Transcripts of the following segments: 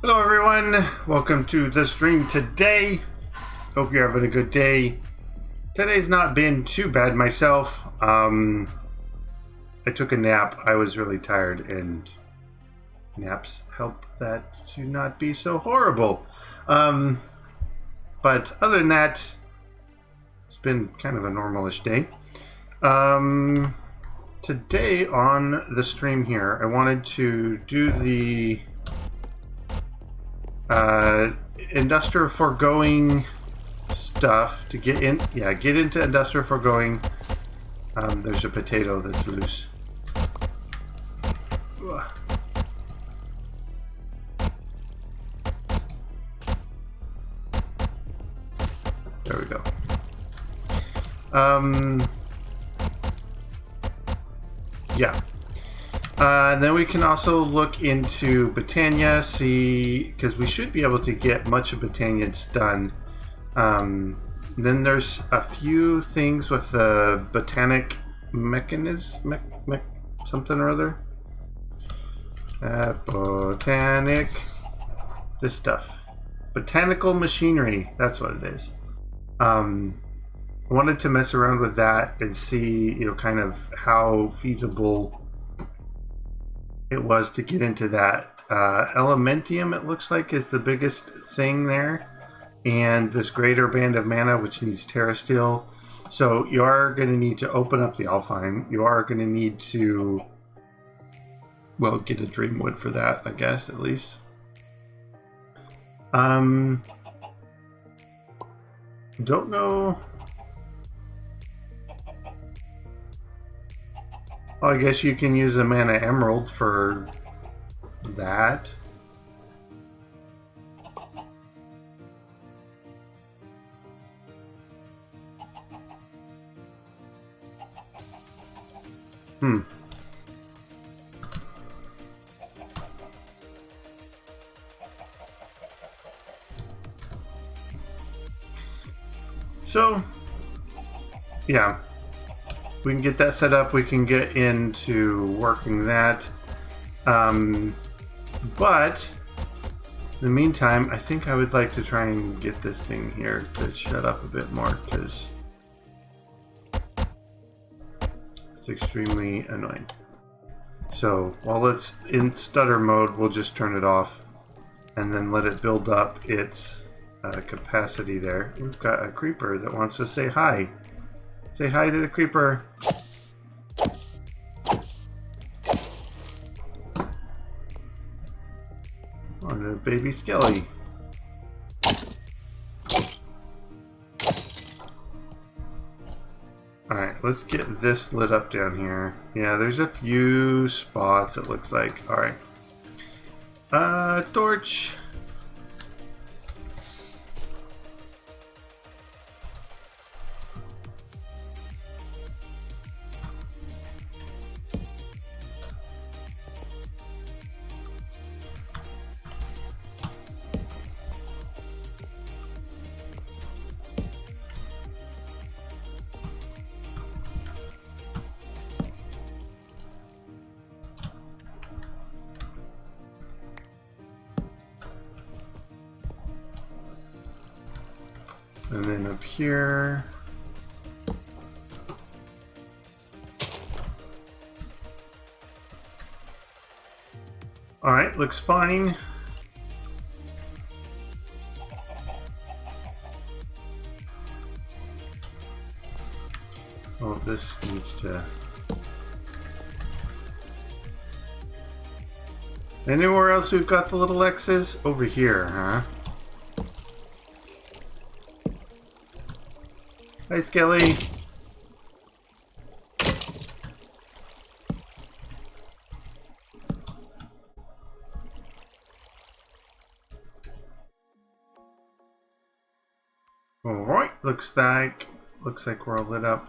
Hello everyone, welcome to the stream today. Hope you're having a good day. Today's not been too bad myself. I took a nap. I was really tired and naps help that to not be so horrible. But other than that, it's been kind of a normalish day. Today on the stream here, I wanted to do the Industrial Foregoing stuff to get into Industrial Foregoing. There's a potato that's loose. Ugh. There we go. Yeah. And then we can also look into Britannia, see, because we should be able to get much of Britannia's done. Then there's a few things with the botanic mechanism, something or other. Botanic, this stuff. Botanical machinery, that's what it is. I wanted to mess around with that and see, kind of how feasible it was to get into that. Elementium, it looks like, is the biggest thing there. And this greater band of mana, which needs Terra Steel. So you are going to need to open up the Alfheim. You are going to need to, well, get a Dreamwood for that, I guess, at least. Don't know. Well, I guess you can use a Mana Emerald for that. So, yeah. We can get that set up. We can get into working that. But in the meantime, I think I would like to try and get this thing here to shut up a bit more, because it's extremely annoying. So while it's in stutter mode, we'll just turn it off and then let it build up its capacity there. We've got a creeper that wants to say hi. Say hi to the creeper. Oh, and a baby skelly. Alright, let's get this lit up down here. Yeah, there's a few spots it looks like. Alright. Torch. And then up here. Alright, looks fine. Oh, this needs to... Anywhere else we've got the little X's? Over here, huh? Hi, Skelly. All right, looks like we're all lit up.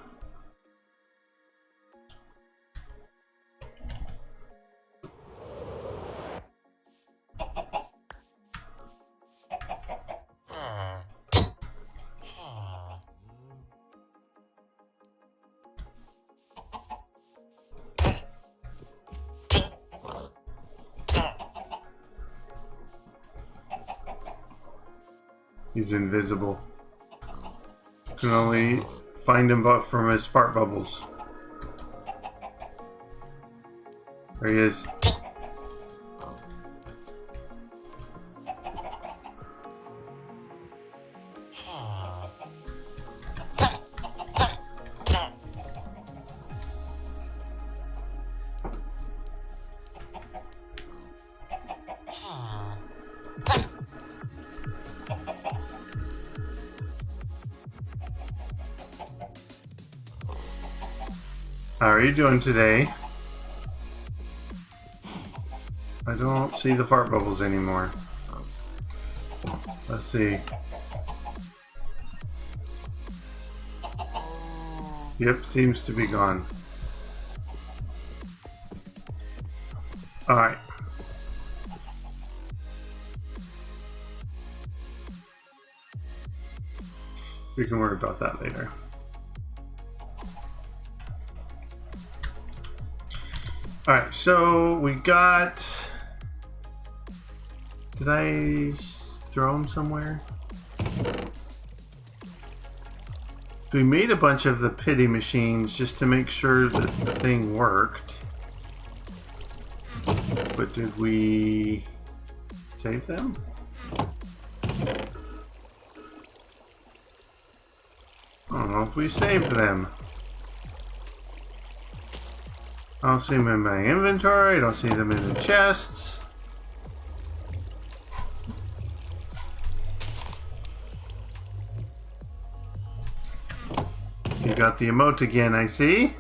He's invisible. Can only find him but from his fart bubbles. There he is. How are you doing today? I don't see the fart bubbles anymore. Let's see. Yep, seems to be gone. Alright. We can worry about that later. Alright, so we got... Did I throw them somewhere? We made a bunch of the pity machines just to make sure that the thing worked. But did we save them? I don't know if we saved them. I don't see them in my inventory. I don't see them in the chests. You got the emote again, I see.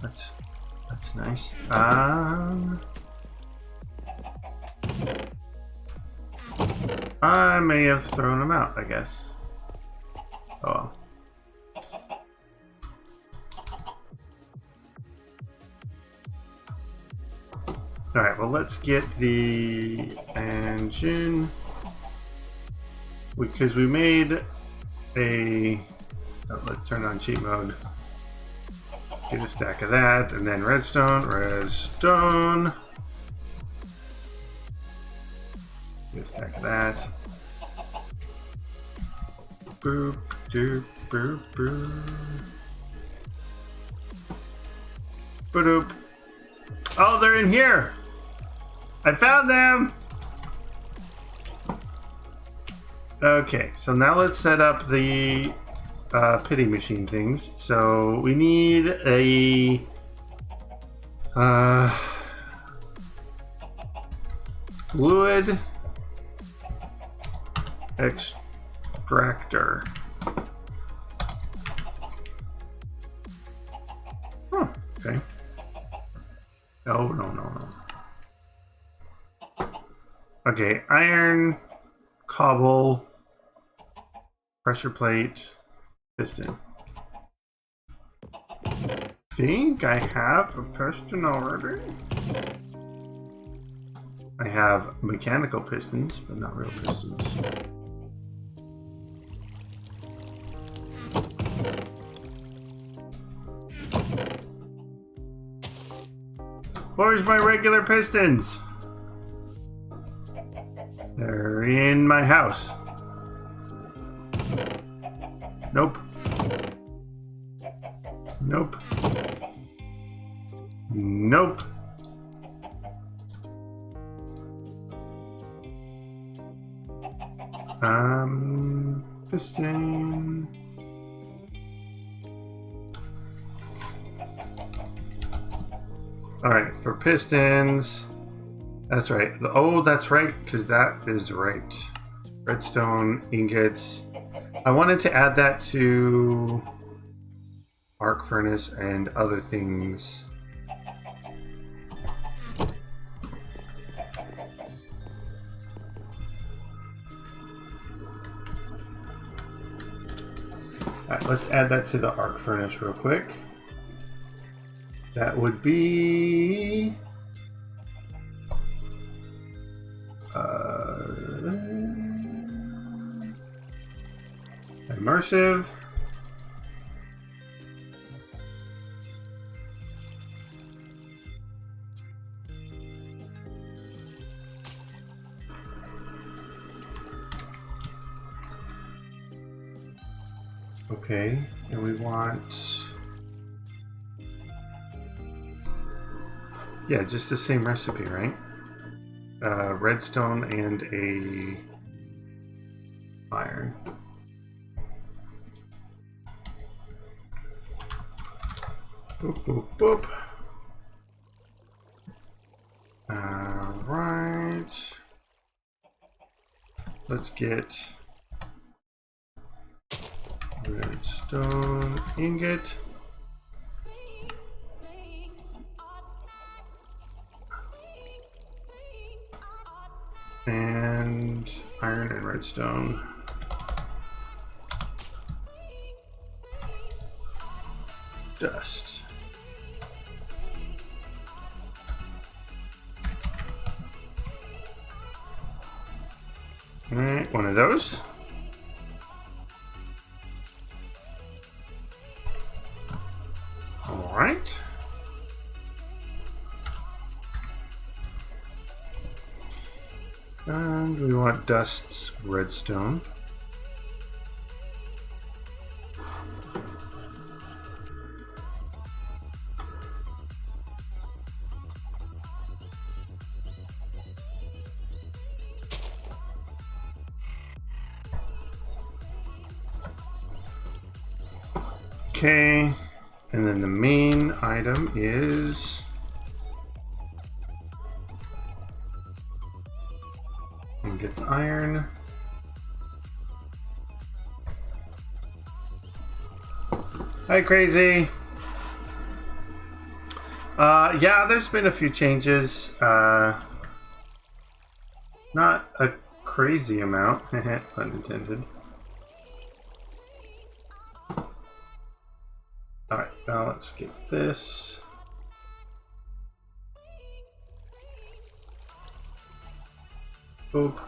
That's nice. I may have thrown them out, I guess. Oh well. Alright, well let's get the engine. Because we made a... Oh, let's turn on cheat mode. Get a stack of that, and then redstone, redstone. Get a stack of that. Boop, doop, boop, boop. Ba-doop. Oh, they're in here. I found them. Okay, so now let's set up the pity machine things. So we need a fluid extractor. Oh, okay. No, no, no, no. Okay, iron, cobble, pressure plate, piston. I think I have a piston already. I have mechanical pistons, but not real pistons. Where's my regular pistons? They're in my house. Nope. Nope. Nope. Piston. All right, for pistons. That's right. Oh, that's right, because that is right. Redstone ingots. I wanted to add that to arc furnace and other things. Alright, let's add that to the arc furnace real quick. That would be immersive. Okay, and we want, yeah, just the same recipe, right? Redstone and a iron. Boop, boop, boop. Alright. Let's get redstone ingot. And iron and redstone. Dust. Alright, one of those. Alright. And we want dust's redstone. Okay, and then the main item is and gets iron. Hi, Crazy. Yeah, there's been a few changes. Not a crazy amount, pun intended. Alright, now let's get this. Boop.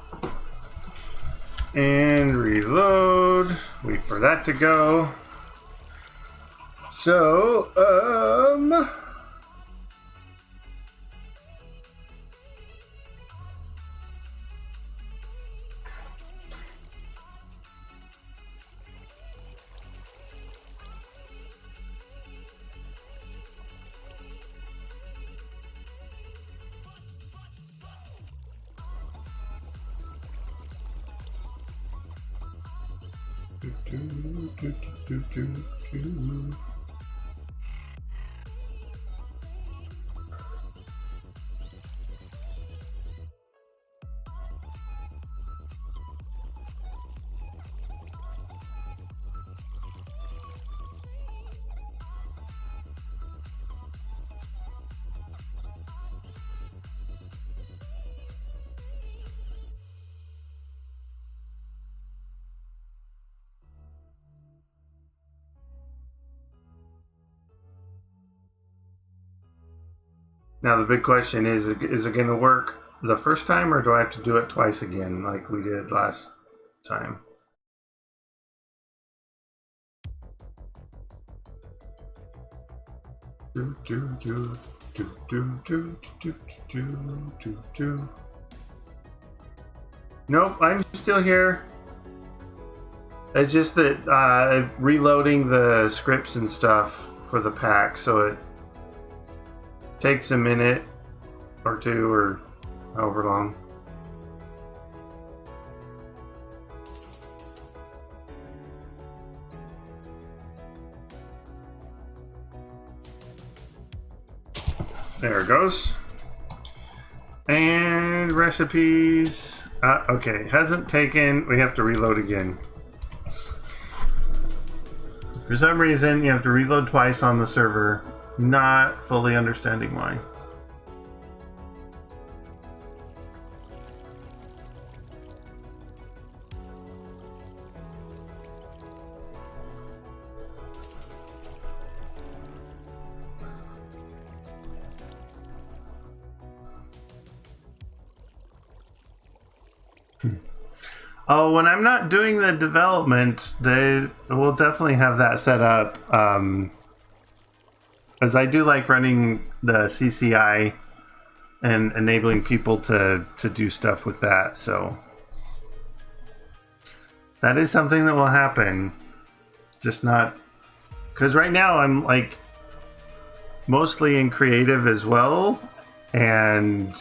And reload. Wait for that to go. So, Now the big question is it going to work the first time, or do I have to do it twice again like we did last time? Nope, I'm still here. It's just that reloading the scripts and stuff for the pack, so it takes a minute or two or however long. There it goes. And recipes. Okay, hasn't taken. We have to reload again. For some reason, you have to reload twice on the server. Not fully understanding why. Oh, when I'm not doing the development, they will definitely have that set up. As I do like running the CCI and enabling people to do stuff with that, so that is something that will happen. Just not because right now I'm like mostly in creative as well, and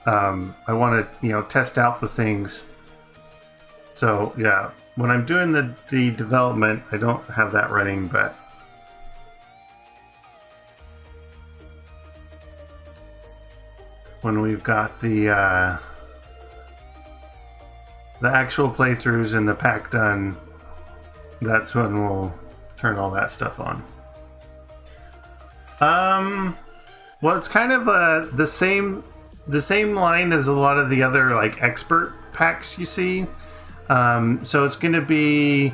I want to test out the things. So yeah, when I'm doing the development, I don't have that running, but when we've got the actual playthroughs and the pack done, that's when we'll turn all that stuff on. Well, it's kind of the same line as a lot of the other like expert packs you see. So it's going to be,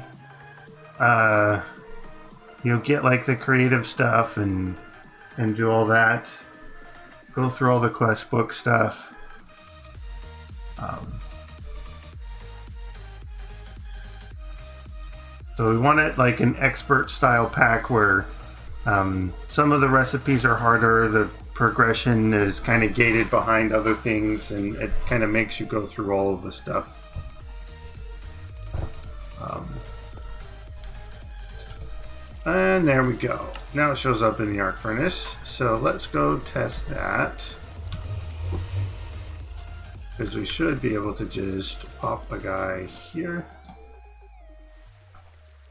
get like the creative stuff and do all that. Go through all the quest book stuff. So we want it like an expert style pack where some of the recipes are harder, the progression is kind of gated behind other things, and it kind of makes you go through all of the stuff. And there we go. Now it shows up in the arc furnace. So let's go test that. Because we should be able to just pop a guy here.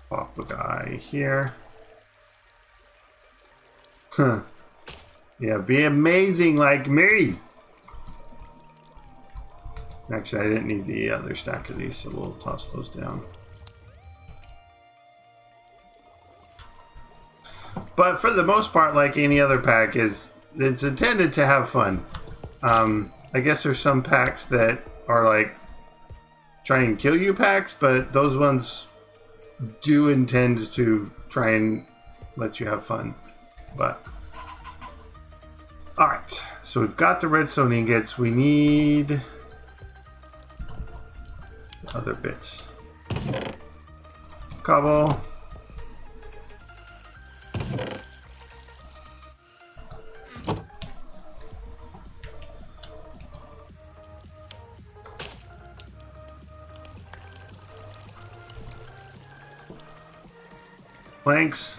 Pop a guy here. Huh. Yeah, be amazing like me. Actually, I didn't need the other stack of these, so we'll toss those down. But for the most part, like any other pack, it's intended to have fun. I guess there's some packs that are like try and kill you packs, but those ones do intend to try and let you have fun. But alright, so we've got the redstone ingots. We need other bits. Cobble. Planks.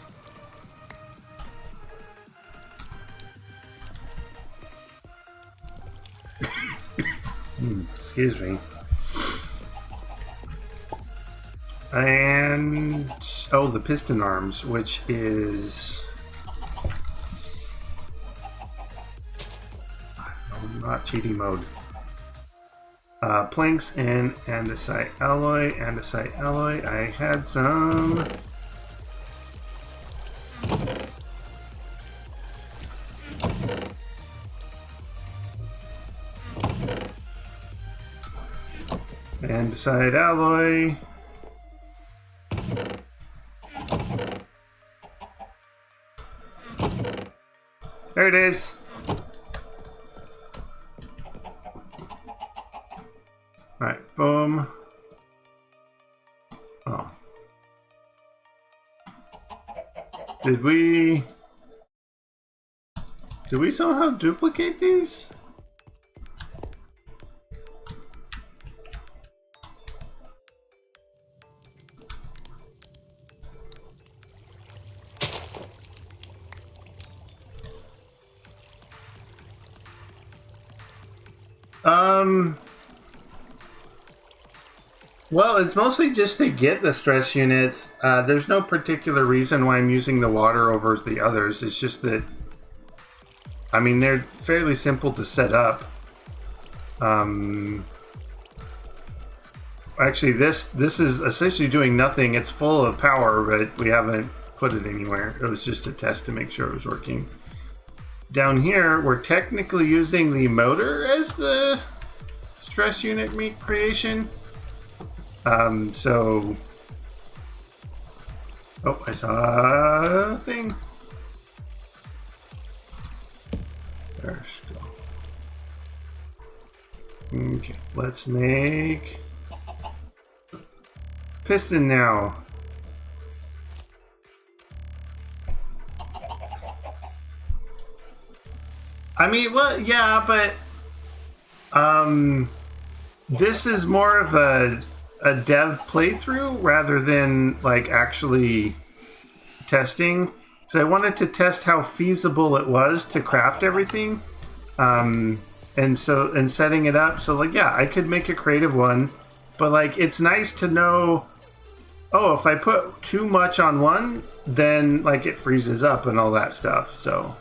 Excuse me. And oh, the piston arms, which is not cheating mode. Planks and andesite alloy. Andesite alloy. I had some. Andesite alloy. There it is. Alright, boom. Oh. Did we somehow duplicate these? Well, it's mostly just to get the stress units. There's no particular reason why I'm using the water over the others. It's just that, I mean, they're fairly simple to set up. Actually, this is essentially doing nothing. It's full of power, but we haven't put it anywhere. It was just a test to make sure it was working. Down here, we're technically using the motor as the stress unit creation. So, oh, I saw a thing. There's go. Okay, let's make piston now. I mean, well, yeah, but this is more of a dev playthrough rather than like actually testing. So I wanted to test how feasible it was to craft everything. And setting it up. So like, yeah, I could make a creative one, but like, it's nice to know, oh, if I put too much on one, then like it freezes up and all that stuff. So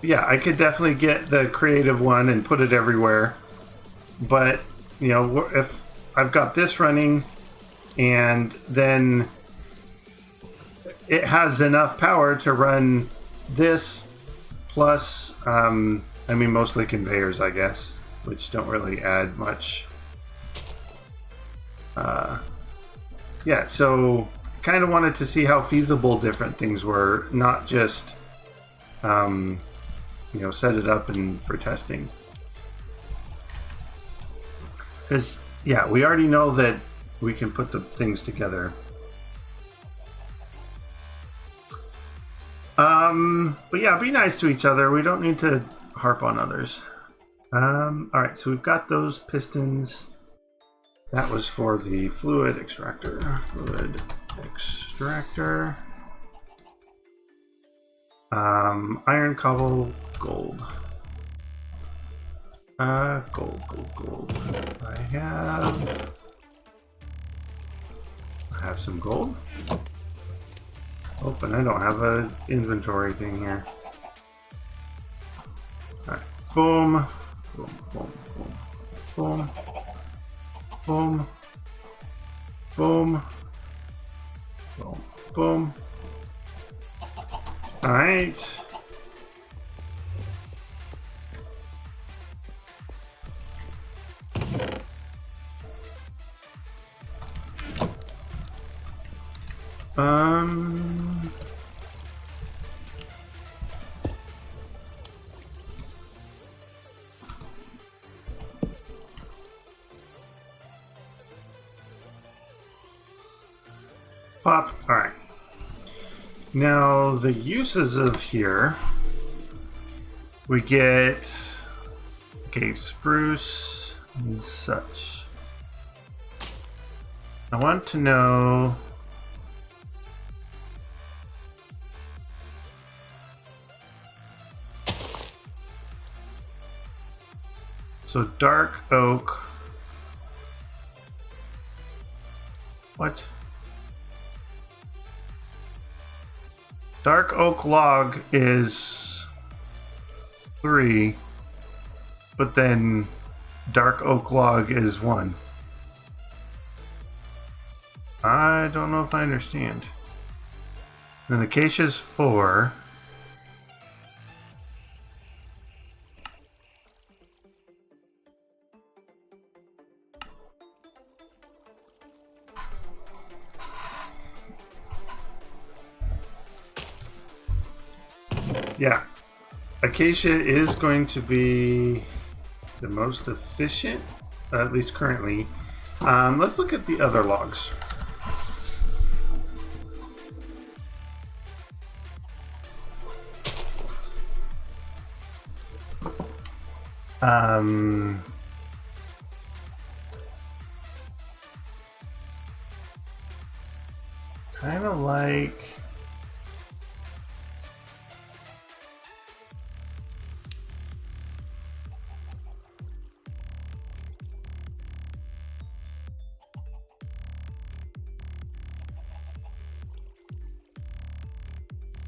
yeah, I could definitely get the creative one and put it everywhere. But you know, if I've got this running and then it has enough power to run this plus, I mean, mostly conveyors, I guess, which don't really add much. Yeah, so kind of wanted to see how feasible different things were, not just, you know, set it up and for testing. Because, yeah, we already know that we can put the things together. But yeah, be nice to each other. We don't need to harp on others. Alright, so we've got those pistons. That was for the fluid extractor. Fluid extractor. Iron, cobble, gold. Gold. I have some gold. Oh, and I don't have an inventory thing here. Alright, boom. Boom, boom, boom. Boom. Boom. Boom. Boom. Alright. Pop. Alright. Now, the uses of here, we get, okay, spruce and such. I want to know, so dark oak, What? Dark oak log is 3, but then dark oak log is 1. I don't know if I understand. Then acacia is 4. Yeah, acacia is going to be the most efficient, at least currently. Let's look at the other logs. Kind of like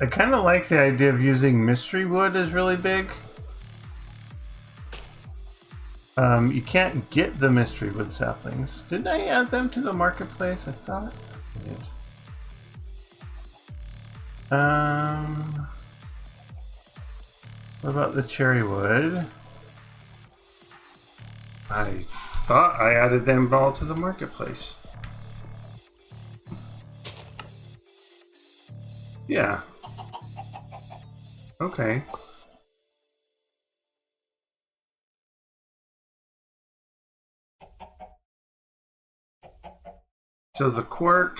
I kind of like the idea of using mystery wood as really big. You can't get the mystery wood saplings. Didn't I add them to the marketplace? I thought I did. What about the cherry wood? I thought I added them all to the marketplace. Yeah. Okay. So the quark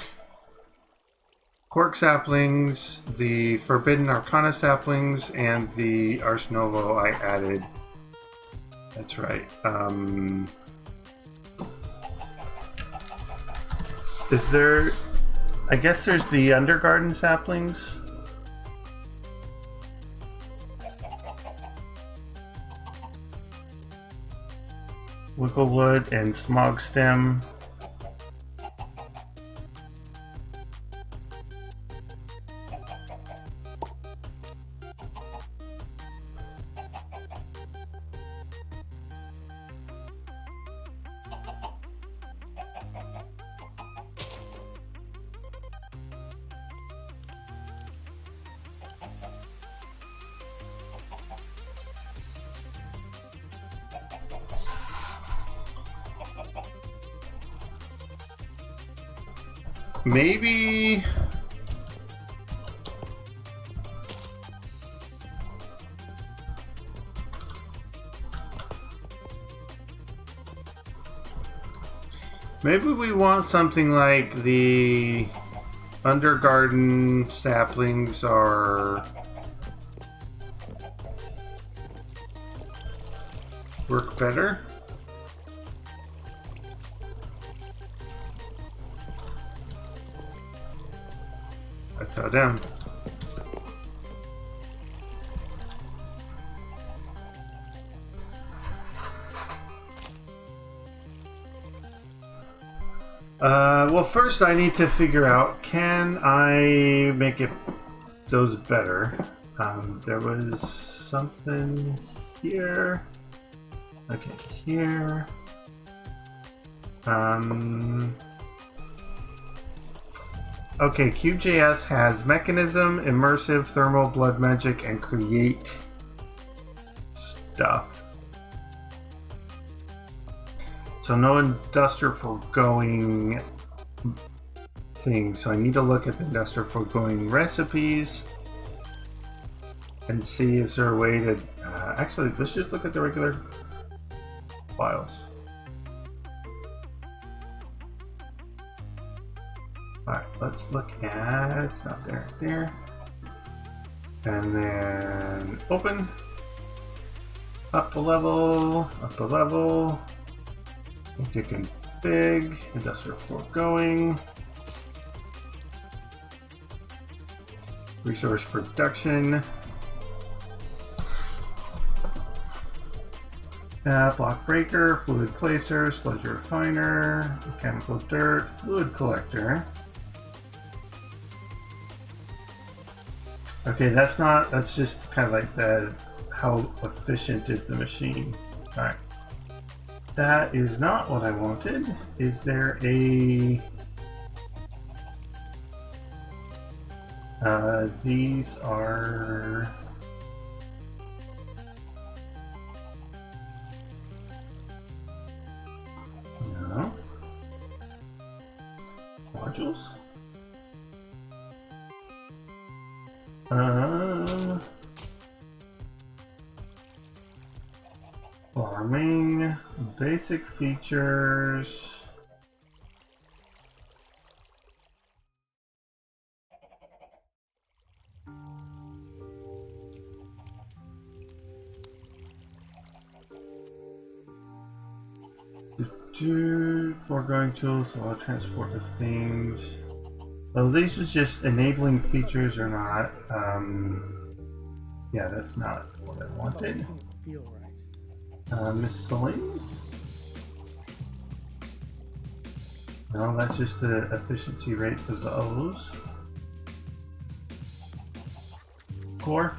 saplings, the Forbidden Arcana saplings, and the Ars Novo I added. That's right. Is there... I guess there's the Undergarden saplings. Wicklewood and Smog Stem. Maybe we want something like the Undergarden saplings are work better. I fell down. Well, first I need to figure out, can I make those better? There was something here. Okay, here. Okay, QJS has mechanism, immersive, thermal, blood magic, and create stuff. So no Industrial Foregoing thing. So I need to look at the Industrial Foregoing recipes and see, is there a way to... actually, let's just look at the regular files. Alright, let's look at... it's not there, it's there. And then open. Up a level, up a level. Into config, Industrial Foregoing. Resource production. Block breaker, fluid placer, sludge refiner, mechanical dirt, fluid collector. Okay, that's just kind of like how efficient is the machine. Alright. That is not what I wanted. Is there a... these are... No. Modules? Farming, basic features. Foregoing tools, a lot of transport of things. Oh, these are just enabling features or not. Yeah, that's not what I wanted. Miscellaneous? No, that's just the efficiency rates of those. Core?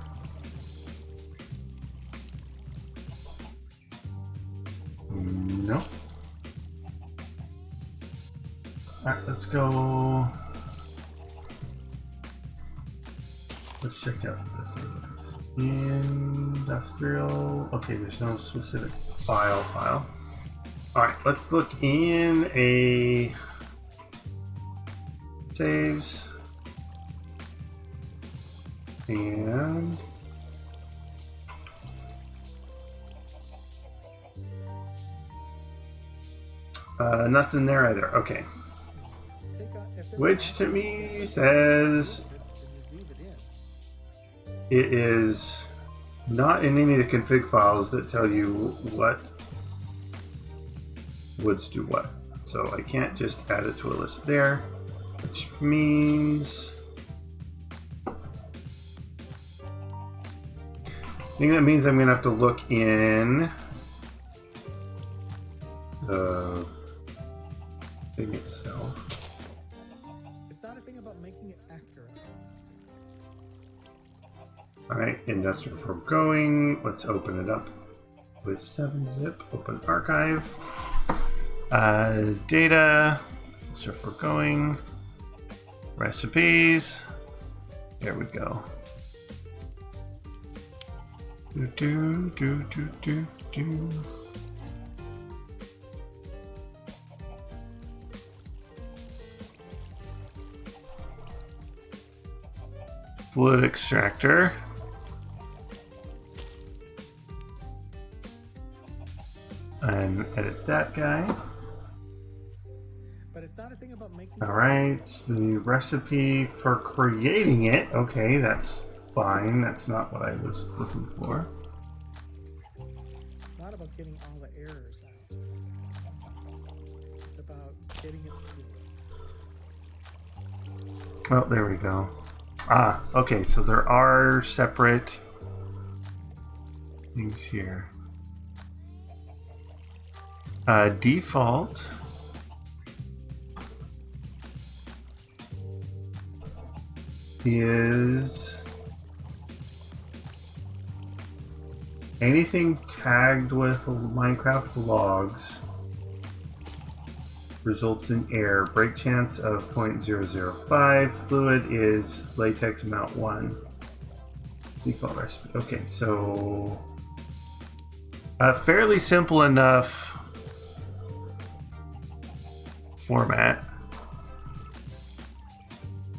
No. Alright, let's go. Let's check out this. Industrial. Okay, there's no specific file. Alright, let's look in a saves. And nothing there either. Okay. Which to me says it is not in any of the config files that tell you what woods do what. So I can't just add it to a list there, which means I think that means I'm going to have to look in the thing itself. It's not a thing about making it accurate. Alright, Industrial Foregoing. Let's open it up with 7-zip. Open archive. Data. Industrial Foregoing. Recipes. There we go. Do. Fluid extractor. And edit that guy. But it's not a thing about making. All right, the new recipe for creating it. Okay, that's fine. That's not what I was looking for. It's not about getting all the errors out. It's about getting it to do it. Oh, there we go. Ah, okay, so there are separate things here. Default is anything tagged with Minecraft logs results in error. Break chance of 0.005. Fluid is latex amount 1. Default recipe. Okay, so fairly simple enough format.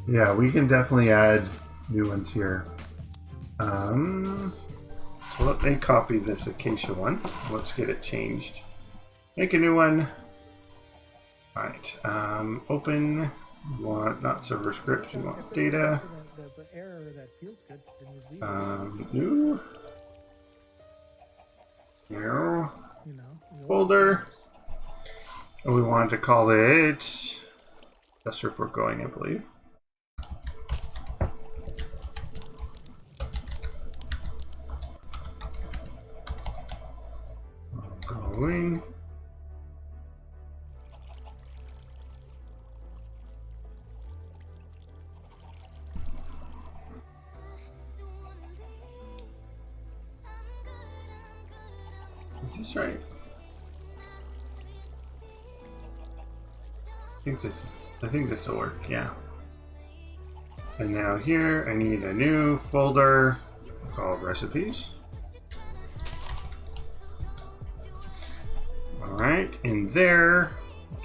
Yeah, we can definitely add new ones here. So let me copy this Acacia one. Let's get it changed. Make a new one. Alright, open. We want not server scripts, we want data. There's an error that feels good. Then you New. New. you know, Folder. And we want to call it Industrial Foregoing, I believe. Foregoing. Is this right? I think this will work, yeah. And now here I need a new folder called recipes. Alright, in there,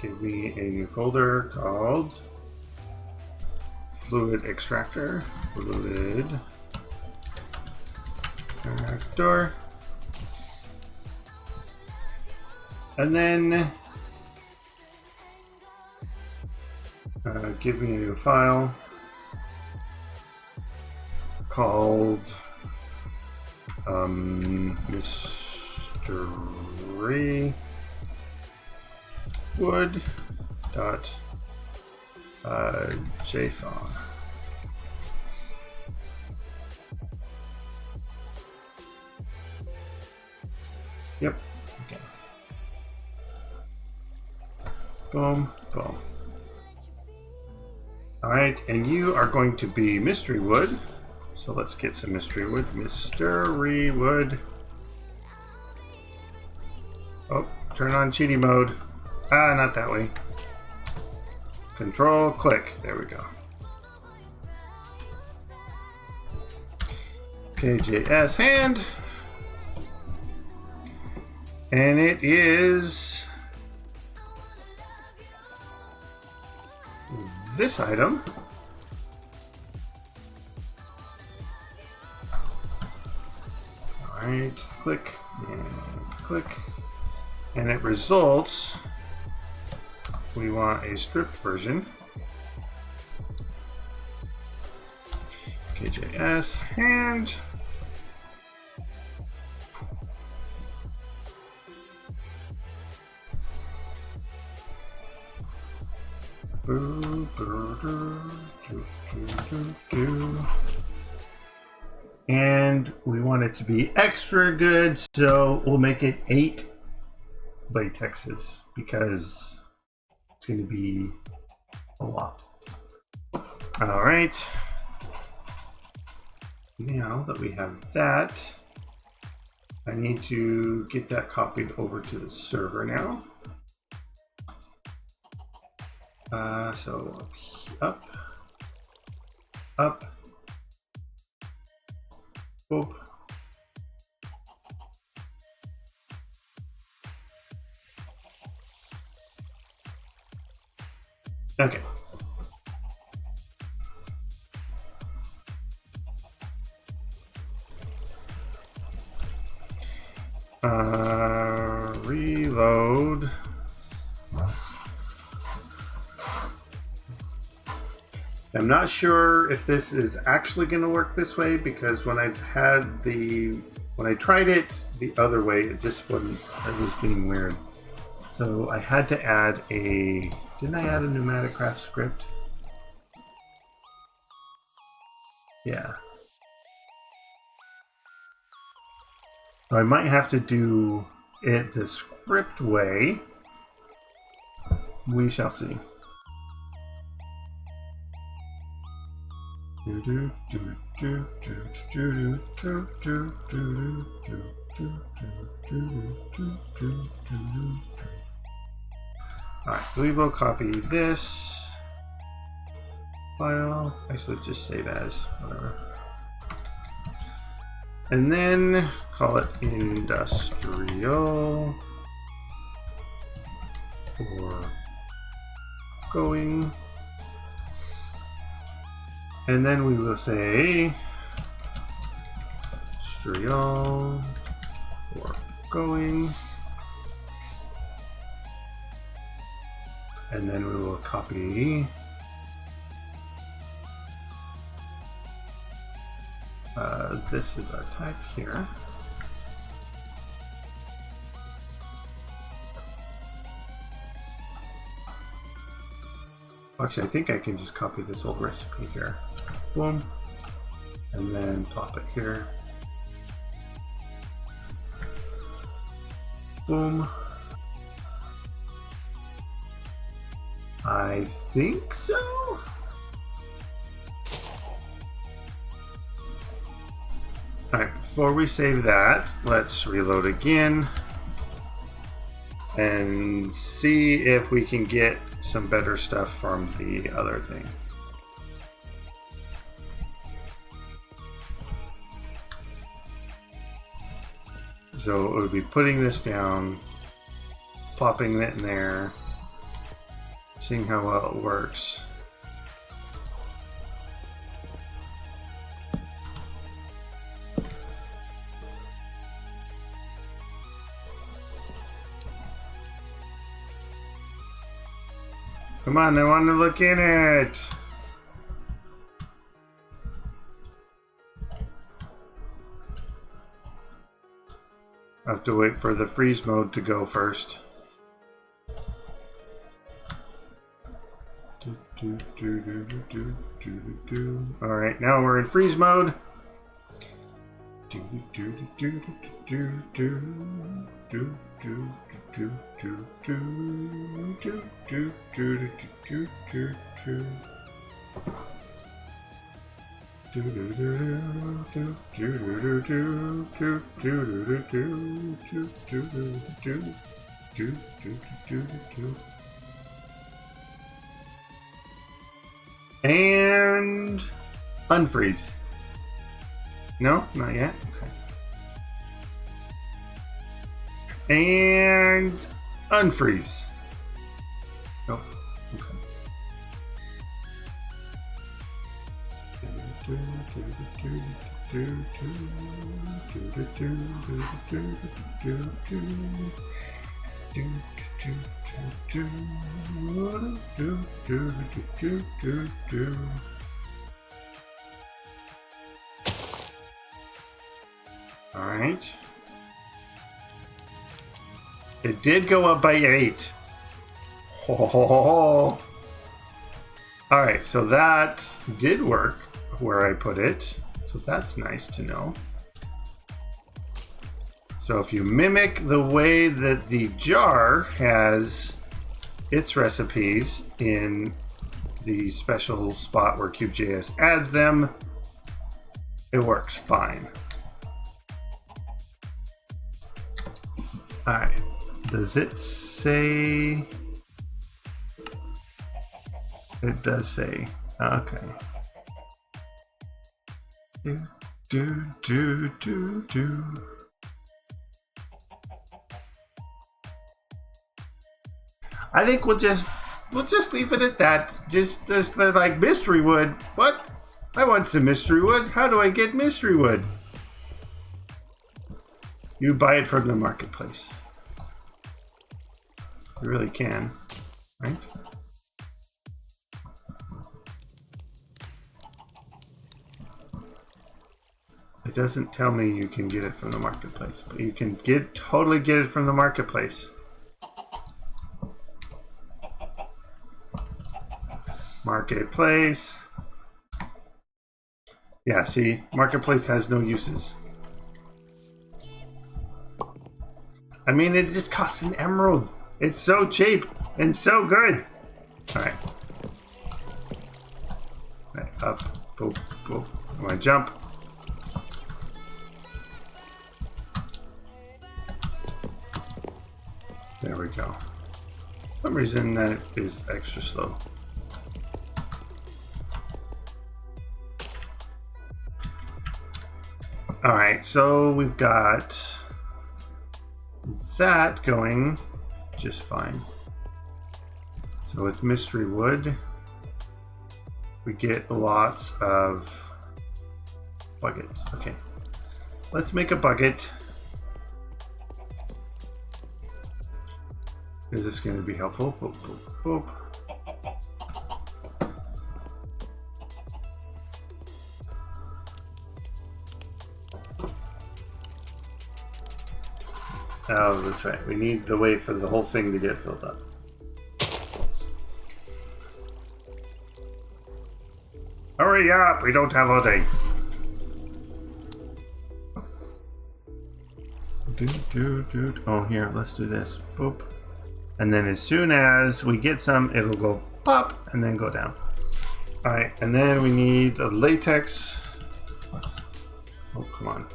give me a new folder called fluid extractor. Fluid extractor. And then give me a new file called mystery wood dot JSON. Yep. Okay. Boom. Boom. All right, and you are going to be mystery wood. So let's get some mystery wood. Mystery wood. Oh, turn on cheaty mode. Ah, not that way. Control click. There we go. KJS hand. And it is this item. Alright, click and click. And it results, we want a stripped version. KJS hand. And we want it to be extra good, so we'll make it 8 latexes because it's going to be a lot. All right. Now that we have that, I need to get that copied over to the server now. So up, boop. Okay. Reload. I'm not sure if this is actually going to work this way because when I tried it the other way, it just wasn't. It was being weird. So I had to add a. Didn't I add a pneumaticraft script? Yeah. So I might have to do it the script way. We shall see. Alright, we will copy this file. Actually, just save as, whatever. And then call it Industrial Foregoing. And then we will say Industrial Foregoing. And then we will copy this is our type here. Actually, I think I can just copy this old recipe here. Boom. And then pop it here. boom. I think so. Alright, before we save that, let's reload again and see if we can get some better stuff from the other thing. So it would be putting this down, plopping it in there, seeing how well it works. Come on, I want to look in it. I have to wait for the freeze mode to go first. Alright, now we're in freeze mode. And unfreeze. No, not yet. Okay. And unfreeze. Nope. Okay. All right. It did go up by 8. Ho, ho, ho, ho. All right, so that did work where I put it. So that's nice to know. So if you mimic the way that the jar has its recipes in the special spot where CubeJS adds them, it works fine. All right, does it say? It does say, okay. Do. I think we'll just leave it at that. Just they're like mystery wood. What? I want some mystery wood. How do I get mystery wood? You buy it from the marketplace. You really can, right? It doesn't tell me you can get it from the marketplace, but you can totally get it from the marketplace. Marketplace. Yeah, see, marketplace has no uses. I mean, it just costs an emerald. It's so cheap and so good. All right. All right, up, boop, boop. I'm gonna jump. There we go. For some reason that is extra slow. All right, so we've got that going just fine. So with mystery wood, we get lots of buckets. Okay, let's make a bucket. Is this going to be helpful? Boop, boop, boop. Oh, that's right. We need the way for the whole thing to get filled up. Hurry up! We don't have all day. Oh, here, let's do this. Boop. And then as soon as we get some, it'll go pop and then go down. All right, and then we need the latex. Oh, come on.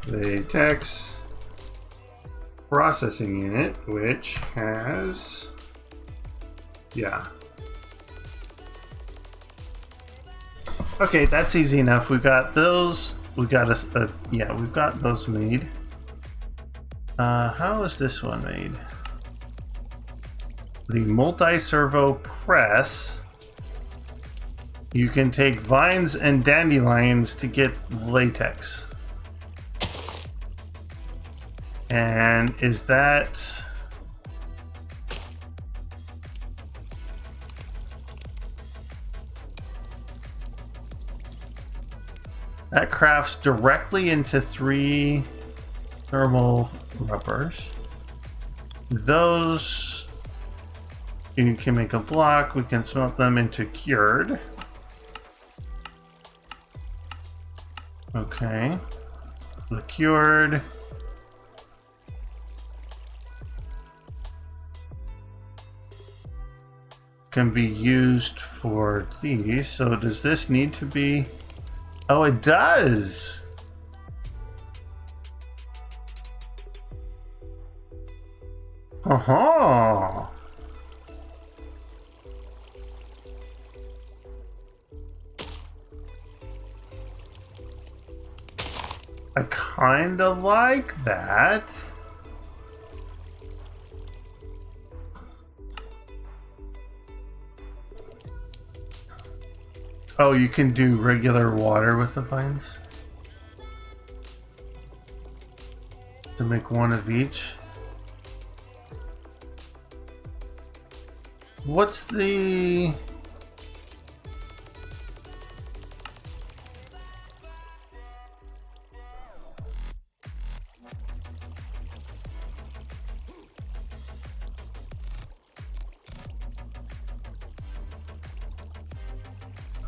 Latex processing unit, which has, yeah. Okay, that's easy enough. We've got those. We got yeah, we've got those made. How is this one made? The multi-servo press. You can take vines and dandelions to get latex. And is that... That crafts directly into 3 thermal rubbers. Those, you can make a block. We can smelt them into cured. Okay. The cured. Can be used for these. So does this need to be... Oh, it does! Uh-huh. I kinda like that. Oh, you can do regular water with the vines? To make one of each? What's the...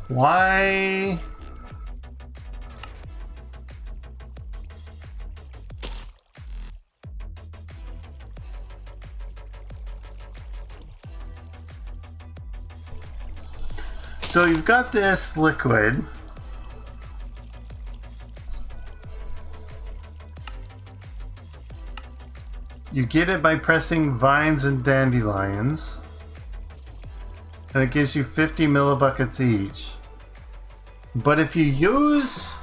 Why? So you've got this liquid. You get it by pressing vines and dandelions. And it gives you 50 millibuckets each. But if you use,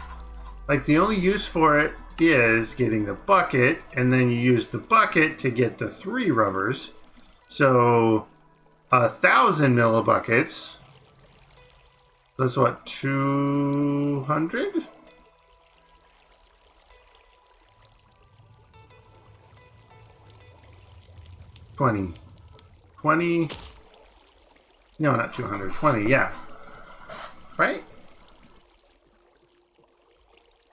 like the only use for it is getting the bucket, and then you use the bucket to get the 3 rubbers. So 1,000 millibuckets. That's what, 200? $20. No, not 200. 20, yeah. Right?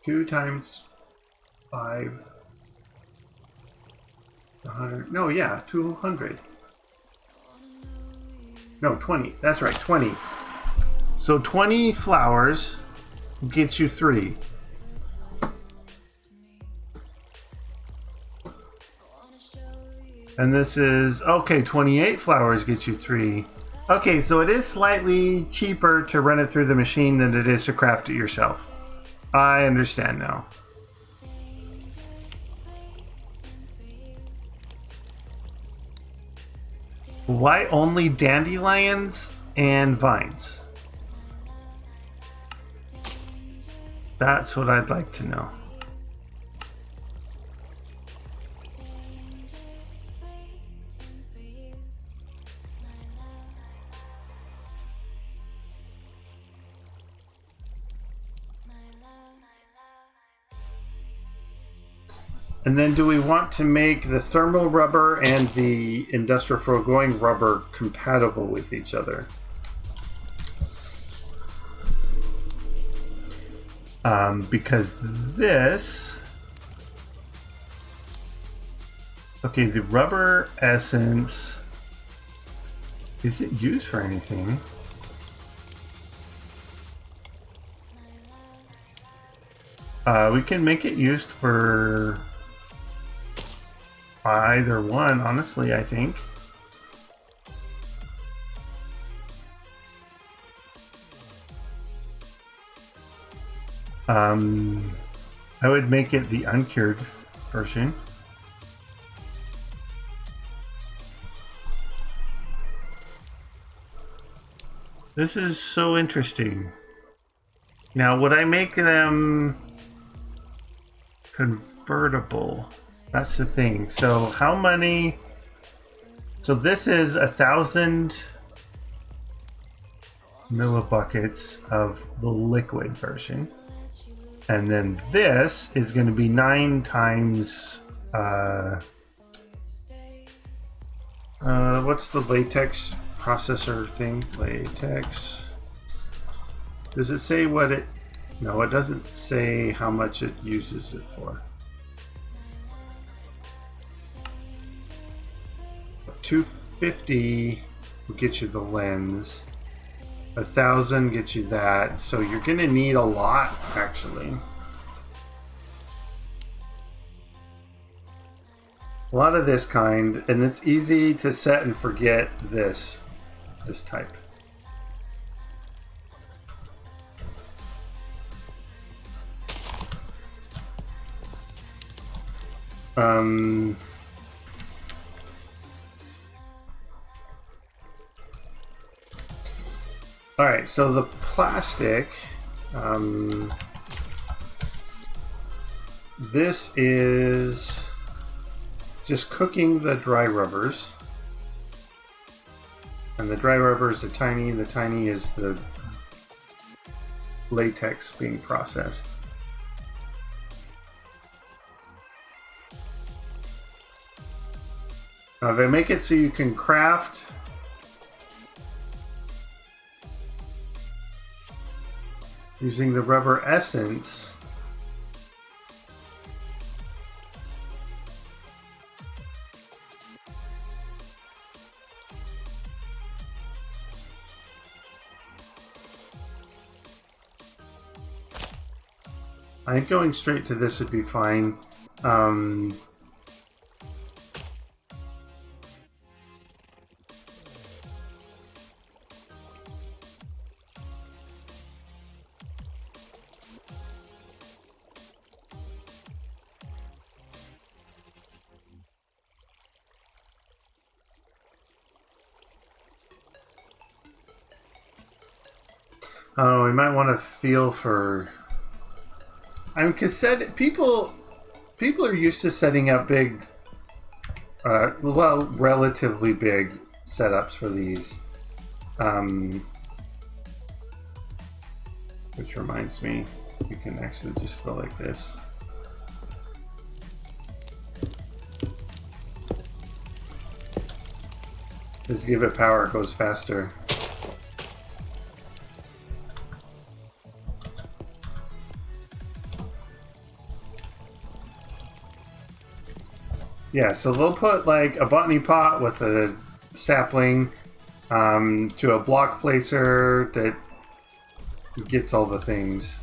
2 times 5. 100. No, yeah, 200. No, 20. That's right, 20. So 20 flowers gets you 3. And this is, okay, 28 flowers gets you 3. Okay, so it is slightly cheaper to run it through the machine than it is to craft it yourself. I understand now. Why only dandelions and vines? That's what I'd like to know. And then do we want to make the thermal rubber and the Industrial Foregoing rubber compatible with each other? Because this... Okay, the rubber essence... Is it used for anything? We can make it used for either one, honestly, I think. I would make it the uncured version. This is so interesting. Now, would I make them convertible? That's the thing. So how many? So this is 1,000 millibuckets of the liquid version. And then this is going to be 9 times, what's the latex processor thing? Latex. Does it say what it, no, it doesn't say how much it uses it for. 250 will get you the lens. 1,000 gets you that, so you're gonna need a lot, actually. A lot of this kind, and it's easy to set and forget this type. All right, so the plastic, this is just cooking the dry rubbers. And the dry rubbers are tiny, the tiny is the latex being processed. Now if I make it so you can craft using the rubber essence, I think going straight to this would be fine. Oh, we might want to feel for. I mean, because people are used to setting up big, well, relatively big setups for these. Which reminds me, you can actually just go like this. Just give it power, it goes faster. Yeah, so they'll put like a botany pot with a sapling to a block placer that gets all the things.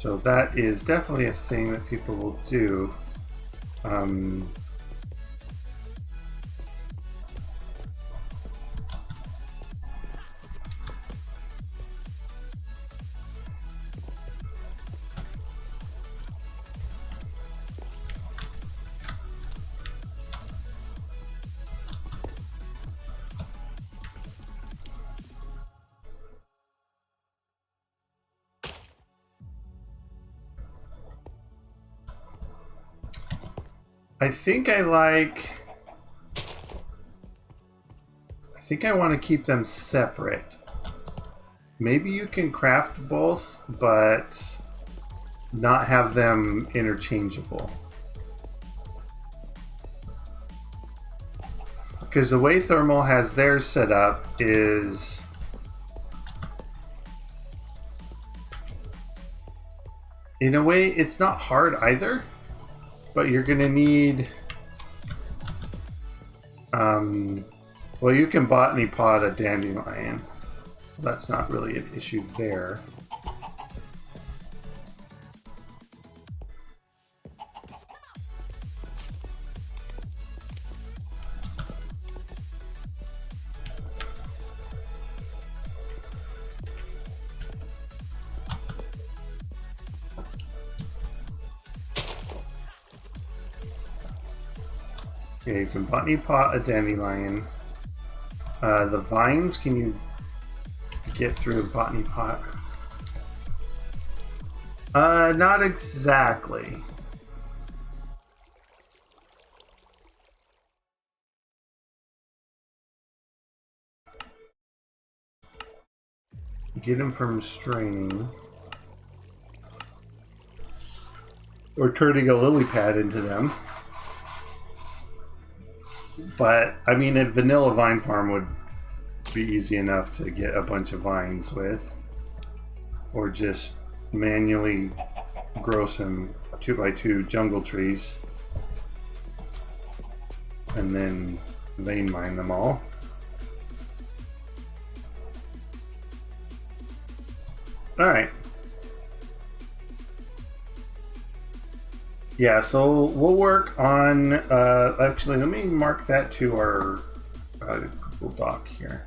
So that is definitely a thing that people will do. I think I want to keep them separate. Maybe you can craft both, but not have them interchangeable. Because the way Thermal has theirs set up is in a way it's not hard either. But you're going to need, well, you can botany pot a dandelion. That's not really an issue there. Yeah, you can botany pot a dandelion. The vines, can you get through a botany pot? Not exactly. Get them from straining. Or turning a lily pad into them. But, I mean, a vanilla vine farm would be easy enough to get a bunch of vines with. Or just manually grow some 2x2 jungle trees. And then vein mine them all. Alright. Yeah, so we'll work on, actually, let me mark that to our Google Doc here.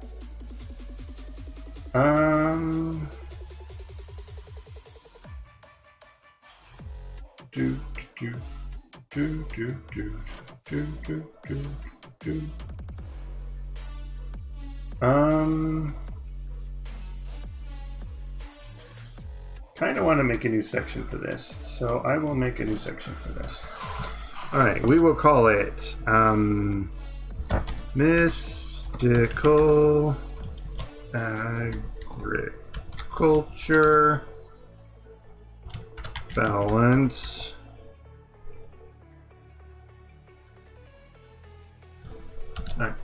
Kind of want to make a new section for this, so I will make a new section for this. Alright, we will call it Mystical Agriculture Balance Alright.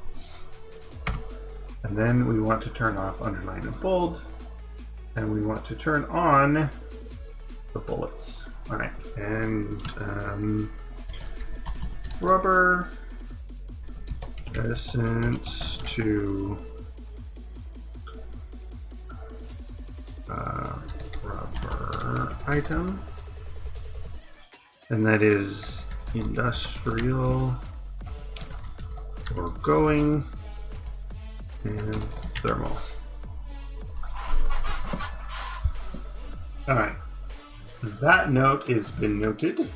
And then we want to turn off underline and bold. And we want to turn on the bullets. Alright, and rubber essence to rubber item. And that is Industrial Foregoing and Thermal. Alright, that note has been noted.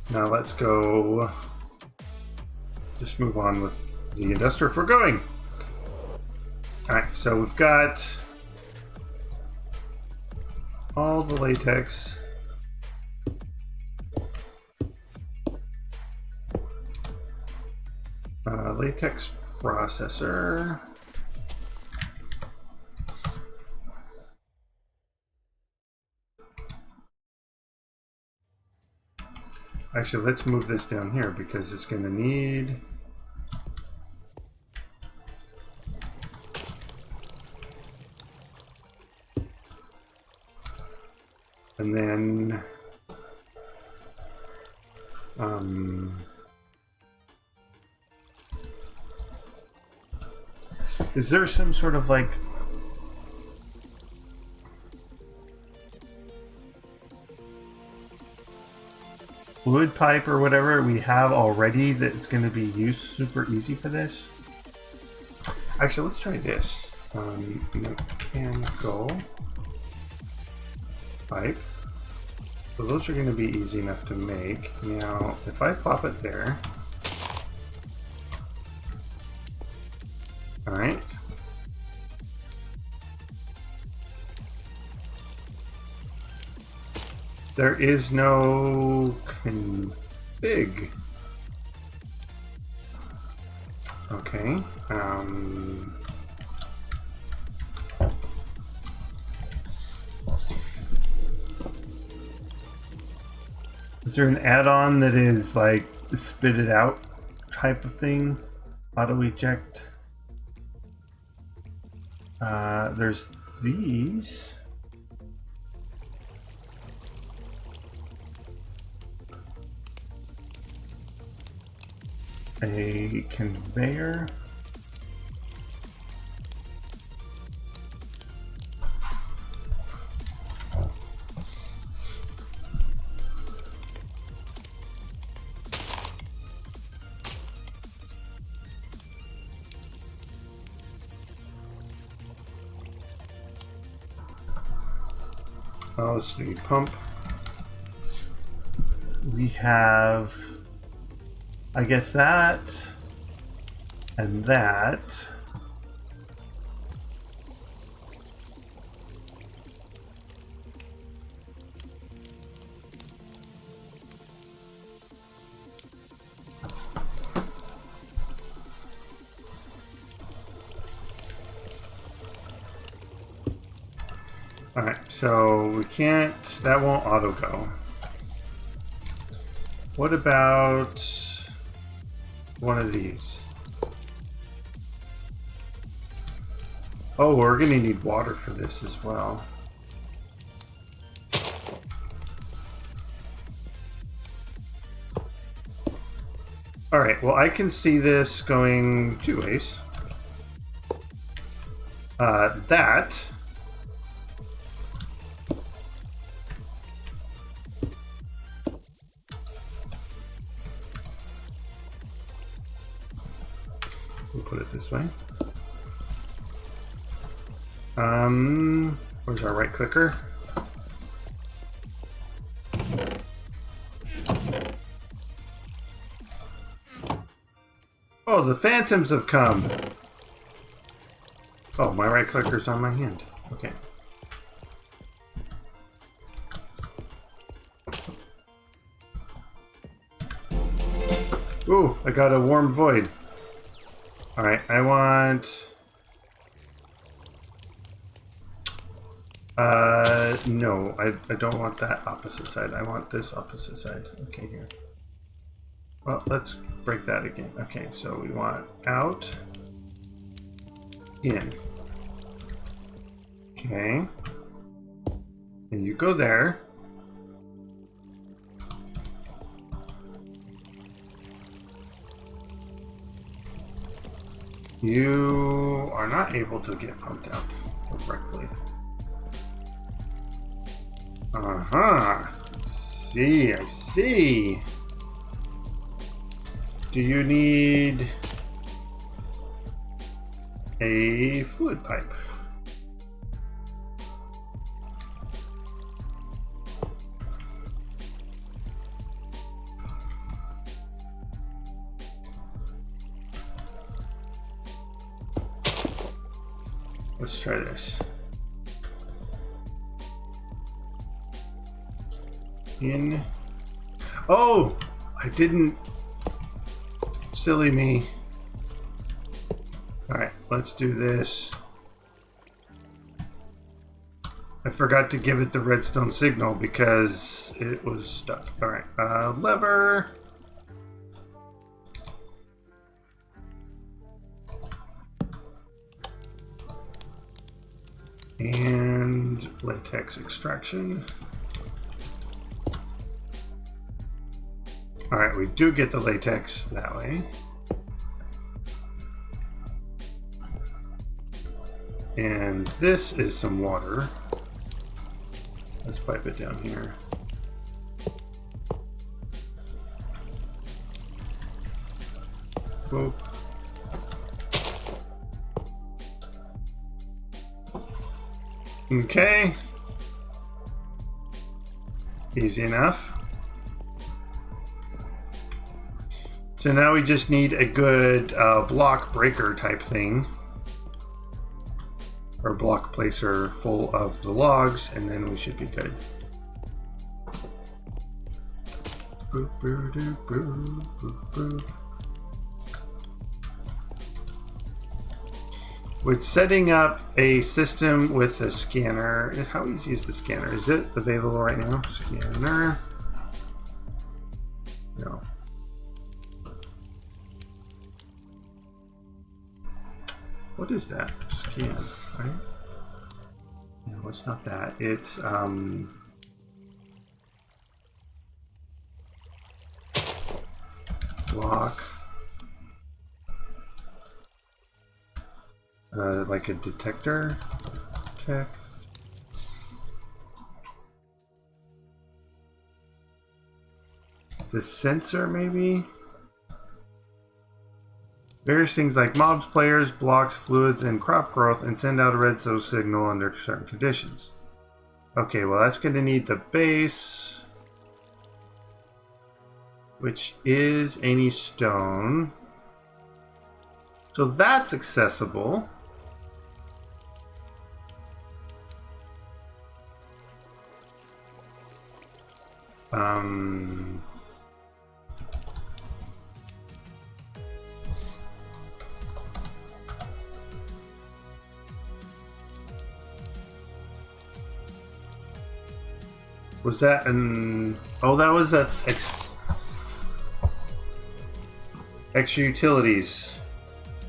Now let's go just move on with the Industrial Foregoing. Alright, so we've got all the latex. Latex processor. Actually, let's move this down here because it's going to need and then is there some sort of like fluid pipe or whatever we have already that's going to be used super easy for this? Actually, let's try this. Mechanical pipe. So those are going to be easy enough to make. Now, if I pop it there. Alright. There is no config. Okay. Is there an add-on that is like spit it out type of thing? Auto eject. There's these. A conveyor. Let's see, pump. We have I guess that and that. Alright, so we can't, that won't auto go. What about one of these? Oh, we're gonna need water for this as well. Alright, well I can see this going two ways. That we'll put it this way. Where's our right clicker? Oh, the phantoms have come. Oh, my right clicker's on my hand. Okay. Ooh, I got a warm void. Alright, I want... no, I don't want that opposite side. I want this opposite side. Okay, here. Well, let's break that again. Okay, so we want out, in. Okay. And you go there. You are not able to get pumped out correctly. Uh-huh. See, I see. Do you need a fluid pipe? Let's try this. In. Oh, I didn't. Silly me. All right, let's do this. I forgot to give it the redstone signal because it was stuck. All right, lever. And latex extraction. Alright, we do get the latex that way. And this is some water. Let's pipe it down here. Boop. Okay. Easy enough. So now we just need a good block breaker type thing. Or block placer full of the logs, and then we should be good. Boop, boop, boop, boop, boop, boop. With setting up a system with a scanner, how easy is the scanner? Is it available right now? Scanner. No. What is that? Scan, right? No, it's not that. It's block. Like a detector. Tech. The sensor, maybe? Various things like mobs, players, blocks, fluids, and crop growth, and send out a redstone signal under certain conditions. Okay, well that's going to need the base. which is any stone. So that's accessible. Was that an... Oh, that was a extra utilities.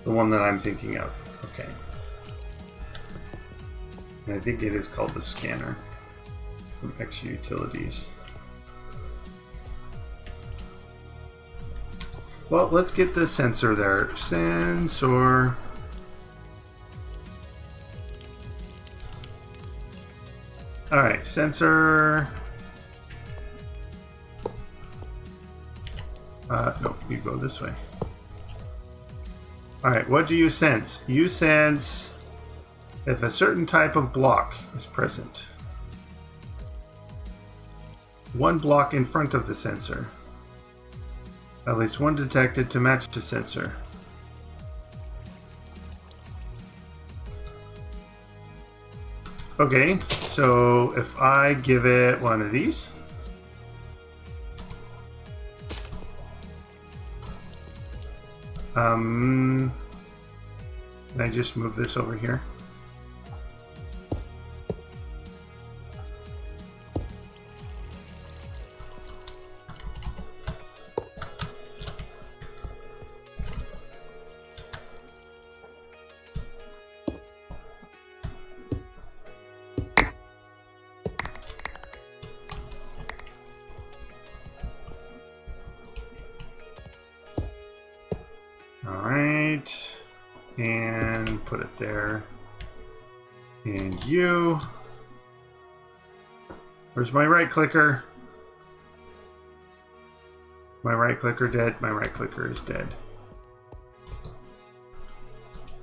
The one that I'm thinking of. Okay. I think it is called the scanner from extra utilities. Well, let's get the sensor there. Sensor. Alright, sensor. No, you go this way. Alright, what do you sense? You sense if a certain type of block is present. One block in front of the sensor. At least one detected to match the sensor. Okay, so if I give it one of these. Can I just move this over here? Alright, and put it there. And you. Where's my right clicker? My right clicker dead? My right clicker is dead.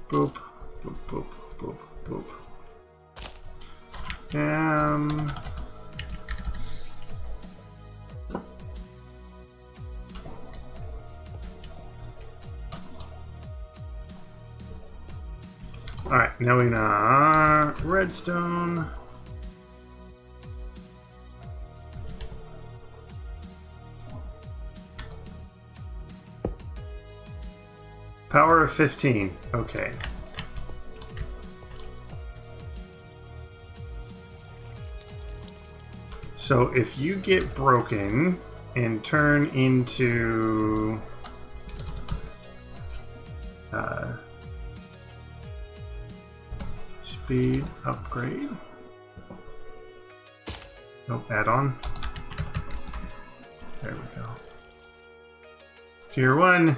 Boop, boop, boop, boop, boop. Alright, now we know redstone. Power of 15. Okay. So if you get broken and turn into speed upgrade. Nope, add-on. There we go. Tier 1,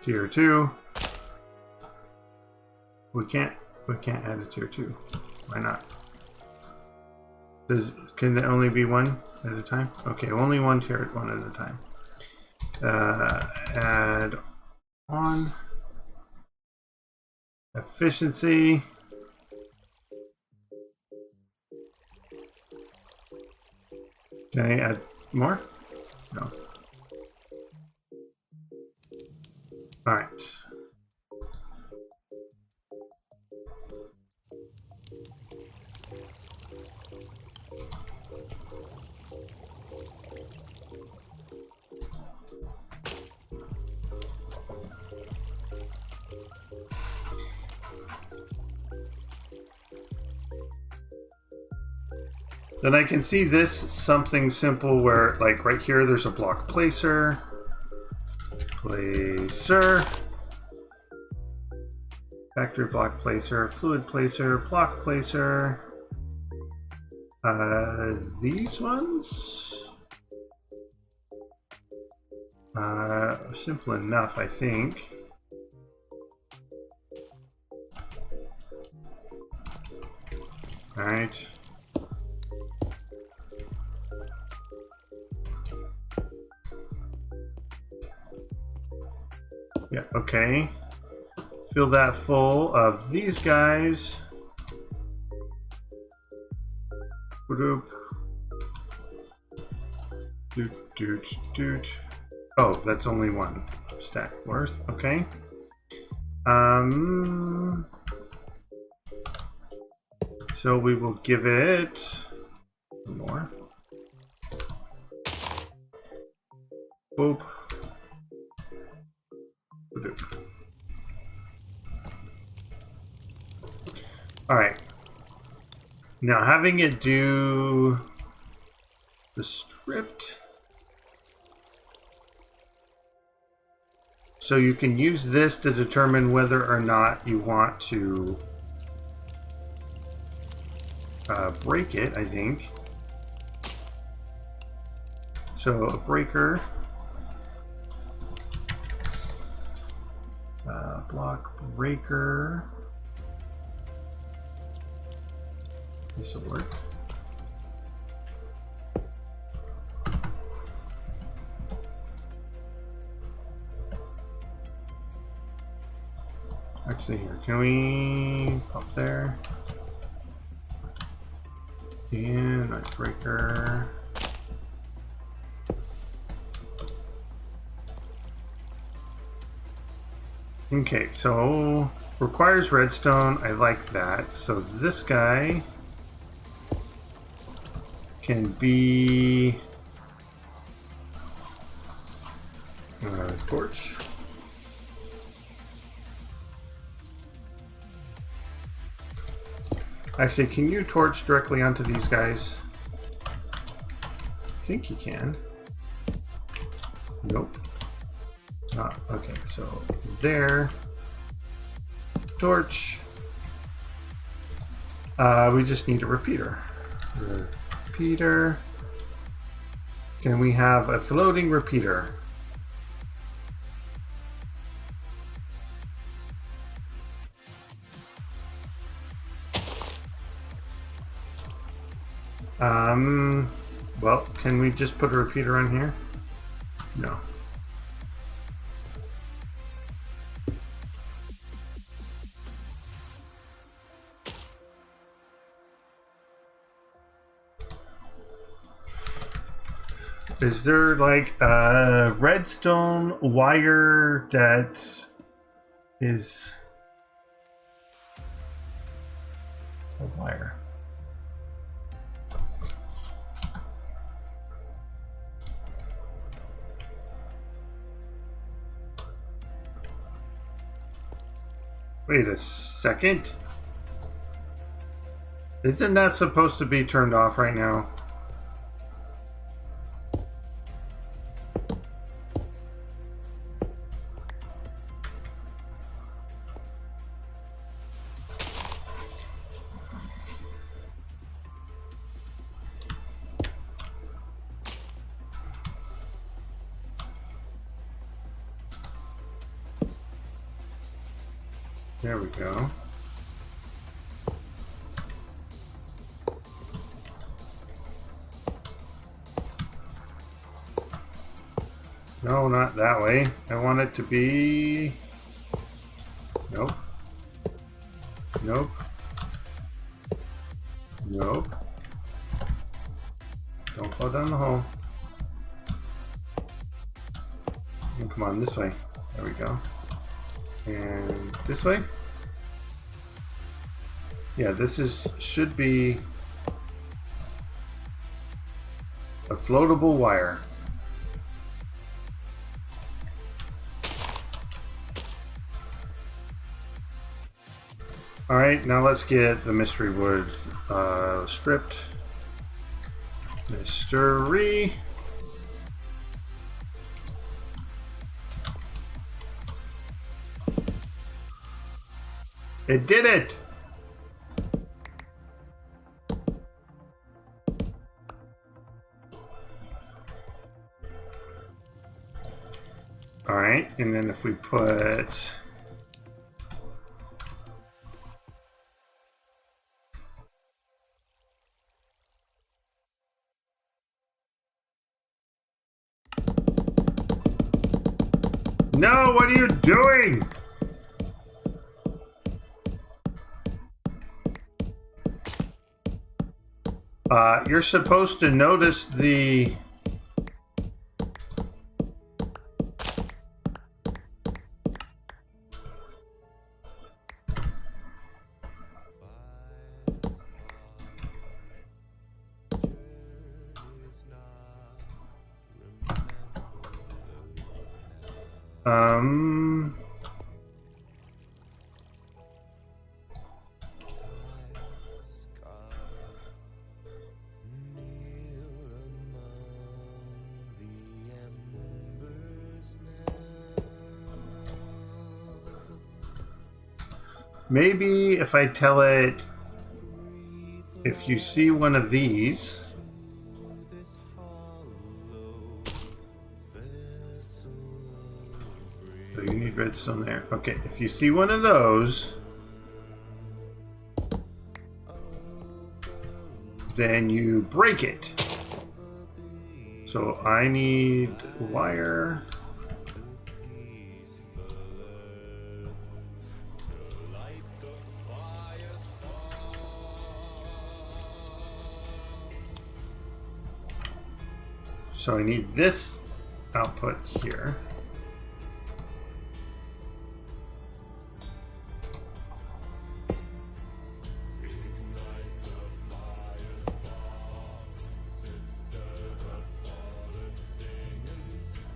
Tier 2. We can't add a Tier 2. Why not? Can there only be one at a time? Okay, only one Tier 1 at a time. Add on efficiency. Can I add more? No. All right. Then I can see this something simple where, like right here, there's a block placer. Factory block placer, fluid placer, block placer. These ones? Simple enough, I think. All right. Yeah, okay. Fill that full of these guys. Doot, doot, doot. Oh, that's only one stack worth. Okay. So we will give it more. Boop. Boop. All right. Now having it do the stripped. So you can use this to determine whether or not you want to break it, I think. So a breaker. Block breaker. This will work. Actually, here, can we pop there? And a breaker. Okay, so requires redstone. I like that. So this guy can be torch. Actually, can you torch directly onto these guys? I think you can. Nope. Ah, okay, so there. Torch. We just need a repeater. Repeater. Can we have a floating repeater? Well, can we just put a repeater on here? No. Is there like a redstone wire that is a wire? Wait a second. Isn't that supposed to be turned off right now? There we go. No, not that way. I want it to be... Nope. Nope. Nope. Don't fall down the hole. And come on, this way. There we go. And this way? Yeah, this should be a floatable wire. Alright, now let's get the mystery wood stripped. Mystery. It did it! Alright, and then if we put... No, what are you doing? You're supposed to notice the Um, maybe if I tell it, if you see one of these, so you need redstone there. Okay, if you see one of those, then you break it. So I need wire. So I need this output here.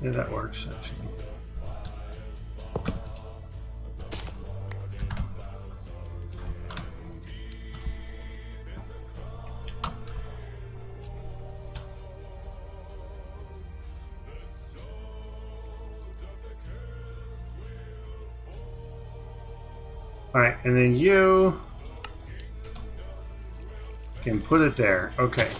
Yeah, that works actually. All right, and then you can put it there. Okay.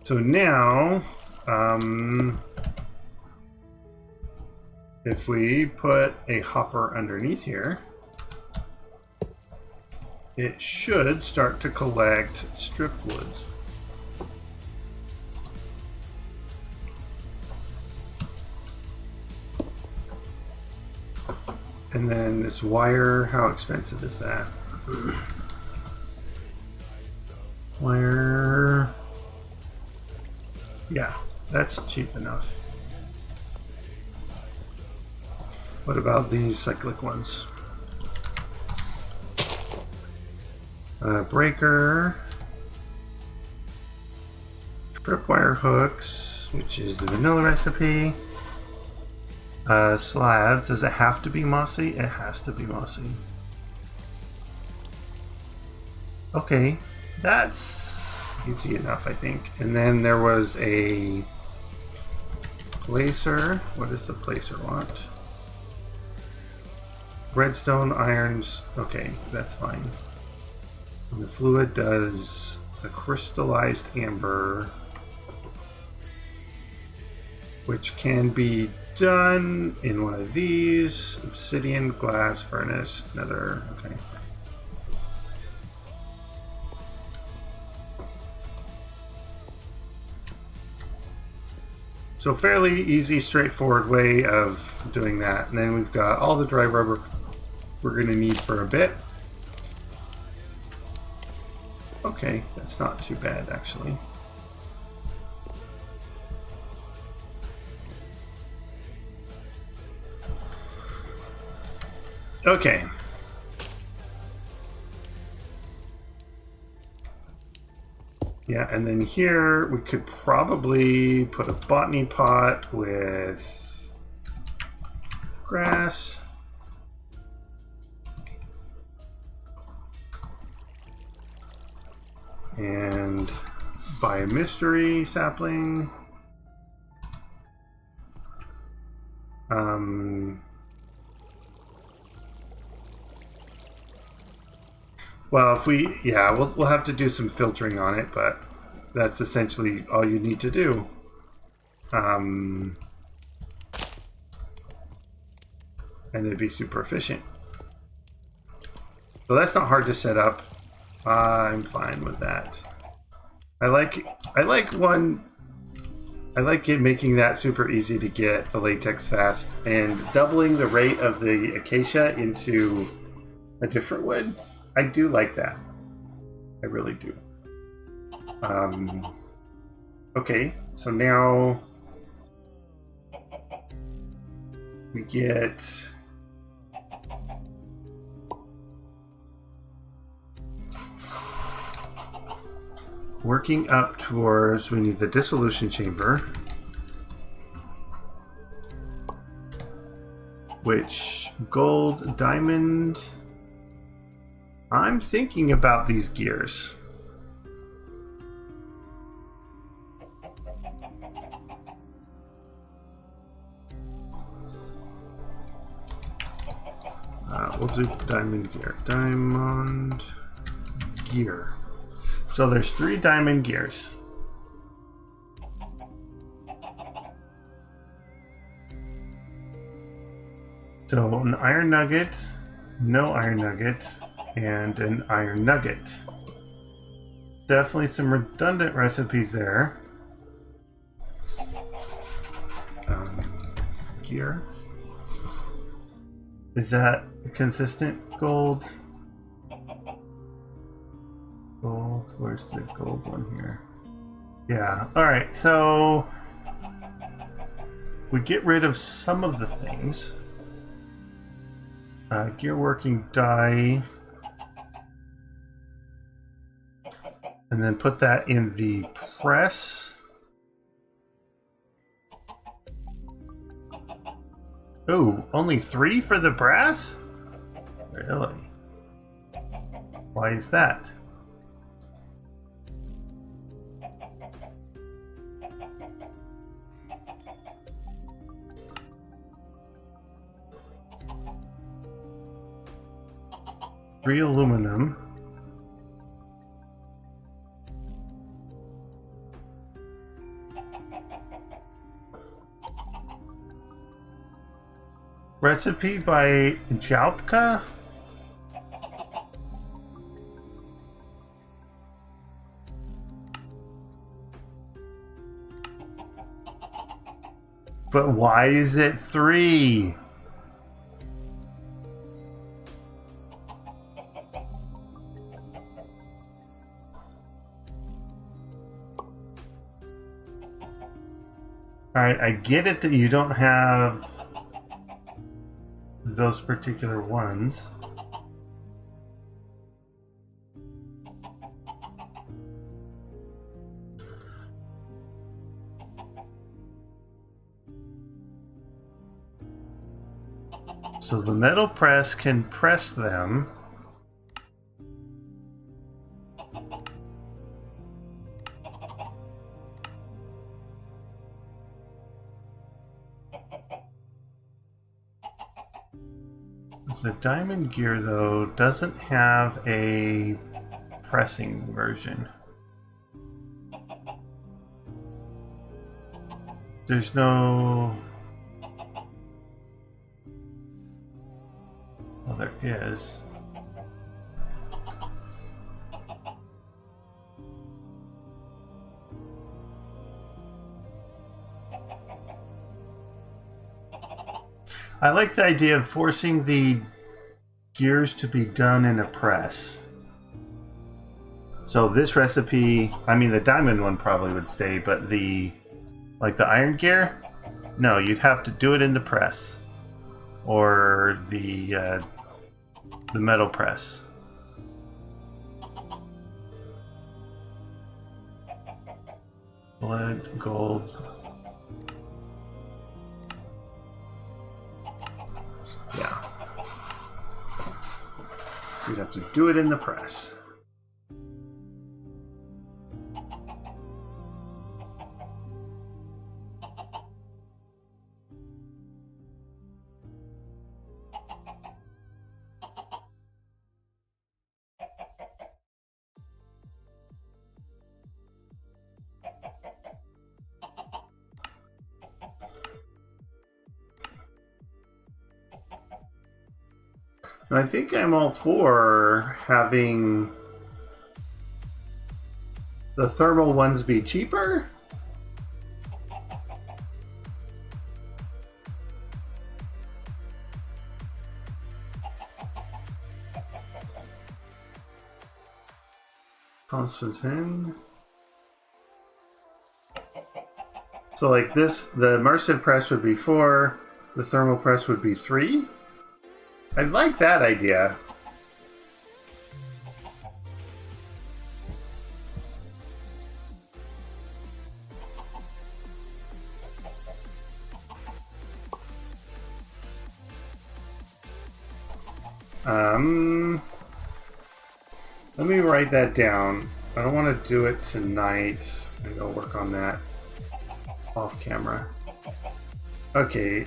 So now, if we put a hopper underneath here, it should start to collect strip wood. And then this wire, how expensive is that? Wire. Yeah, that's cheap enough. What about these cyclic ones? Breaker. Tripwire hooks, which is the vanilla recipe. Slabs. Does it have to be mossy? It has to be mossy. Okay, that's easy enough, I think. And then there was a placer. What does the placer want? Redstone, irons. Okay, that's fine. And the fluid does a crystallized amber, which can be done in one of these. Obsidian, glass, furnace, nether. Okay. So fairly easy, straightforward way of doing that. And then we've got all the dry rubber we're going to need for a bit. Okay, that's not too bad actually. Okay. Yeah, and then here we could probably put a botany pot with grass. And buy a mystery sapling. Well, if we, yeah, we'll have to do some filtering on it, but that's essentially all you need to do. And it'd be super efficient. So that's not hard to set up. I'm fine with that. I like it making that super easy to get the latex fast, and doubling the rate of the acacia into a different wood. I do like that. I really do. Okay, so now We get working up towards, we need the dissolution chamber, which gold, diamond. I'm thinking about these gears. We'll do diamond gear. Diamond gear. So there's 3 diamond gears. So an iron nugget, no iron nugget, and an iron nugget. Definitely some redundant recipes there. Gear. Is that consistent? Gold. Gold. Where's the gold one here? Yeah. Alright, so we get rid of some of the things. Gear working die. And then put that in the press. Oh, only 3 for the brass? Really? Why is that? Three aluminum. Recipe by Jalpka? But why is it 3? Alright, I get it that you don't have those particular ones. So the metal press can press them. The diamond gear, though, doesn't have a pressing version. There's no... Well, there is. I like the idea of forcing the gears to be done in a press. So this recipe, I mean the diamond one probably would stay, but the iron gear, no, you'd have to do it in the press or the metal press. Lead, gold. Yeah. You'd have to do it in the press. I think I'm all for having the thermal ones be cheaper. Constant. So like this, the immersive press would be 4, the thermal press would be 3. I like that idea. Let me write that down. I don't want to do it tonight. I'm gonna work on that off camera. Okay,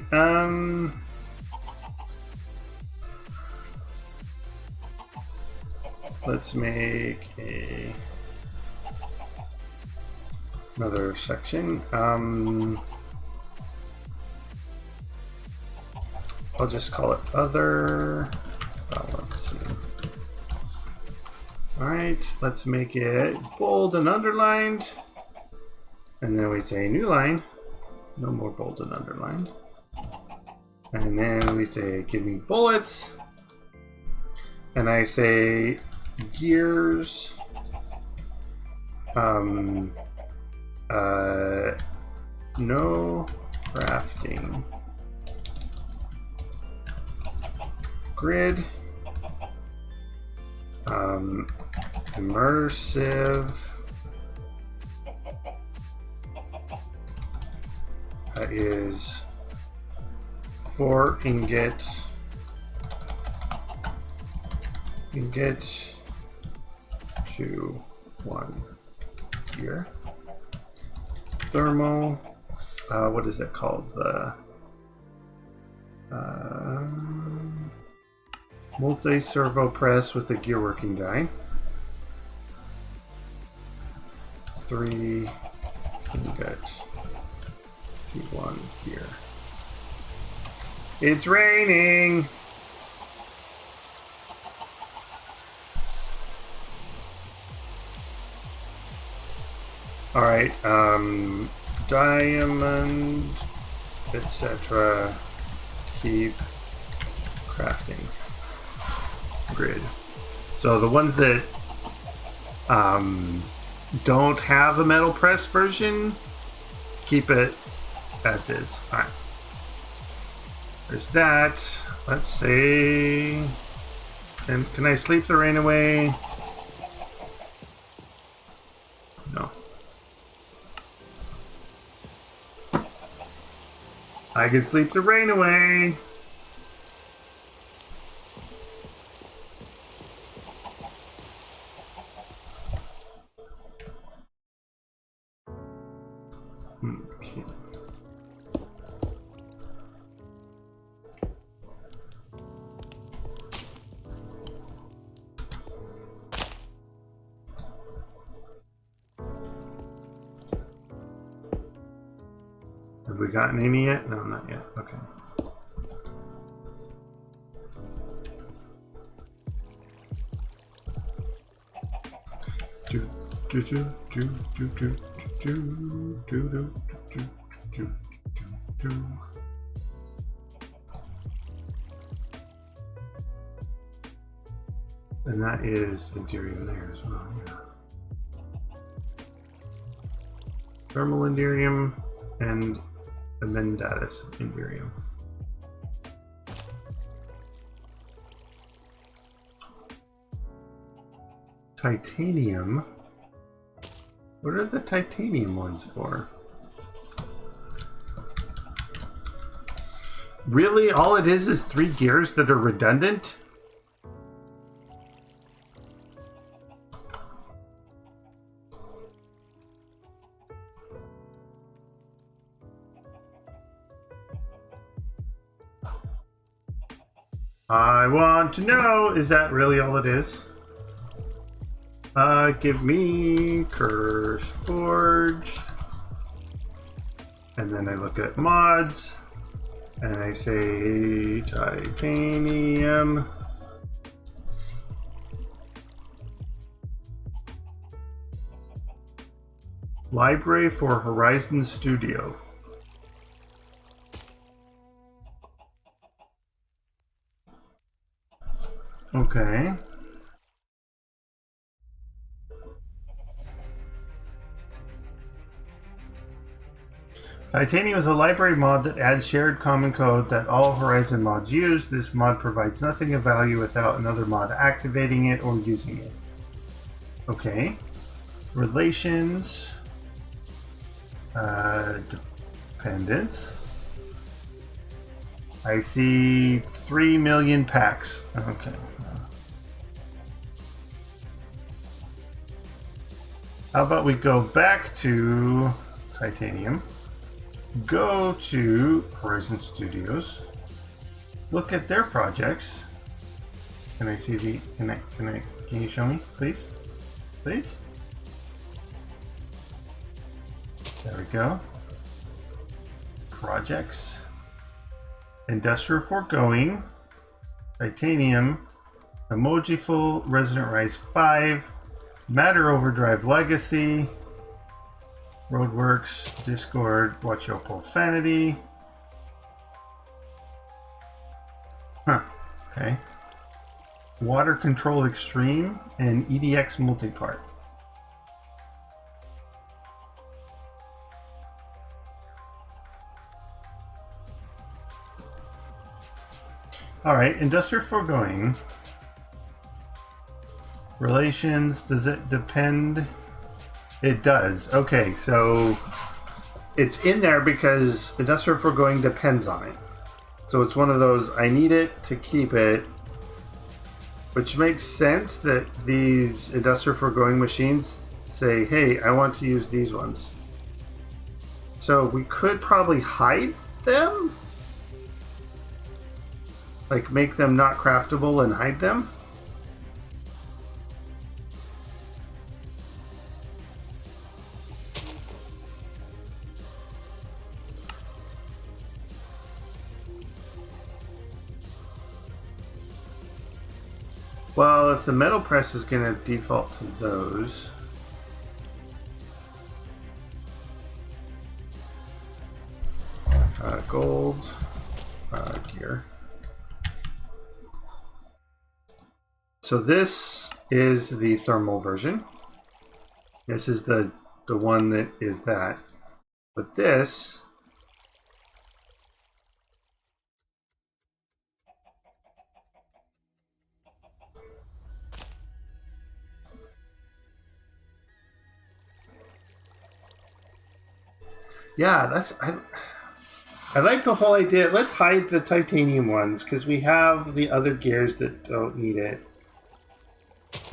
let's make another section. I'll just call it other. Alright, let's make it bold and underlined. And then we say new line. No more bold and underlined. And then we say give me bullets. And I say gears. No crafting. Grid. Immersive. That is 4 ingot to 1 gear. Thermal. What is it called? The multi-servo press with a gear working die. 3 ingot to 1 gear. It's raining! Alright, diamond, etc. Keep crafting. Grid. So the ones that don't have a metal press version, keep it as is. Alright. There's that. Let's see. Can I sleep the rain away? No. I can sleep the rain away. Okay. Have we gotten any yet? No, not yet. Okay. And that is Enderium there as well. Yeah. Thermal Enderium and Emendatus Enderium. Titanium. What are the titanium ones for? Really? All it is 3 gears that are redundant? I want to know, is that really all it is? Give me Curse Forge. And then I look at mods. And I say titanium. Library for Horizon Studio. Okay. Titanium is a library mod that adds shared common code that all Horizon mods use. This mod provides nothing of value without another mod activating it or using it. Okay. Relations. Dependence. I see 3 million packs. Okay. How about we go back to Titanium, go to Horizon Studios, look at their projects. Can I see the, can you show me, please? Please? There we go. Projects. Industrial Foregoing, Titanium, Emojiful, Resident Rise 5, Matter Overdrive Legacy, Roadworks, Discord, Watch Your Profanity. Huh, okay. Water Control Extreme and EDX Multipart. Alright, Industrial Foregoing. Relations, does it depend? It does. Okay, so it's in there because Industrial Foregoing depends on it. So it's one of those, I need it to keep it, which makes sense that these Industrial Foregoing machines say, hey, I want to use these ones. So we could probably hide them? Like make them not craftable and hide them? Well, if the metal press is going to default to those, gold gear. So this is the thermal version. This is the one that is that. But this yeah, that's I like the whole idea. Let's hide the titanium ones because we have the other gears that don't need it.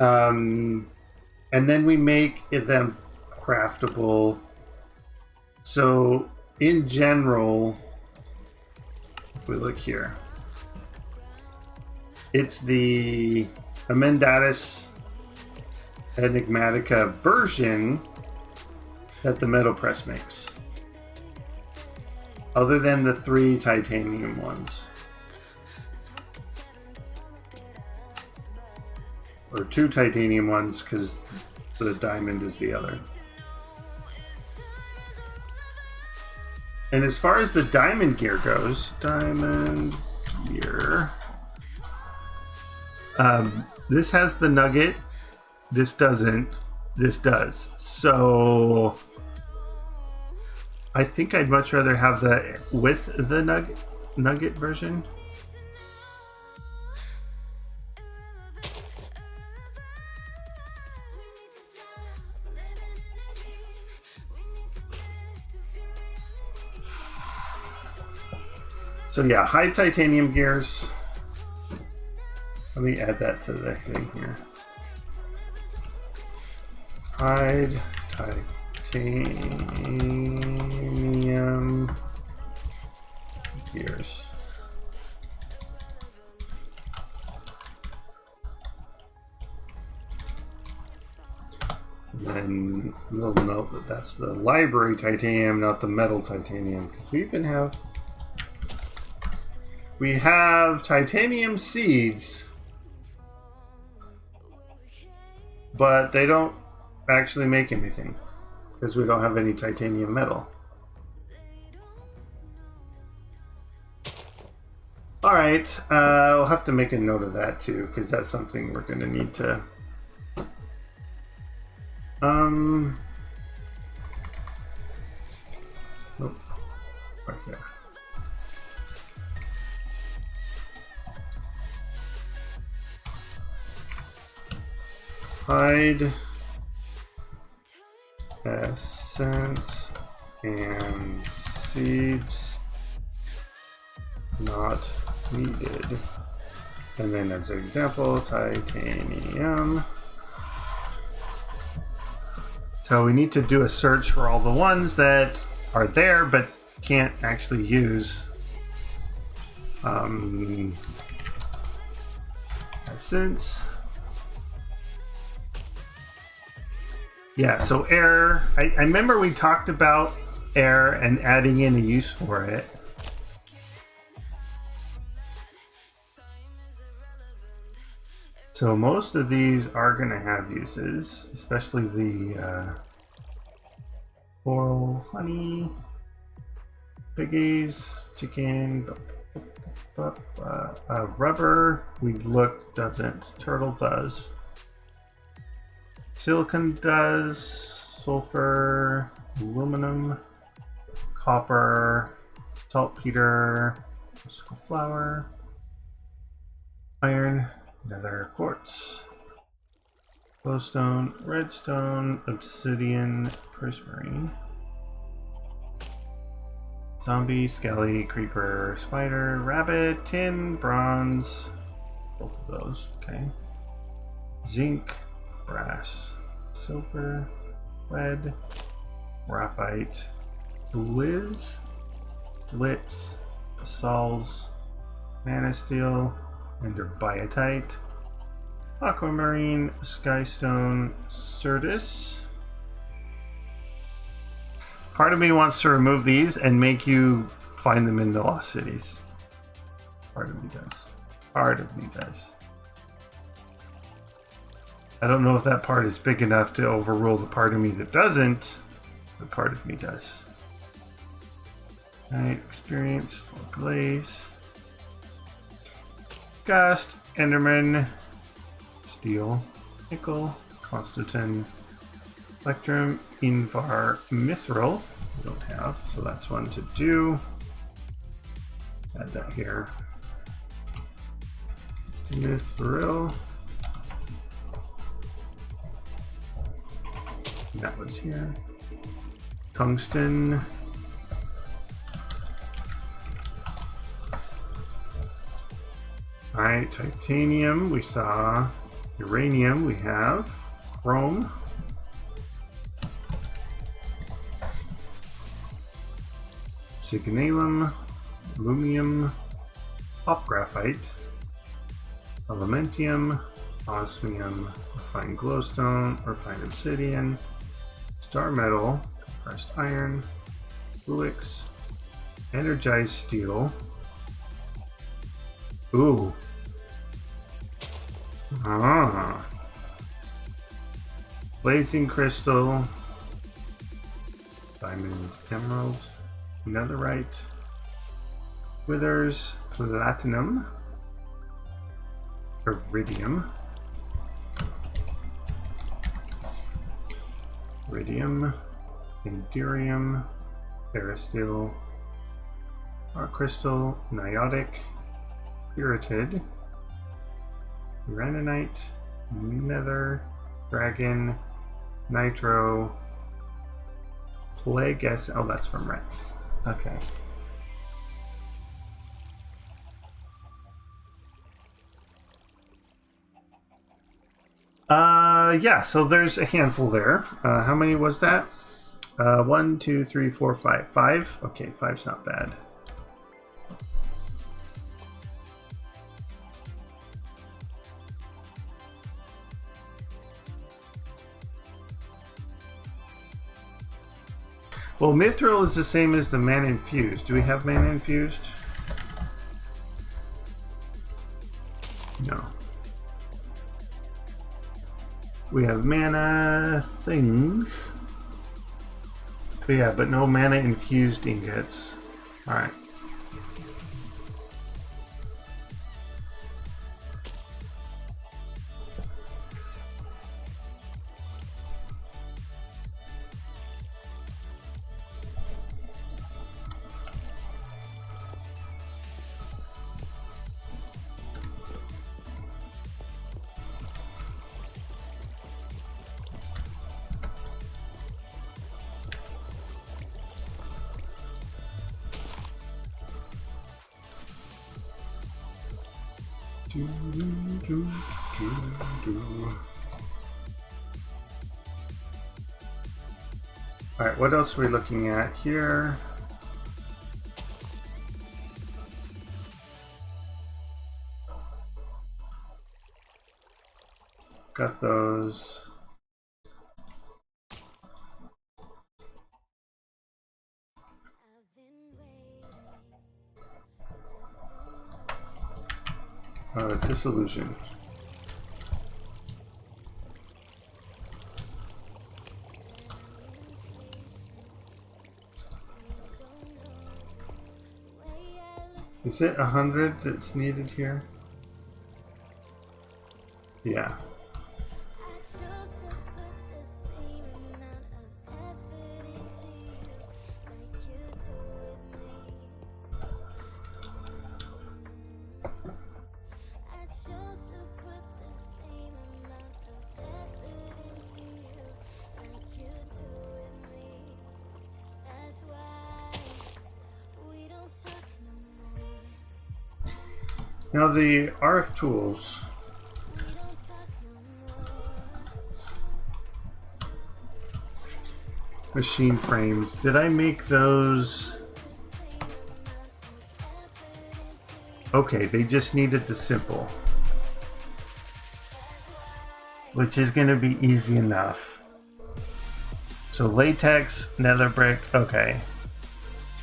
And then we make them craftable. So in general, if we look here, it's the Amendatus Enigmatica version that the metal press makes. Other than the 3 titanium ones. Or 2 titanium ones, because the diamond is the other. And as far as the diamond gear goes, diamond gear. This has the nugget. This doesn't. This does. So I think I'd much rather have the with the nugget version. So yeah, high titanium gears. Let me add that to the thing here. Hide titanium gears. And then we'll note that that's the library titanium, not the metal titanium. We have titanium seeds, but they don't actually make anything because we don't have any titanium metal. All right, we'll have to make a note of that too because that's something we're going to need to. Nope. hide essence and seeds not needed. And then as an example, titanium. So we need to do a search for all the ones that are there but can't actually use. Essence. Yeah, so air. I remember we talked about air and adding in a use for it. So most of these are going to have uses, especially the floral, honey, piggies, chicken, rubber. We looked, doesn't. Turtle does. Silicon does. Sulfur, aluminum, copper, saltpeter, flour, iron. Nether quartz, glowstone, redstone, obsidian, prismarine, zombie, skelly, creeper, spider, rabbit, tin, bronze, both of those, okay. Zinc, brass, silver, lead, graphite, blitz, basalts, manasteel, enderbiotite, aquamarine, skystone, certus. Part of me wants to remove these and make you find them in the lost cities. Part of me does. Part of me does. I don't know if that part is big enough to overrule the part of me that doesn't, but part of me does. Alright, experience, glaze. Gust, Enderman, Steel, Nickel, Constantin, Electrum, Invar, Mithril. We don't have, so that's one to do. Add that here. Mithril. That was here. Tungsten. Alright, titanium, we saw. Uranium, we have. Chrome. Signalum, aluminum, pop graphite, elementium, osmium, refined glowstone, refined obsidian, star metal, compressed iron, fluix, energized steel. Ooh. Ah. Blazing crystal, diamond, emerald, netherite, withers, platinum, iridium, inderium, ferrosteel, rock crystal, niotic, pyritid, uraninite, nether, dragon, nitro, plague S. Oh, that's from rats. Okay. Yeah, so there's a handful there. How many was that? 1, 2, 3, 4, 5. 5? Okay, 5's not bad. Well, mithril is the same as the mana infused. Do we have mana infused? No. We have mana things. But yeah, but no mana infused ingots. Alright. All right, what else are we looking at here? Got those. Disillusion. Is it 100 that's needed here? Yeah. Now the RF tools, machine frames, did I make those? Okay, they just needed the simple, which is going to be easy enough. So latex, nether brick, okay.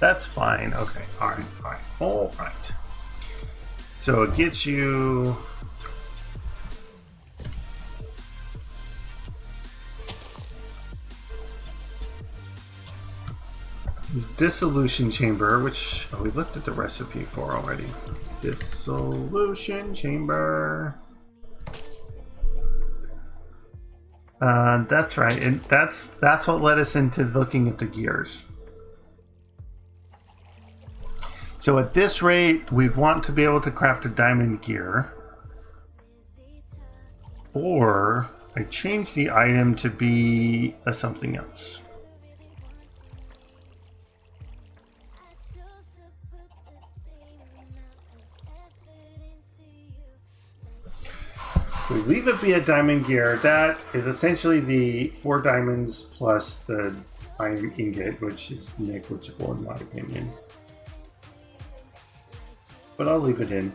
That's fine, okay, alright. So it gets you dissolution chamber, which we looked at the recipe for already. Dissolution chamber. That's right, and that's what led us into looking at the gears. So at this rate, we'd want to be able to craft a diamond gear. Or I change the item to be a something else. We leave it be a diamond gear. That is essentially the 4 diamonds plus the iron ingot, which is negligible in my opinion. But I'll leave it in.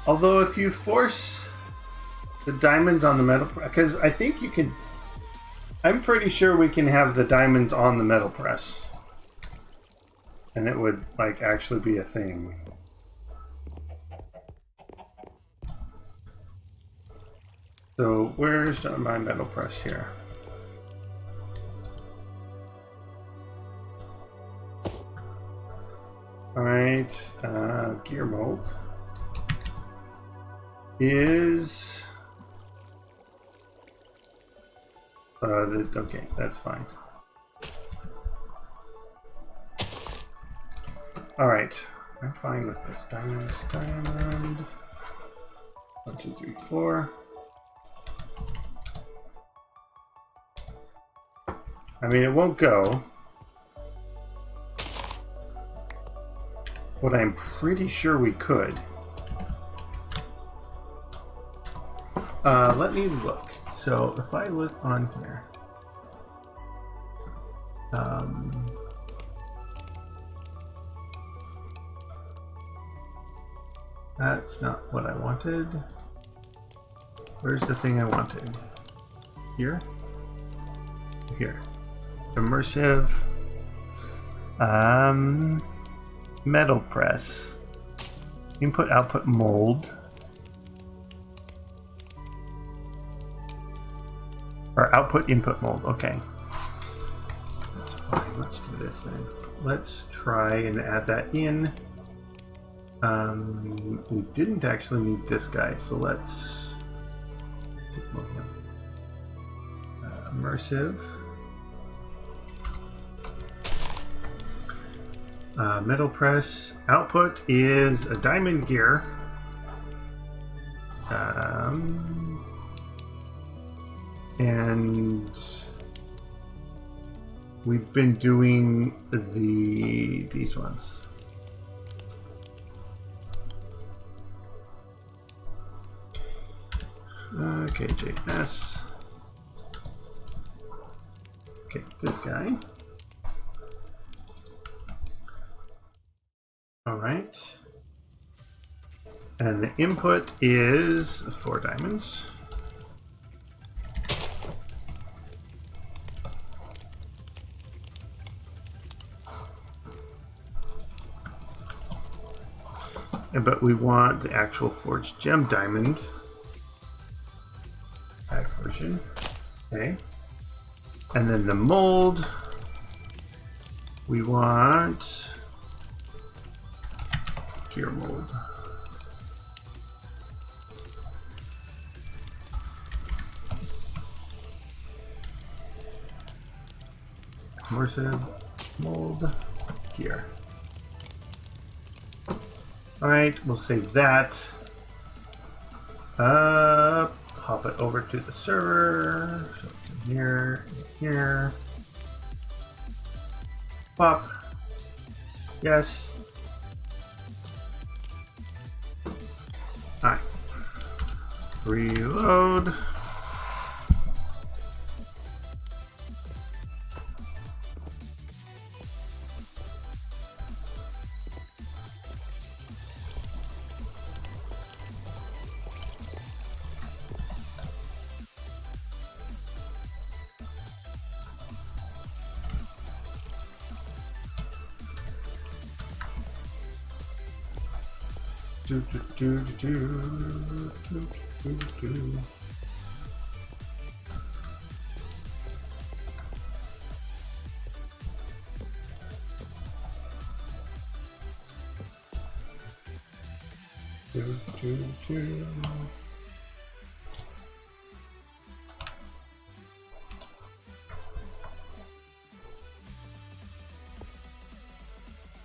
Although if you force the diamonds on the metal, because I think you can, I'm pretty sure we can have the diamonds on the metal press. And it would like actually be a thing. So where's my metal press here? Alright, gear mold is okay, that's fine. Alright, I'm fine with this. Diamond. 1, 2, 3, 4. I mean, it won't go. But I'm pretty sure we could. Let me look. So if I look on here, that's not what I wanted. Where's the thing I wanted? Here? Here. Immersive. Metal press. Input output mold. Or output input mold. Okay. That's fine. Let's do this then. Let's try and add that in. We didn't actually need this guy, so let's take him. Immersive. Metal press output is a diamond gear. And we've been doing these ones. Okay, JS. Okay, this guy. All right. And the input is 4 diamonds. But we want the actual forged gem diamond. That version. Okay. And then the mold. We want gear mold. Immersive mold gear. Alright, we'll save that. Hop it over to the server. So it's in here. Pop. Yes. Alright. Reload.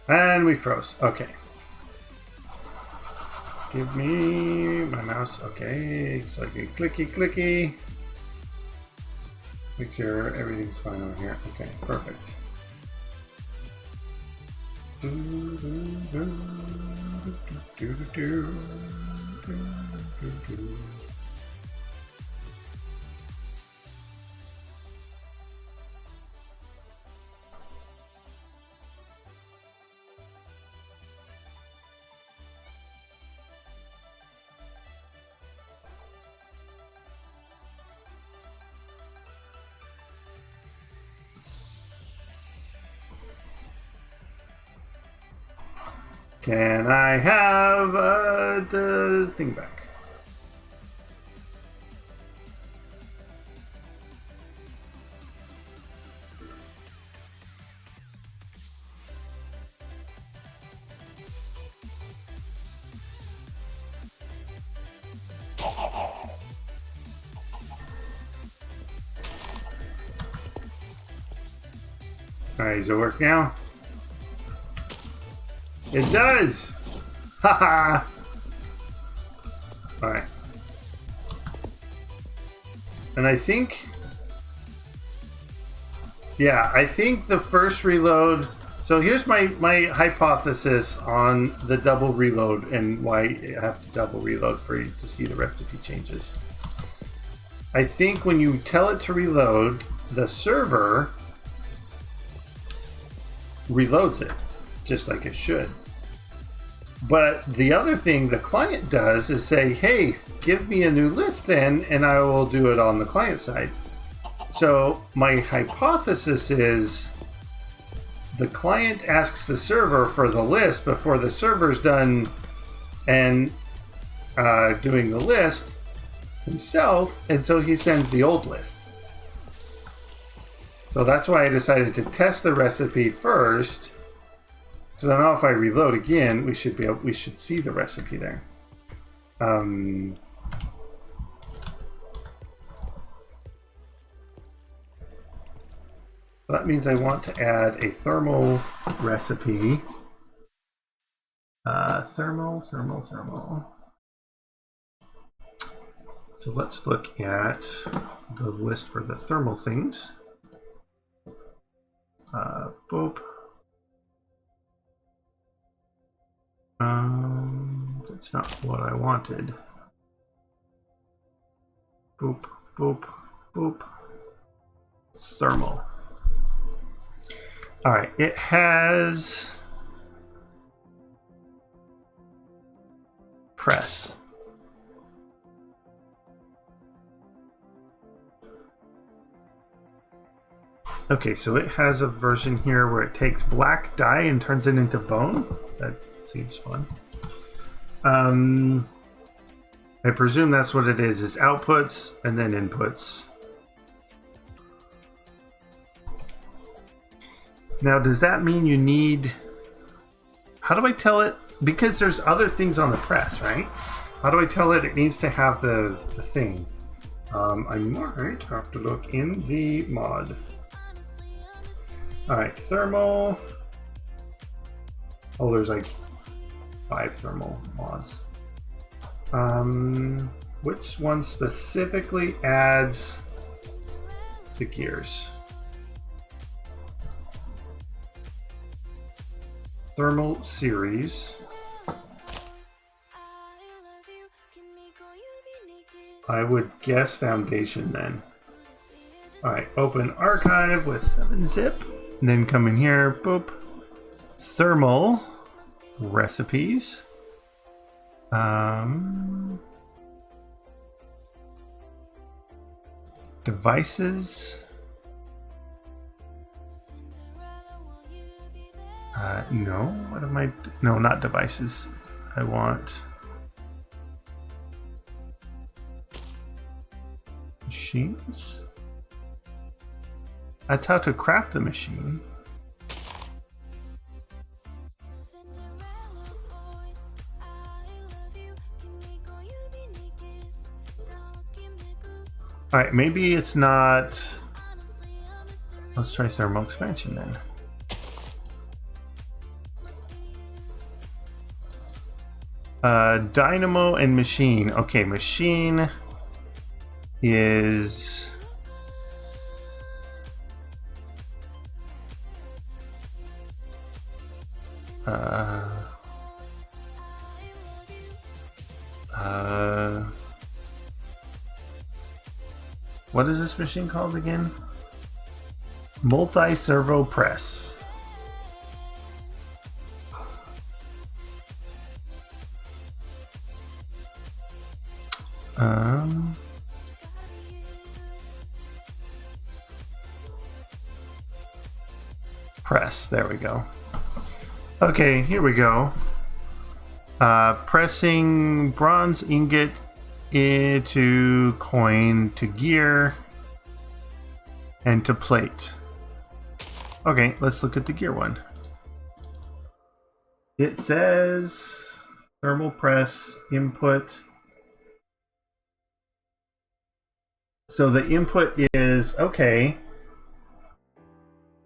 And we froze. Okay. Give me my mouse. Okay, so I can clicky. Make sure everything's fine over here. Okay, perfect. Can I have the thing back? Alright, does it work now? It does! Haha! Alright. And I think... Yeah, I think the first reload... So here's my hypothesis on the double reload and why you have to double reload for you to see the recipe changes. I think when you tell it to reload, the server reloads it, just like it should. But the other thing the client does is say, hey, give me a new list then, and I will do it on the client side. So my hypothesis is the client asks the server for the list before the server's done and doing the list himself, and so he sends the old list. So that's why I decided to test the recipe first. So now if I reload again, we should see the recipe there. That means I want to add a thermal recipe Thermal. So let's look at the list for the thermal things. Boop. That's not what I wanted. Boop, boop, boop. Thermal. All right, it has press. Okay, so it has a version here where it takes black dye and turns it into bone. That seems fun. I presume that's what it is outputs and then inputs. Now, does that mean you need... How do I tell it? Because there's other things on the press, right? How do I tell it needs to have the thing? I might have to look in the mod. Alright, thermal. Oh, there's like 5 thermal mods. Which one specifically adds the gears? Thermal series. I would guess foundation then. Alright, open archive with 7-zip. And then come in here, boop. Thermal recipes. Devices. No, what am I? No, not devices. I want machines. That's how to craft the machine. Alright, maybe it's not. Let's try thermal expansion then. Dynamo and machine. Okay, machine is what is this machine called again? Multi-servo press. Press, there we go. Okay, here we go. Pressing bronze ingot into coin to gear and to plate. Okay, let's look at the gear one. It says thermal press input. So the input is, okay,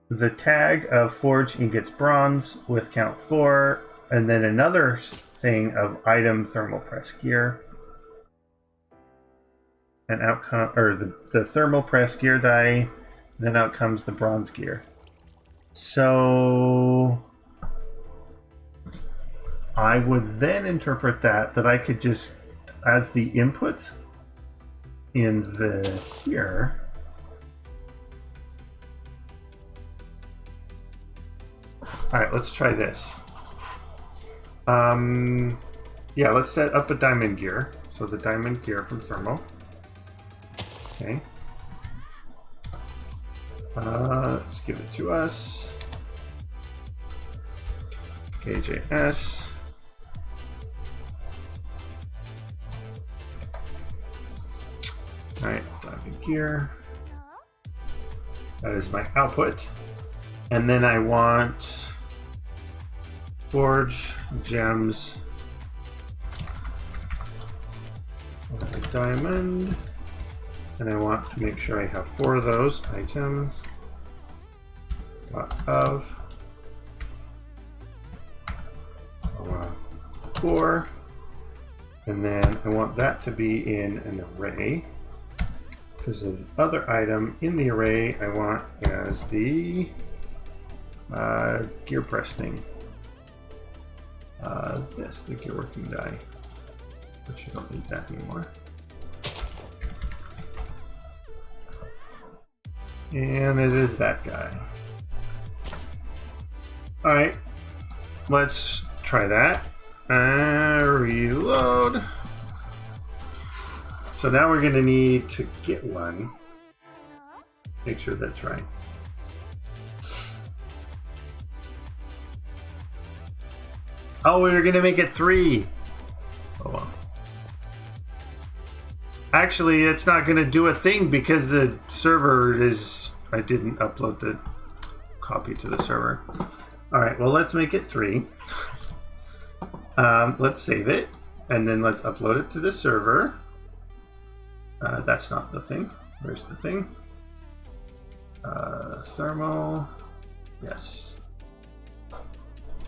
the tag of forge ingots bronze with count 4, and then another thing of item thermal press gear. And out the thermal press gear die, then out comes the bronze gear. So I would then interpret that I could just, as the inputs in the here, all right, let's try this. Yeah, let's set up a diamond gear. So the diamond gear from thermal. Okay. Let's give it to us. KJS. All right, diamond gear. That is my output. And then I want forge gems of the diamond. And I want to make sure I have 4 of those items. Of before. And then I want that to be in an array. Because the other item in the array I want as the gear press thing. Yes, the gear working die. But you don't need that anymore. And it is that guy. Alright, let's try that. Reload. So now we're going to need to get one. Make sure that's right. Oh, we were going to make it 3. Oh well. Actually, it's not going to do a thing because the server is... I didn't upload the copy to the server. Alright, well, let's make it 3. Let's save it. And then let's upload it to the server. That's not the thing. Where's the thing? Thermal. Yes.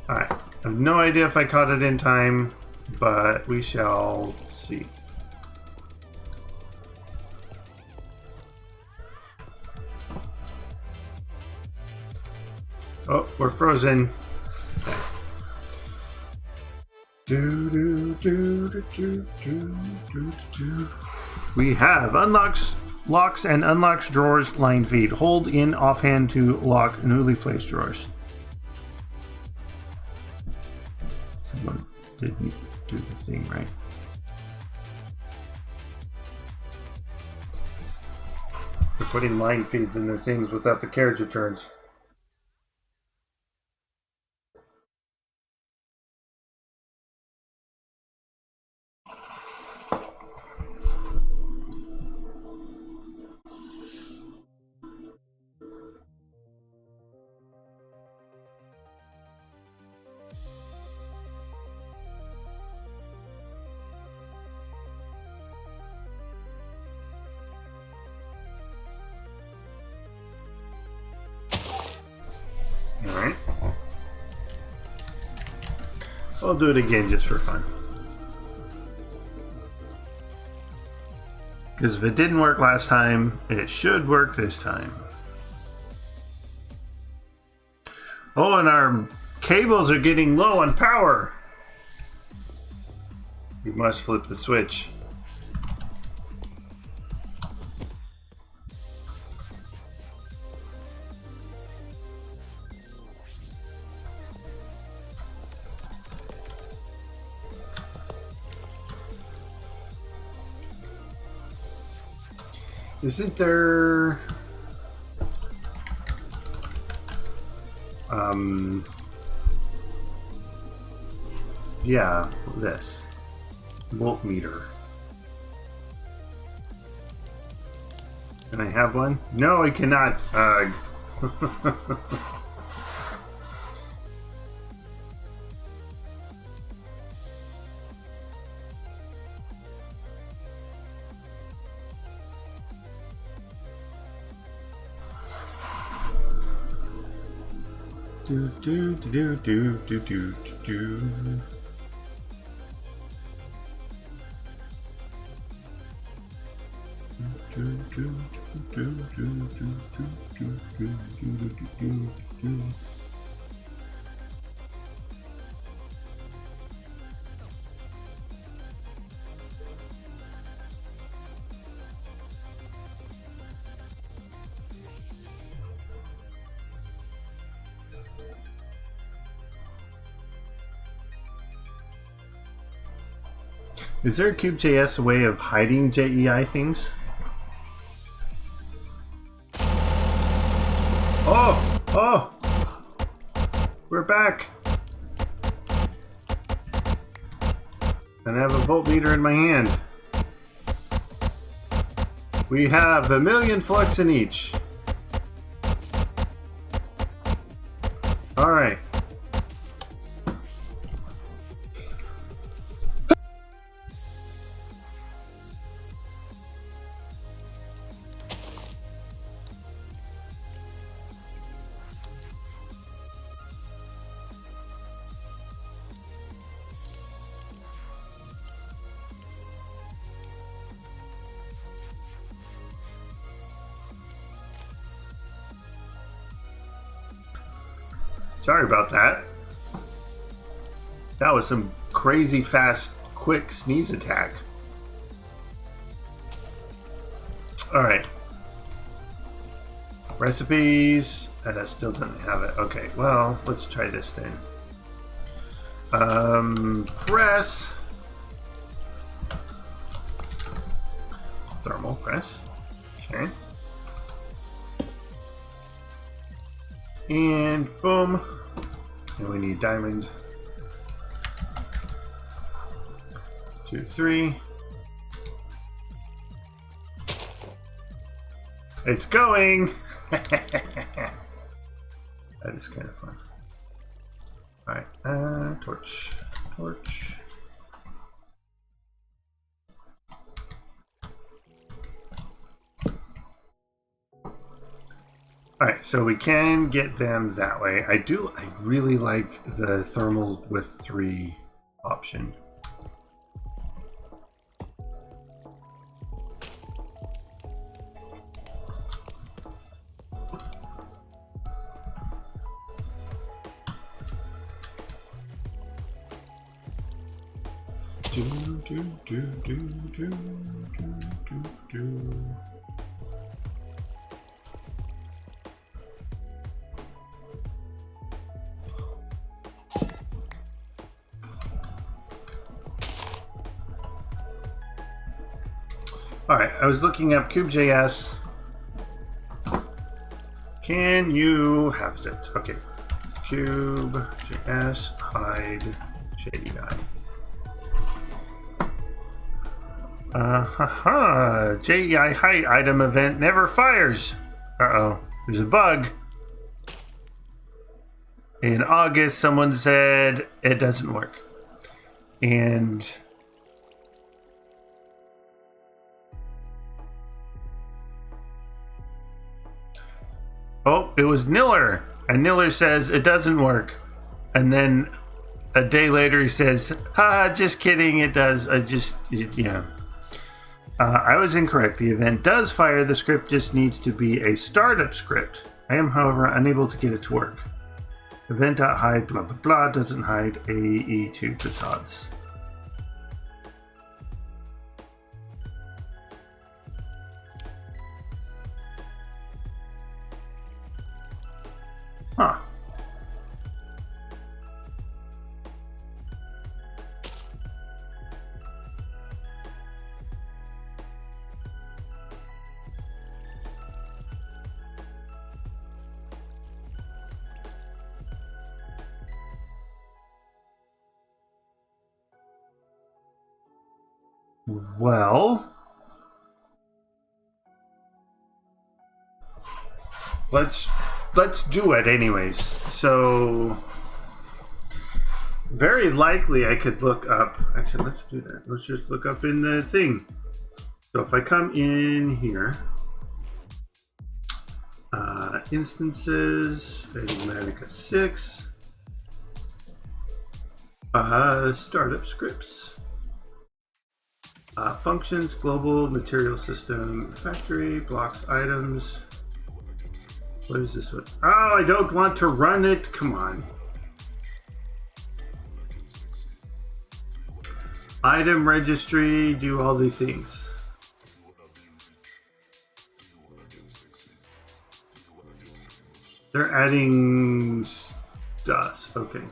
Alright. I have no idea if I caught it in time, but we shall see. Oh, we're frozen. Okay. We have locks and unlocks drawers line feed. Hold in offhand to lock newly placed drawers. Someone didn't do the thing right. They're putting line feeds in their things without the carriage returns. Alright. I'll do it again just for fun. Because if it didn't work last time, it should work this time. Oh, and our cables are getting low on power. We must flip the switch. Isn't there... yeah, this. Voltmeter. Can I have one? No, I cannot. Do do do do do do do. Is there a CubeJS way of hiding JEI things? Oh! Oh! We're back! And I have a voltmeter in my hand. We have 1,000,000 flux in each. Alright. Sorry about that. That was some crazy fast, quick sneeze attack. Alright. Recipes. Still doesn't have it. Okay, well, let's try this then. Press. Thermal press. Okay. And boom. And we need diamond. 2, 3. It's going! That is kind of fun. Alright, torch. Torch. Alright, so we can get them that way. I really like the thermal with 3 option. Alright, I was looking up Cube.js. Can you have it? Okay. Cube.js hide JEI. JEI hide item event never fires. Uh-oh. There's a bug. In August, someone said it doesn't work. And oh, it was Niller. And Niller says it doesn't work. And then a day later he says, just kidding, it does. I was incorrect. The event does fire. The script just needs to be a startup script. I am, however, unable to get it to work. Event.hide blah blah blah doesn't hide AE2 facades. Huh. Well, let's do it anyways. So very likely I could look up, actually let's do that. Let's just look up in the thing. So if I come in here, instances, Matica 6, startup scripts. Functions, global, material system, factory, blocks, items. What is this one? Oh, I don't want to run it. Come on. Item registry, do all the things. They're adding stuff. Okay.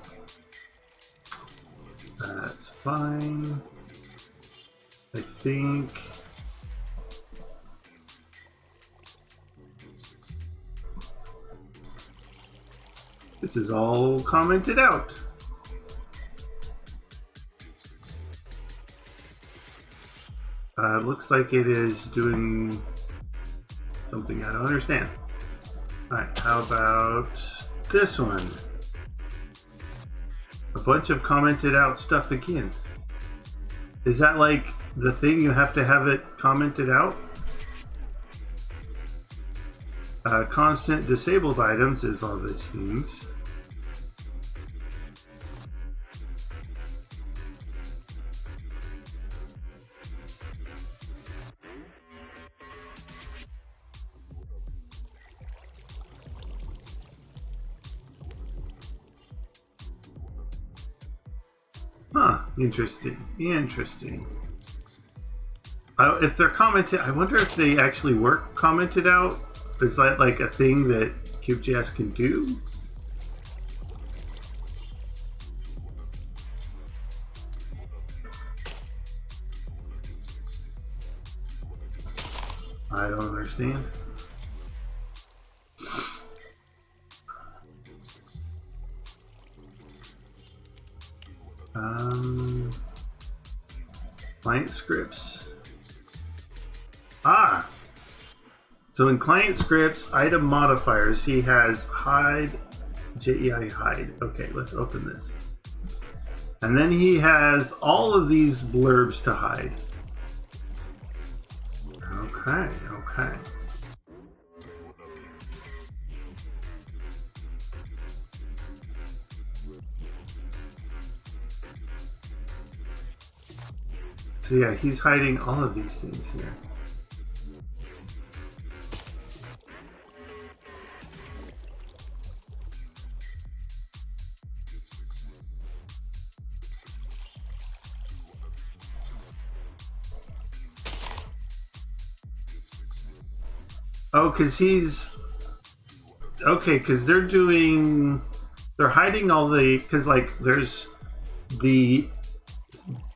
That's fine. I think this is all commented out. Looks like it is doing something I don't understand. Alright, how about this one? A bunch of commented out stuff again. Is that like the thing you have to have it commented out? Constant disabled items is all these things. Huh. Interesting. Interesting. If they're commented, I wonder if they actually work commented out. Is that like a thing that CubeJS can do? I don't understand. Client scripts. So in client scripts, item modifiers, he has hide, JEI hide. Okay, let's open this. And then he has all of these blurbs to hide. Okay, okay. So yeah, he's hiding all of these things here. Oh, because he's... Okay, because they're hiding all the... Because, like, there's the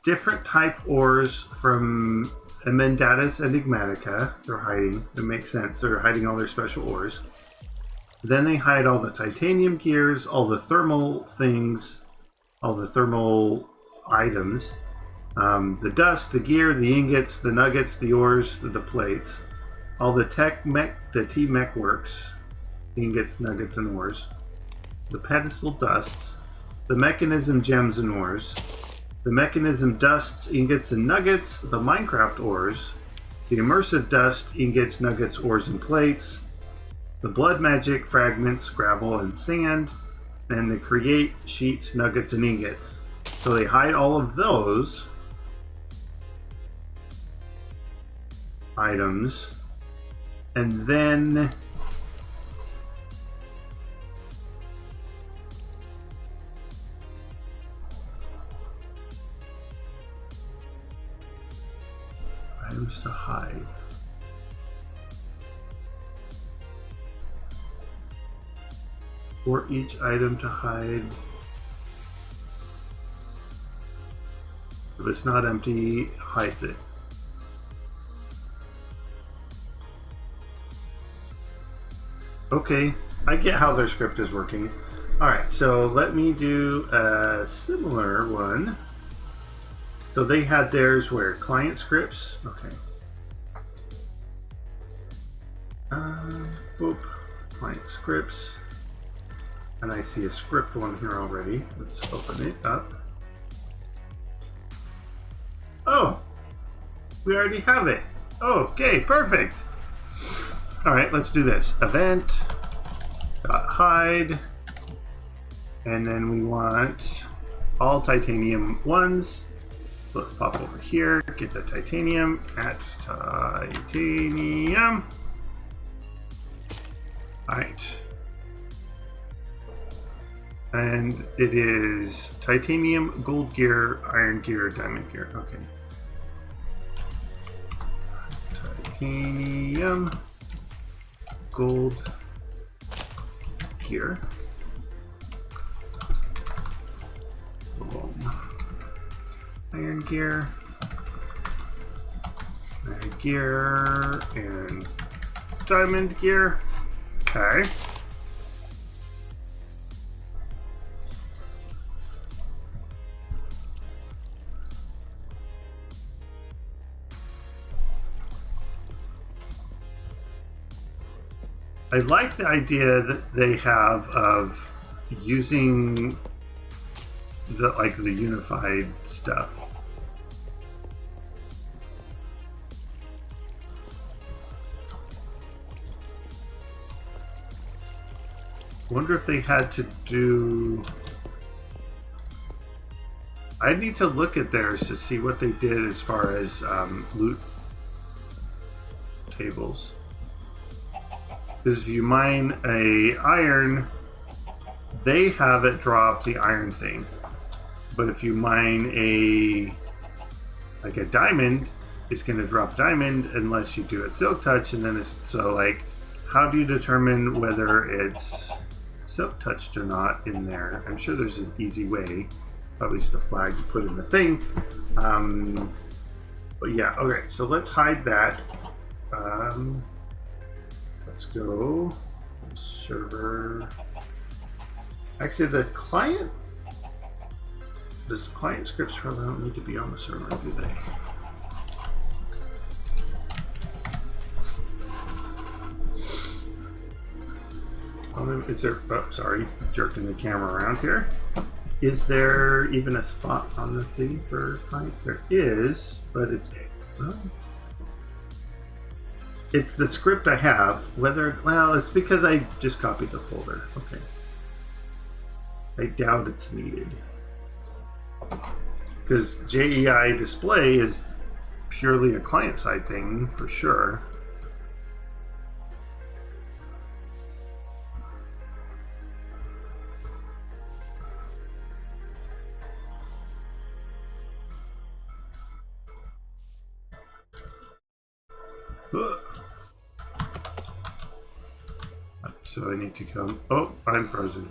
different type ores from Emendatus Enigmatica. They're hiding. It makes sense. They're hiding all their special ores. Then they hide all the titanium gears, all the thermal things, all the thermal items. The dust, the gear, the ingots, the nuggets, the ores, the plates. All the tech mech, the T-mech works, ingots, nuggets, and ores. The pedestal dusts, the mechanism gems and ores, the mechanism dusts, ingots, and nuggets, the Minecraft ores, the immersive dust, ingots, nuggets, ores, and plates, the blood magic fragments, gravel, and sand, and the create sheets, nuggets, and ingots. So they hide all of those items. And then items to hide. For each item to hide. If it's not empty, hides it. Okay, I get how their script is working. Alright, so let me do a similar one. So they had theirs where? Client scripts? Okay. Boop. Client scripts. And I see a script one here already. Let's open it up. Oh! We already have it. Okay, perfect. Alright, let's do this. Event, hide, and then we want all titanium ones. So let's pop over here, get the titanium at titanium. Alright. And it is titanium, gold gear, iron gear, diamond gear. Okay. Titanium. Gold gear. Iron gear. Iron gear and diamond gear. Okay. I like the idea that they have of using the unified stuff. Wonder if they had to do... I need to look at theirs to see what they did as far as loot tables. Because if you mine a iron, they have it drop the iron thing. But if you mine a diamond, it's going to drop diamond unless you do a silk touch, and then it's so like, how do you determine whether it's silk touched or not in there? I'm sure there's an easy way, probably just a flag you put in the thing. But yeah, okay, so let's hide that. Let's go server. Actually, the client. This client scripts probably don't need to be on the server, do they? Is there? Oh, sorry, jerking the camera around here. Is there even a spot on the thing for client? There is, but it's. Well, it's the script I have. Well, it's because I just copied the folder. Okay. I doubt it's needed. Because JEI display is purely a client-side thing, for sure. So I need to come. Oh, I'm frozen.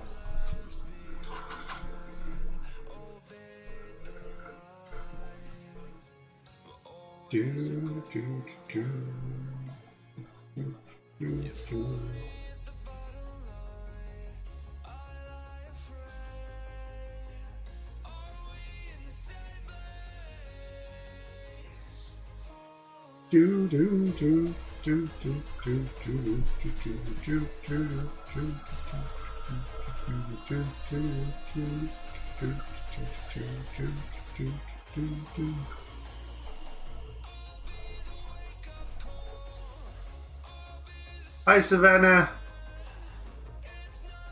Hi, Savannah.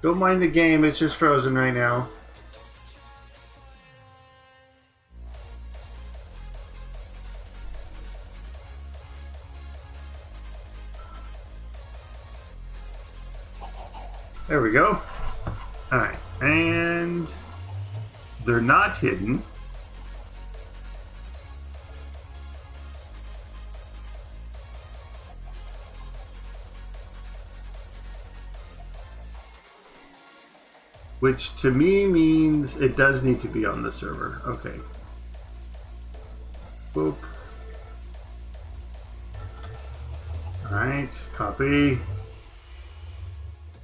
Don't mind the game, it's just frozen right now. There we go. Alright, and they're not hidden. Which to me means it does need to be on the server. Okay. Boop. Alright, copy.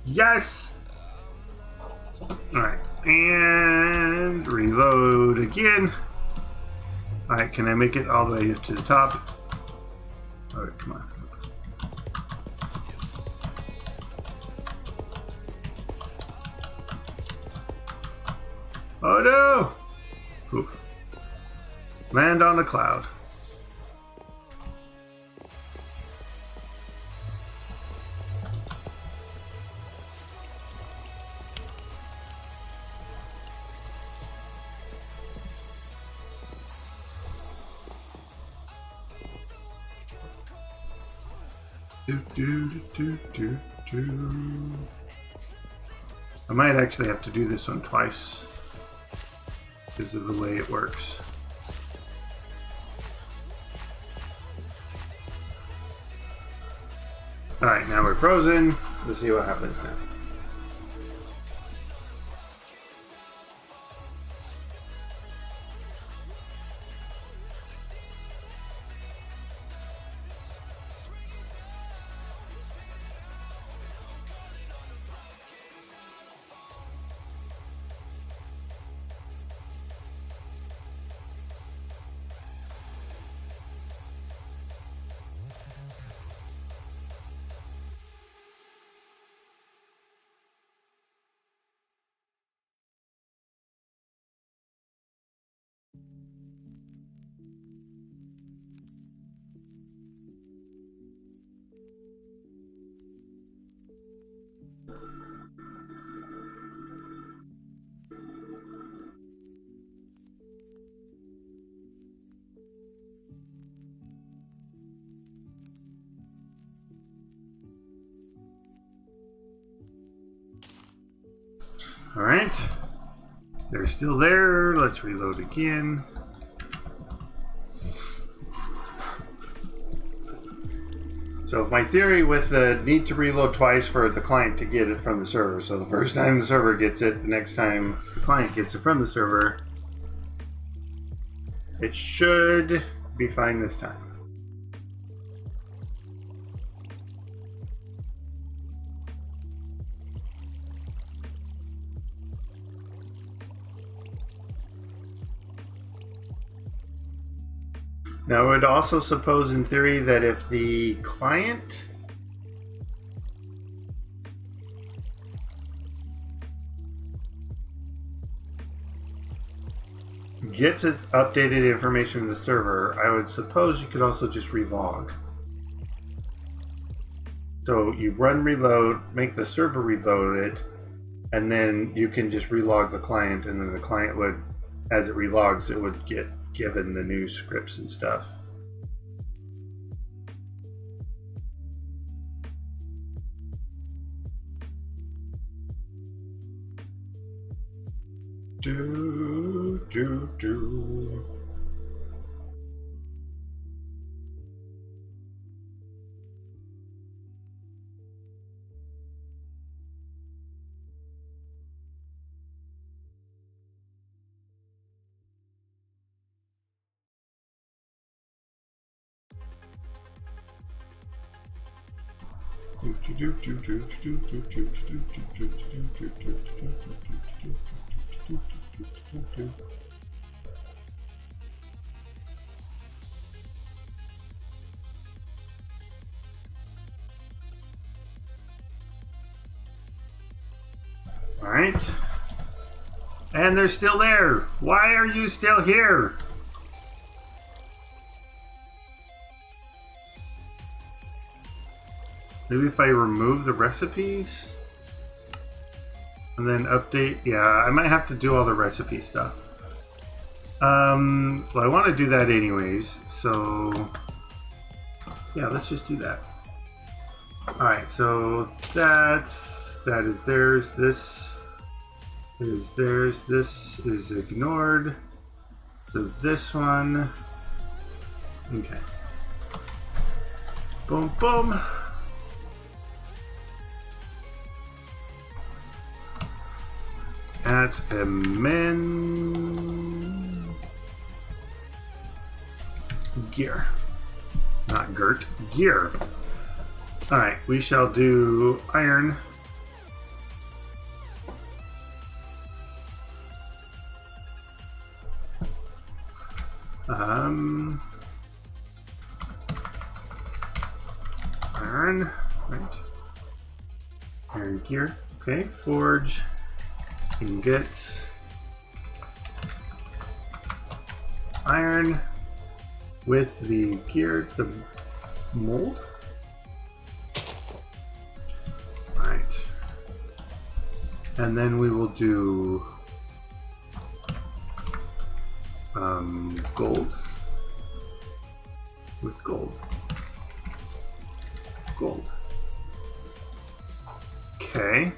Yes! Alright, and reload again. Alright, can I make it all the way to the top? Alright, come on. Oh no! Poof. Land on a cloud. I might actually have to do this one twice because of the way it works. Alright, now we're frozen. Let's see what happens now. Alright. They're still there. Let's reload again. So my theory with the need to reload twice for the client to get it from the server. So the first time the server gets it, the next time the client gets it from the server. It should be fine this time. Now, I would also suppose in theory that if the client gets its updated information from the server, I would suppose you could also just relog. So you run reload, make the server reload it, and then you can just relog the client, and then the client would, as it relogs, it would get given the new scripts and stuff. Do. All right. And they're still there. Why are you still here? Maybe if I remove the recipes and then update. Yeah, I might have to do all the recipe stuff. Well, I want to do that anyways. So yeah, let's just do that. All right. So that is theirs. This is theirs. This is ignored. So this one. Okay. Boom, boom. At men gear, not Gert, gear. All right, we shall do iron. Iron, right? Iron gear. Okay, forge. Ingots, iron with the gear, the mold. Right. And then we will do gold with gold. Gold. Okay.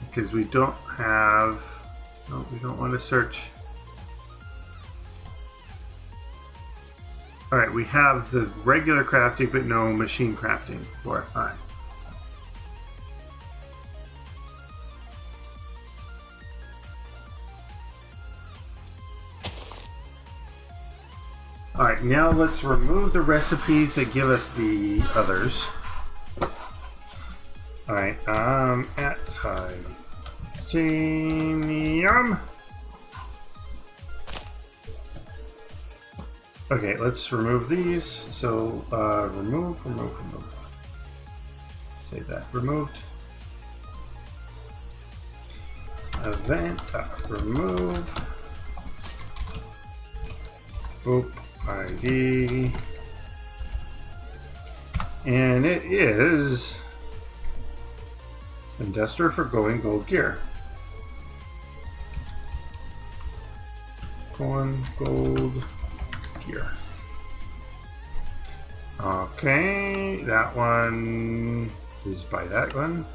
Because we don't have, no, we don't want to search. All right, we have the regular crafting, but no machine crafting for it. All right. All right, now let's remove the recipes that give us the others. All right, at titanium. Okay, let's remove these. So, remove. Say that, removed. Event, remove. Oop, ID. And it is Industrial Foregoing gold gear. Gold gear. Okay, that one is by that one.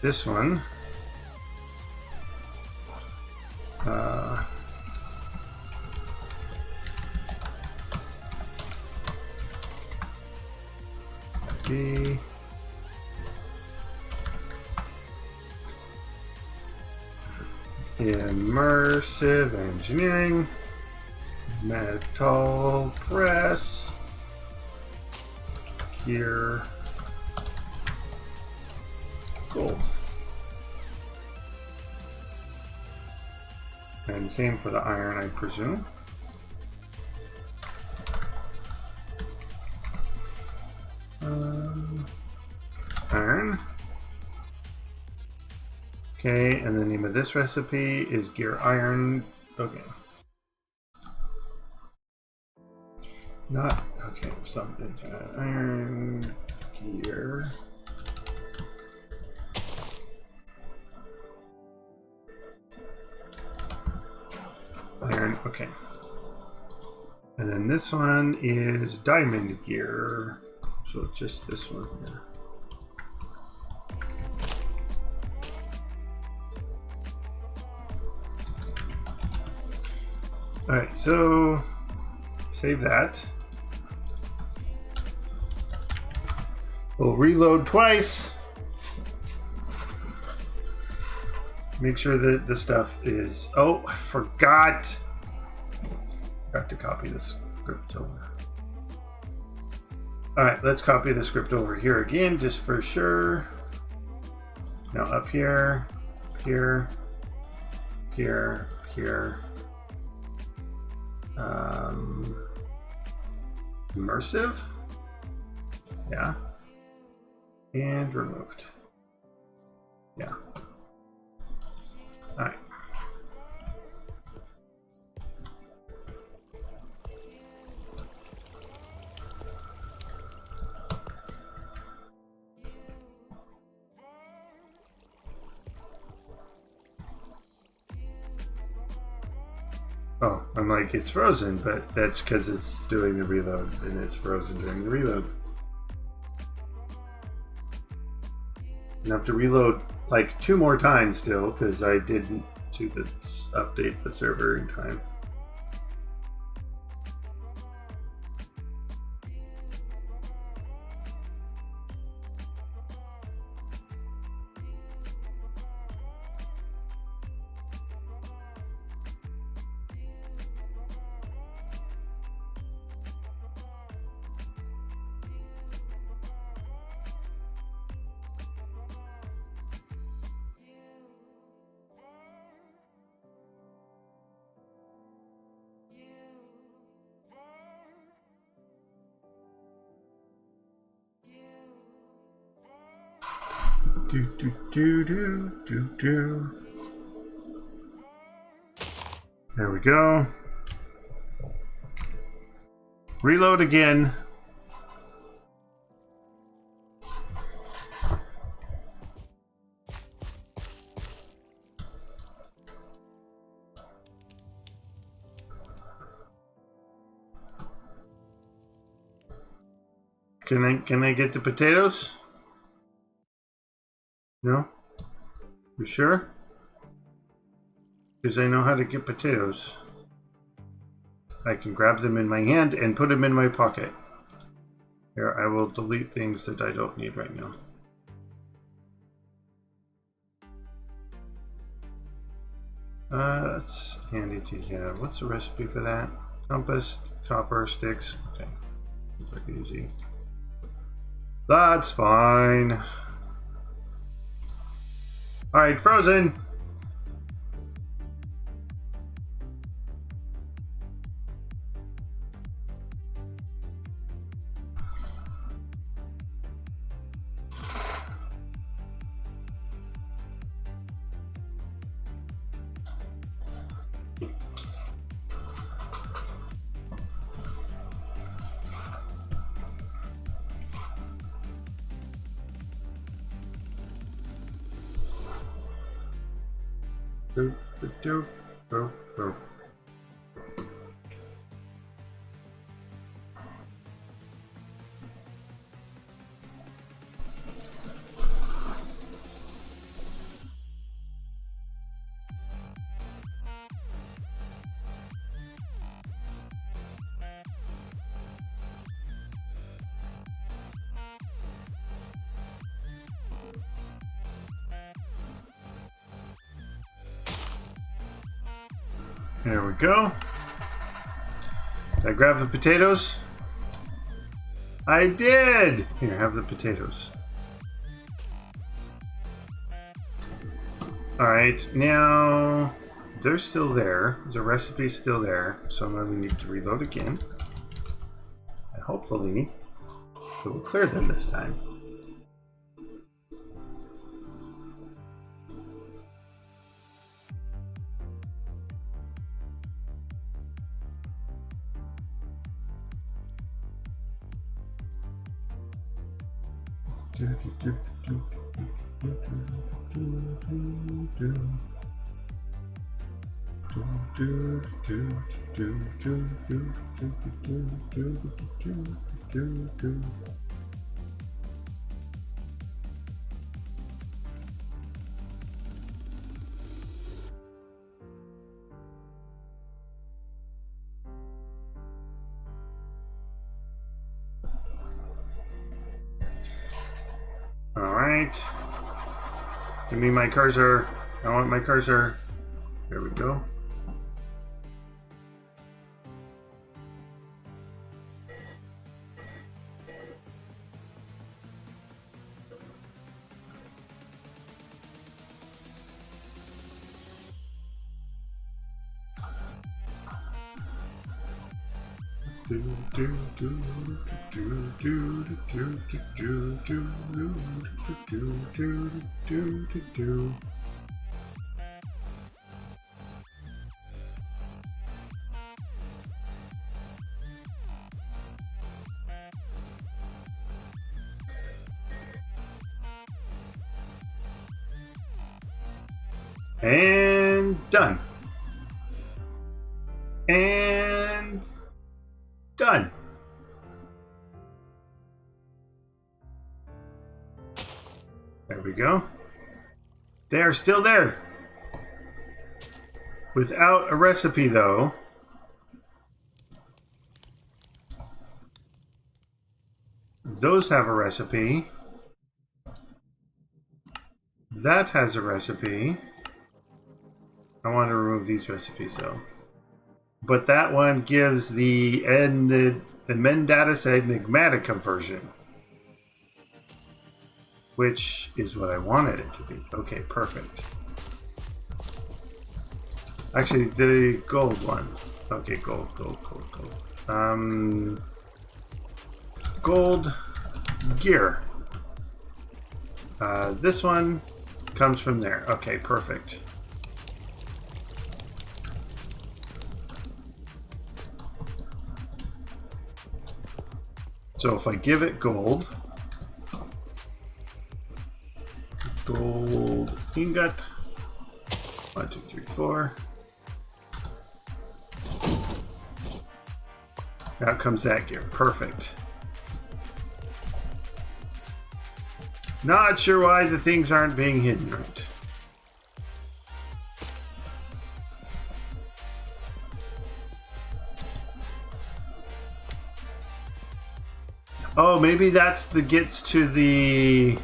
This one B. Immersive engineering, metal press, gear, gold. And same for the iron, I presume. Iron. Okay, and the name of this recipe is gear iron. Okay. Not, okay, something. Iron gear. Iron, okay. And then this one is diamond gear. So just this one here. Alright, so save that. We'll reload twice. Make sure that the stuff is... Oh, I forgot. I have to copy this script over. Alright, let's copy the script over here again, just for sure. Now up here, here, here, here. Immersive? Yeah. And removed. Yeah. Alright. Oh, I'm like, it's frozen, but that's because it's doing the reload, and it's frozen during the reload. I have to reload like 2 more times still, because I didn't do the update the server in time. Do. There we go. Reload again. Can I get the potatoes? No? You sure? Because I know how to get potatoes. I can grab them in my hand and put them in my pocket. Here, I will delete things that I don't need right now. That's handy to have. What's the recipe for that? Compass, copper, sticks. Okay. Quick, easy. That's fine. Alright, frozen. Do. There we go. Did I grab the potatoes? I did! Here, have the potatoes. Alright, now they're still there. The recipe's still there, so now we need to reload again. And hopefully it will clear them this time. Alright. Give me my cursor. I want my cursor. There we go. And done. And done. There we go. They are still there. Without a recipe, though. Those have a recipe. That has a recipe. I want to remove these recipes, though. But that one gives the Mendatus Enigmatica version, which is what I wanted it to be. Okay, perfect. Actually, the gold one. Okay, gold. Gold gear. This one comes from there. Okay, perfect. So if I give it gold ingot, 1, 2, 3, 4. Out comes that gear. Perfect. Not sure why the things aren't being hidden right. Oh, maybe that's the gets to the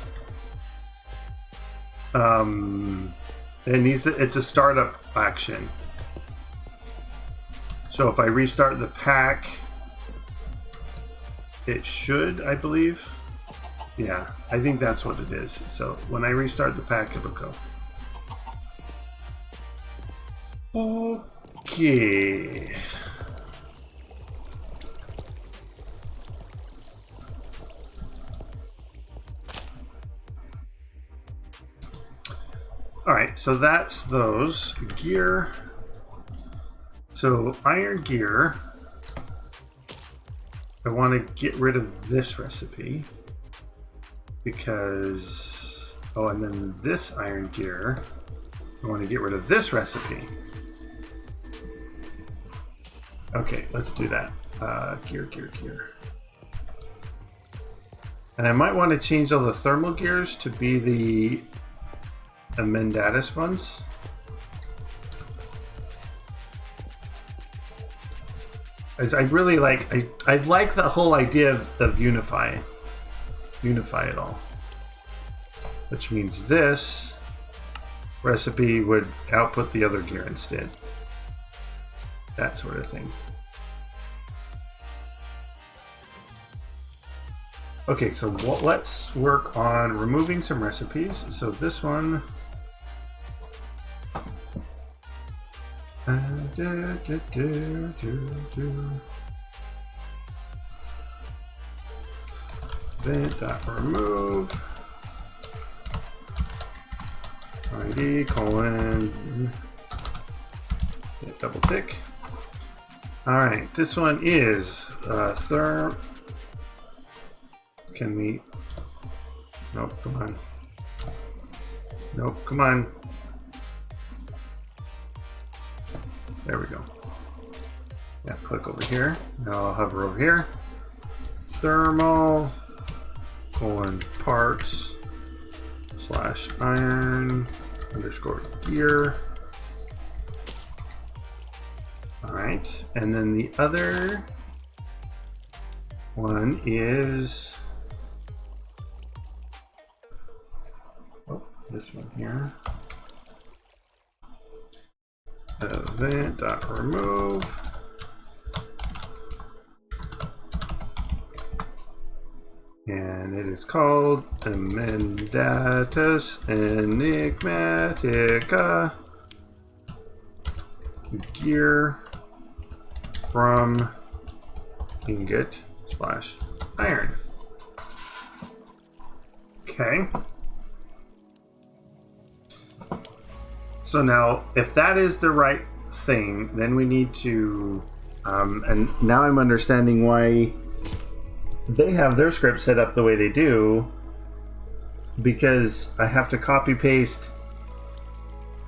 it's a startup action. So if I restart the pack, it should, I believe. Yeah, I think that's what it is. So when I restart the pack, it'll go. Okay. Alright, so that's those. Gear. So iron gear. I want to get rid of this recipe because... Oh, and then this iron gear. I want to get rid of this recipe. Okay, let's do that. Gear. And I might want to change all the thermal gears to be the Mendatus ones. As I really like, I like the whole idea of unify it all. Which means this recipe would output the other gear instead. that sort of thing. Okay, so let's work on removing some recipes. So this one, remove ID colon, double tick. All right, this one is can we? Nope, come on. Nope, come on. There we go. Yeah, click over here. Now I'll hover over here. Thermal colon parts / iron _ gear. All right, and then the other one is this one here. Event.remove. And it is called Emendatus Enigmatica gear from ingot / iron. Okay. So now, if that is the right thing, then we need to, and now I'm understanding why they have their script set up the way they do, because I have to copy paste.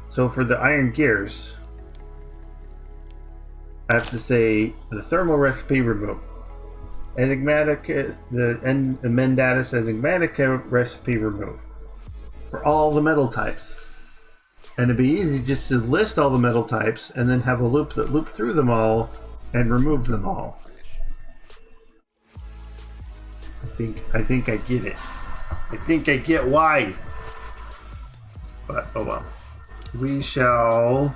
So for the iron gears, I have to say the thermal recipe remove, enigmatica, the Emendatus Enigmatica recipe remove for all the metal types. And it'd be easy just to list all the metal types and then have a loop that looped through them all and remove them all. I think I get it. I think I get why. But oh well. We shall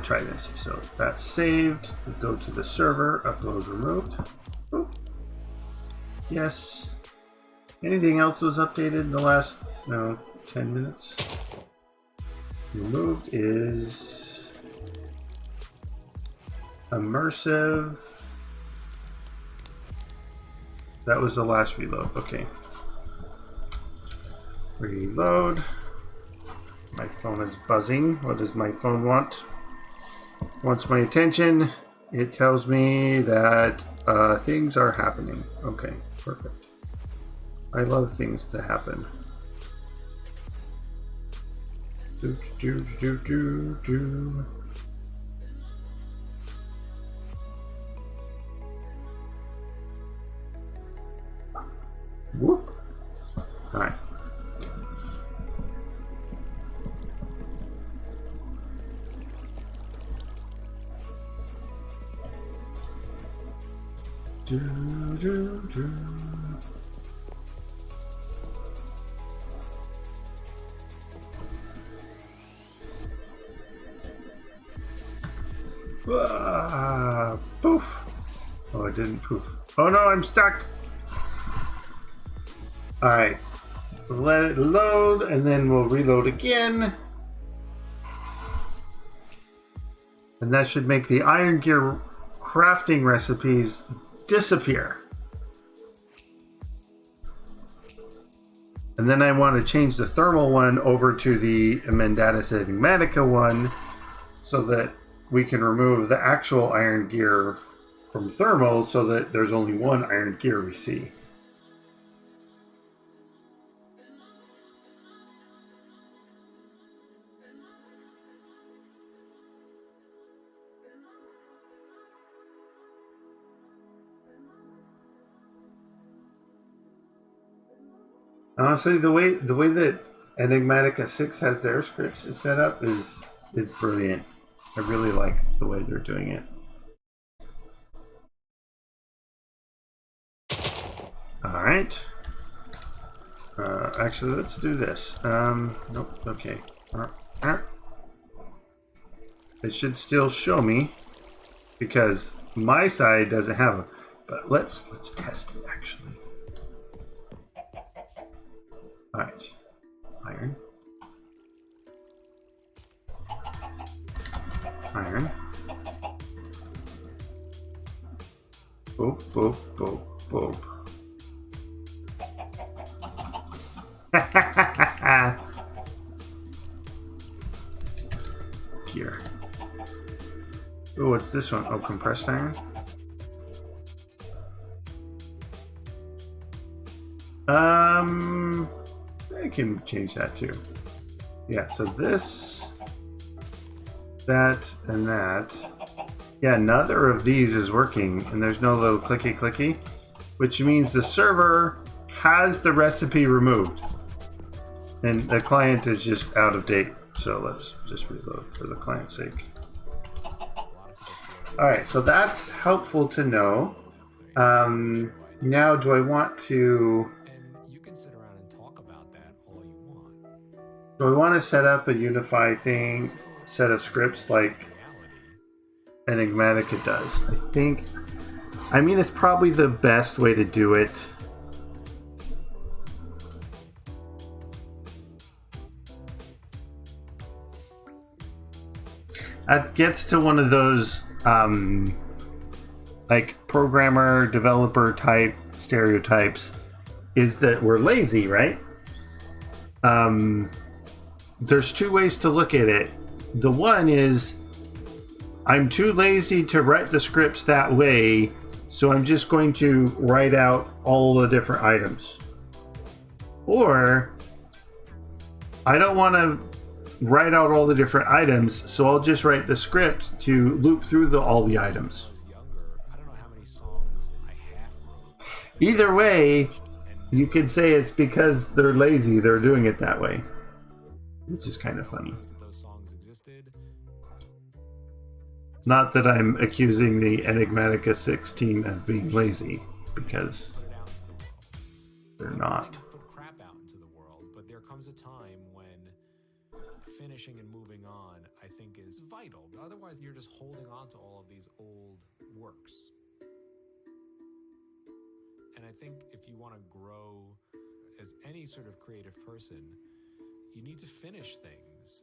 try this. So that's saved. We go to the server, upload removed. Oop. Yes. Anything else was updated in the last 10 minutes? Removed is immersive. That was the last reload. Okay. Reload. My phone is buzzing. What does my phone want? Wants my attention. It tells me that things are happening. Okay, perfect. I love things to happen. Do. Whoop. All right. Do. Poof. Oh, it didn't poof. Oh no, I'm stuck. Alright. Let it load and then we'll reload again. And that should make the iron gear crafting recipes disappear. And then I want to change the thermal one over to the Emendatus Enigmatica one so that we can remove the actual iron gear from thermal so that there's only one iron gear we see. Honestly, the way that Enigmatica 6 has their scripts set up is brilliant. I really like the way they're doing it. All right. Actually, let's do this. Nope. Okay. It should still show me because my side doesn't have them. But let's test it actually. All right, iron, iron. Boop, boop, boop, boop. Gear. Oh, what's this one? Oh, compressed iron. I can change that too. Yeah, so this, that, and that. Yeah, neither of these is working, and there's no little clicky clicky, which means the server has the recipe removed, and the client is just out of date. So let's just reload for the client's sake. All right, so that's helpful to know. Now, do I want to? Do I want to set up a unify thing, set of scripts like Enigmatica does? I mean, it's probably the best way to do it. That gets to one of those like programmer developer type stereotypes, is that we're lazy, right? There's two ways to look at it. The one is I'm too lazy to write the scripts that way, so I'm just going to write out all the different items. Or I don't want to write out all the different items, so I'll just write the script to loop through all the items. Either way, you could say it's because they're lazy, they're doing it that way, which is kind of funny. Not that I'm accusing the Enigmatica 6 team of being lazy, because they're not. But there comes a time when finishing and moving on, I think, is vital. Otherwise, you're just holding on to all of these old works. And I think if you want to grow as any sort of creative person, you need to finish things.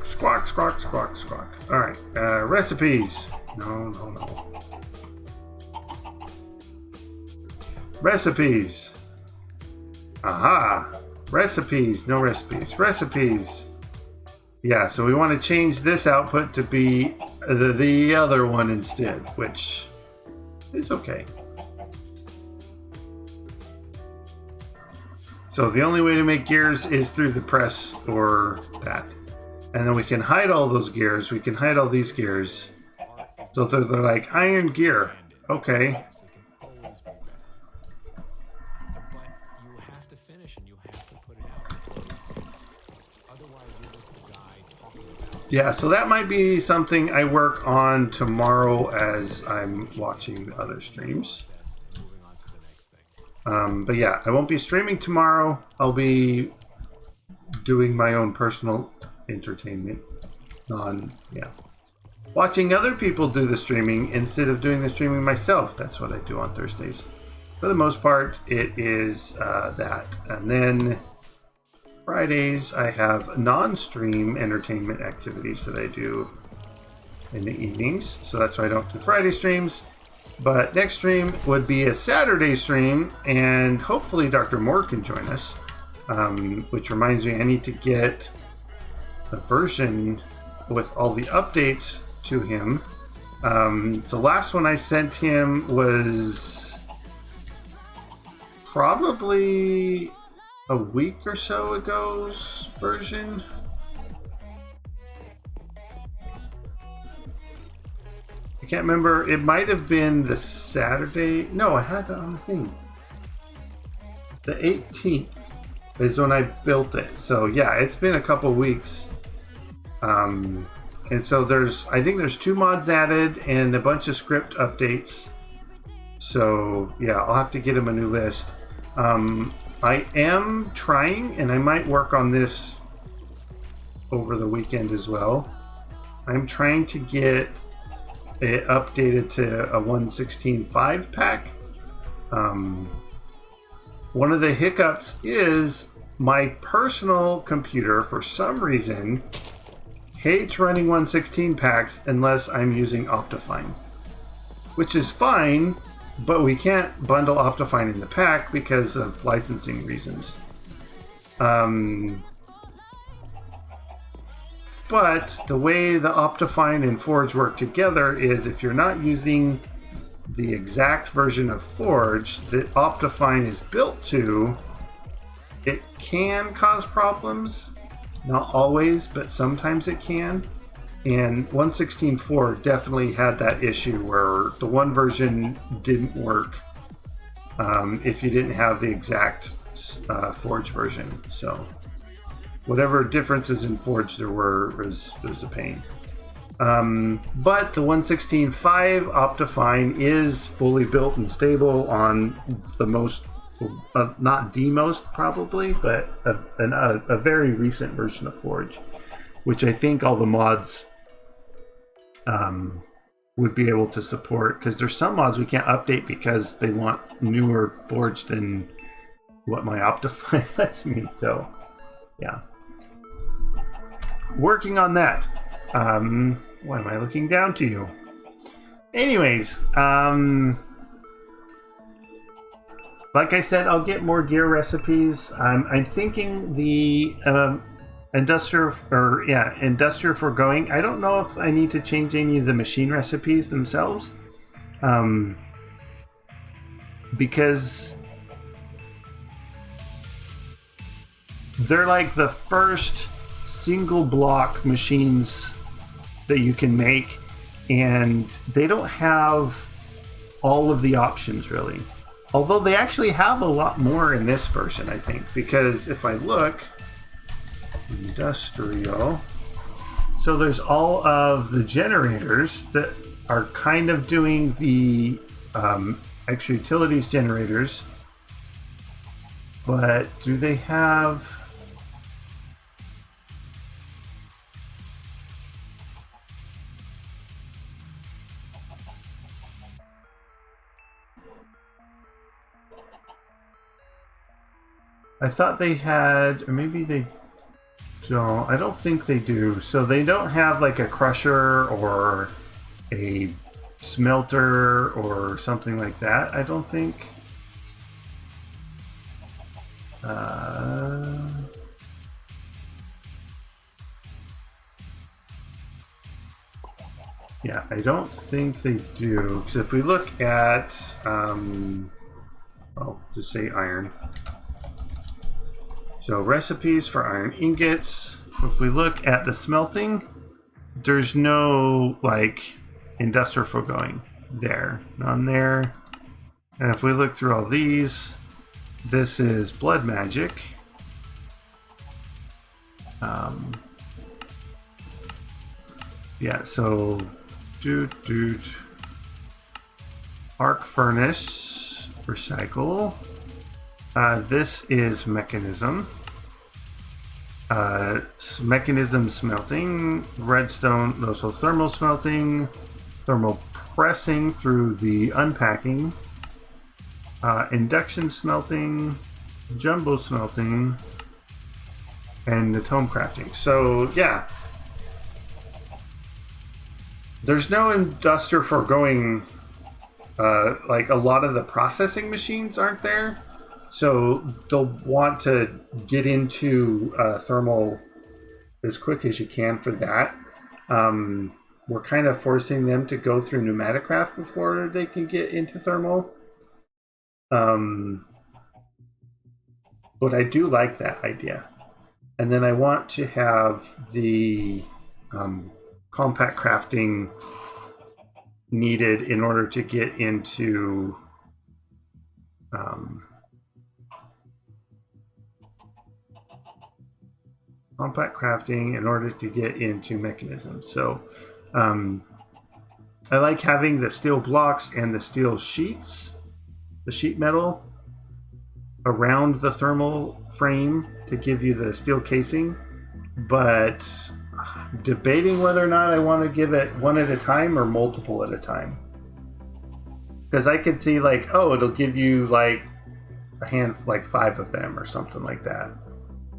Squawk, squawk, squawk, squawk. All right, recipes. No. Recipes. Aha. Recipes. No recipes. Recipes. Yeah, so we want to change this output to be the other one instead, which is okay. So the only way to make gears is through the press or that. And then we can hide all those gears. We can hide all these gears. So they're like iron gear. Okay. Yeah, so that might be something I work on tomorrow as I'm watching the other streams. But yeah, I won't be streaming tomorrow. I'll be doing my own personal entertainment on, watching other people do the streaming instead of doing the streaming myself. That's what I do on Thursdays. For the most part, it is that. And then Fridays, I have non-stream entertainment activities that I do in the evenings. So that's why I don't do Friday streams. But next stream would be a Saturday stream, and hopefully Dr. Moore can join us. Which reminds me, I need to get a version with all the updates to him. The last one I sent him was probably a week or so ago's version. I can't remember. It might have been the Saturday. No, I had that on the thing. The 18th is when I built it. So yeah, it's been a couple weeks. And so I think there's 2 mods added and a bunch of script updates. So yeah, I'll have to get him a new list. I am trying, and I might work on this over the weekend as well. I'm trying to get it updated to a 1.16.5 pack. One of the hiccups is my personal computer, for some reason, hates running 1.16 packs unless I'm using Optifine, which is fine, but we can't bundle Optifine in the pack because of licensing reasons. But the way the Optifine and Forge work together is if you're not using the exact version of Forge that Optifine is built to, it can cause problems. Not always, but sometimes it can. And 1.16.4 definitely had that issue where the one version didn't work if you didn't have the exact Forge version. So whatever differences in Forge there was a pain. But the 1.16.5 Optifine is fully built and stable on the most, not the most probably, but a very recent version of Forge, which I think all the mods would be able to support, because there's some mods we can't update because they want newer Forge than what my Optifine lets me. So yeah, working on that. Why am I looking down to you? Anyways, like I said, I'll get more gear recipes. I'm thinking the Industrial Foregoing. I don't know if I need to change any of the machine recipes themselves, because they're like the first single block machines that you can make, and they don't have all of the options really. Although they actually have a lot more in this version, I think, because if I look, Industrial, so there's all of the generators that are kind of doing the extra utilities generators, but do they have... I thought they had, or maybe they don't. I don't think they do. So they don't have like a crusher or a smelter or something like that, I don't think. Yeah, I don't think they do. Because if we look at, I'll just say iron. So recipes for iron ingots. If we look at the smelting, there's no like Industrial Foregoing there, none there. And if we look through all these, this is blood magic. Yeah, so arc furnace, recycle. This is mechanism. Mechanism smelting, redstone, no, so thermal smelting, thermal pressing through the unpacking, induction smelting, jumbo smelting, and atome crafting. So yeah, there's no Industrial Foregoing. Like a lot of the processing machines aren't there. So they'll want to get into thermal as quick as you can for that. We're kind of forcing them to go through pneumaticraft before they can get into thermal. But I do like that idea. And then I want to have the compact crafting needed in order to get into Compact crafting in order to get into mechanisms. So I like having the steel blocks and the steel sheets, the sheet metal around the thermal frame to give you the steel casing, but debating whether or not I want to give it one at a time or multiple at a time. Because I could see like, oh, it'll give you like a hand, like 5 of them or something like that.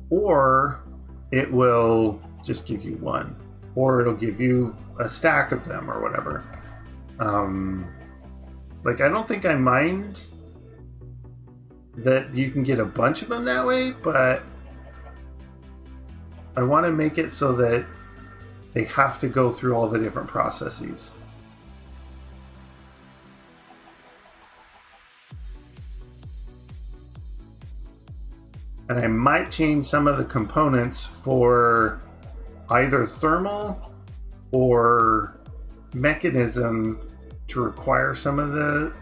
Or it will just give you one. Or it'll give you a stack of them or whatever. Like, I don't think I mind that you can get a bunch of them that way, but I want to make it so that they have to go through all the different processes. And I might change some of the components for either thermal or mechanism to require some of the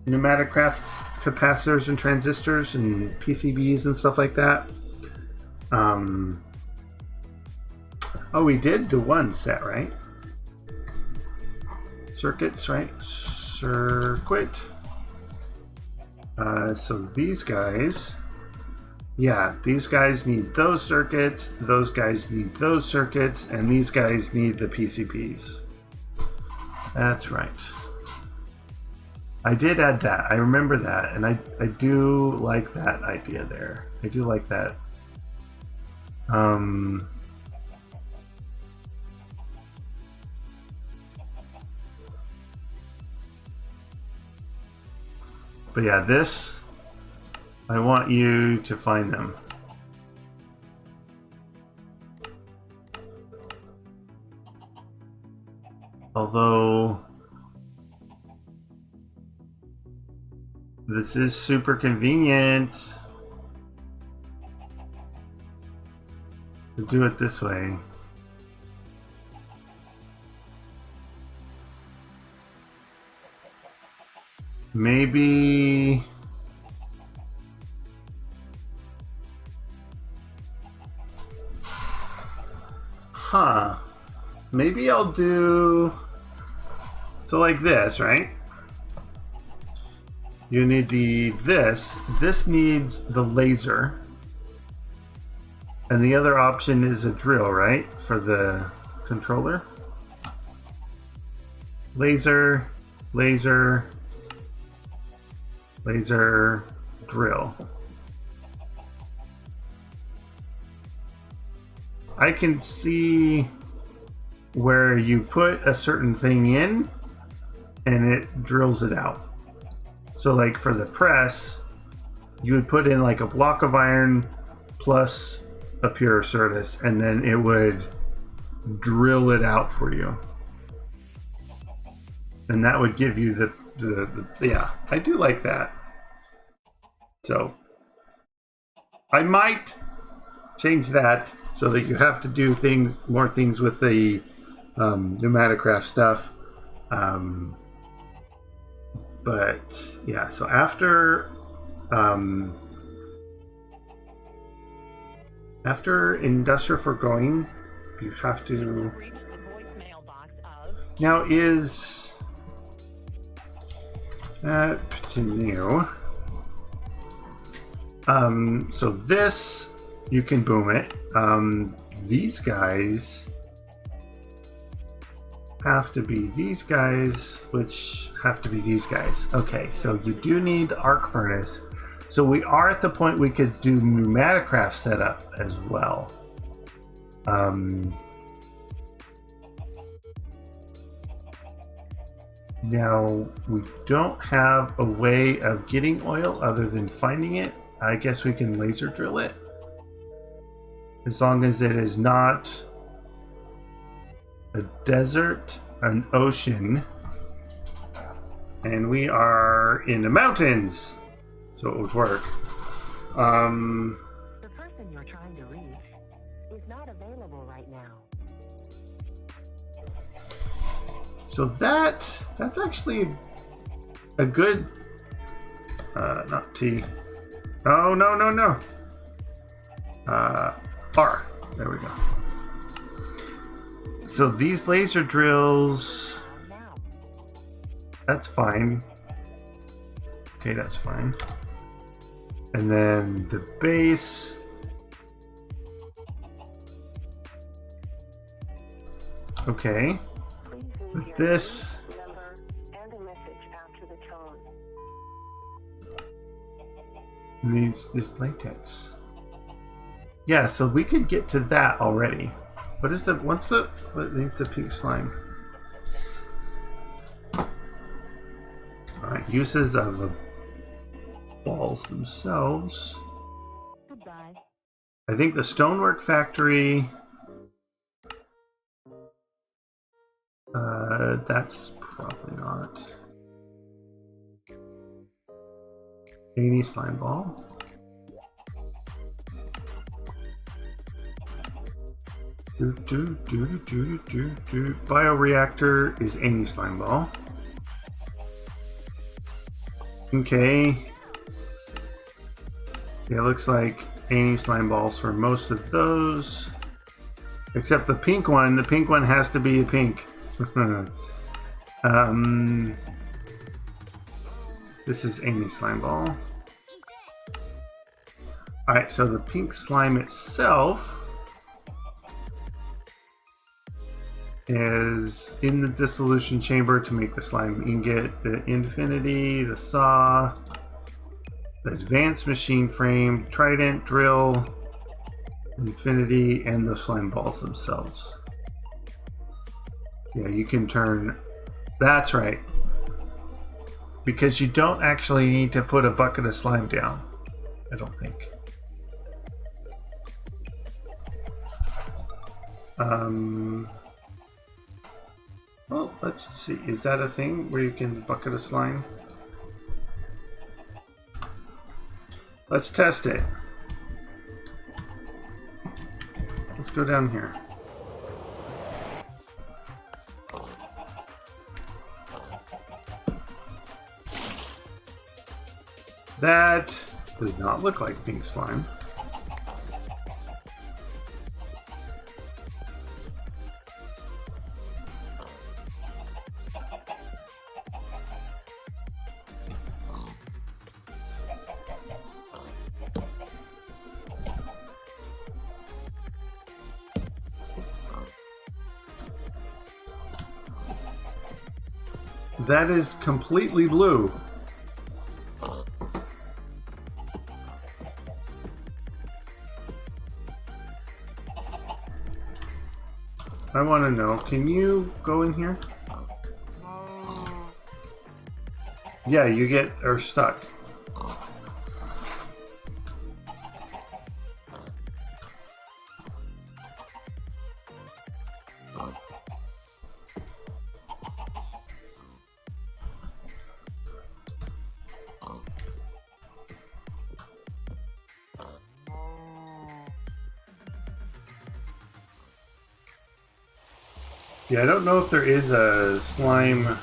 pneumatic craft capacitors and transistors and PCBs and stuff like that. Oh, we did do one set, right? Circuits, right? Circuit. So these guys, yeah, these guys need those circuits, those guys need those circuits, and these guys need the PCBs. That's right. I did add that. I remember that, and I do like that idea there. I do like that. But yeah, this, I want you to find them. Although this is super convenient to do it this way. Maybe maybe I'll do so like this, right? You need this needs the laser, and the other option is a drill, right, for the controller. Laser, laser, laser, drill. I can see where you put a certain thing in and it drills it out. So like for the press, you would put in like a block of iron plus a pure surface, and then it would drill it out for you. And that would give you the yeah, I do like that. So I might change that so that you have to do more things with the pneumatic craft stuff. But yeah, so after Industrial Foregoing, you have to now is continue. So this, you can boom it. These guys have to be these guys, which have to be these guys. Okay, so you do need the arc furnace. So we are at the point we could do pneumatic craft setup as well. Now, we don't have a way of getting oil other than finding it. I guess we can laser drill it. As long as it is not a desert, an ocean, and we are in the mountains, so it would work. The person you're trying to reach is not available right now. So that's actually a good not T. Oh no. R. there we go. So these laser drills, Now. that's fine. Okay, that's fine. And then the base. Okay. Please But leave your this, name, number, and a message after the tone. this latex. Yeah, so we could get to that already. What is the, what's the pink slime? Alright, uses of the balls themselves. Goodbye. I think the stonework factory, that's probably not. Any slime ball. Bioreactor is any slime ball. Okay. Yeah, it looks like any slime balls for most of those. Except the pink one. The pink one has to be a pink. This is any slime ball. Alright, so the pink slime itself is in the dissolution chamber to make the slime ingot, the infinity, the saw, the advanced machine frame, trident, drill, infinity, and the slime balls themselves. Yeah, you can turn, that's right, because you don't actually need to put a bucket of slime down, I don't think. Well, let's see. Is that a thing where you can bucket a slime? Let's test it. Let's go down here. That does not look like pink slime. That is completely blue. I want to know, can you go in here? Yeah, you are stuck. Yeah, I don't know if there is a slime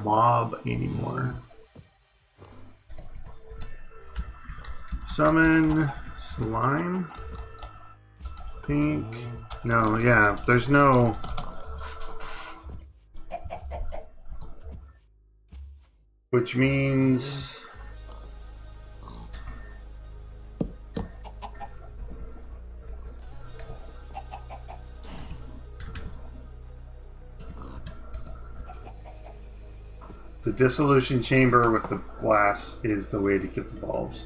mob anymore. Summon slime pink. No, yeah, there's no. Which means the dissolution chamber with the glass is the way to get the balls.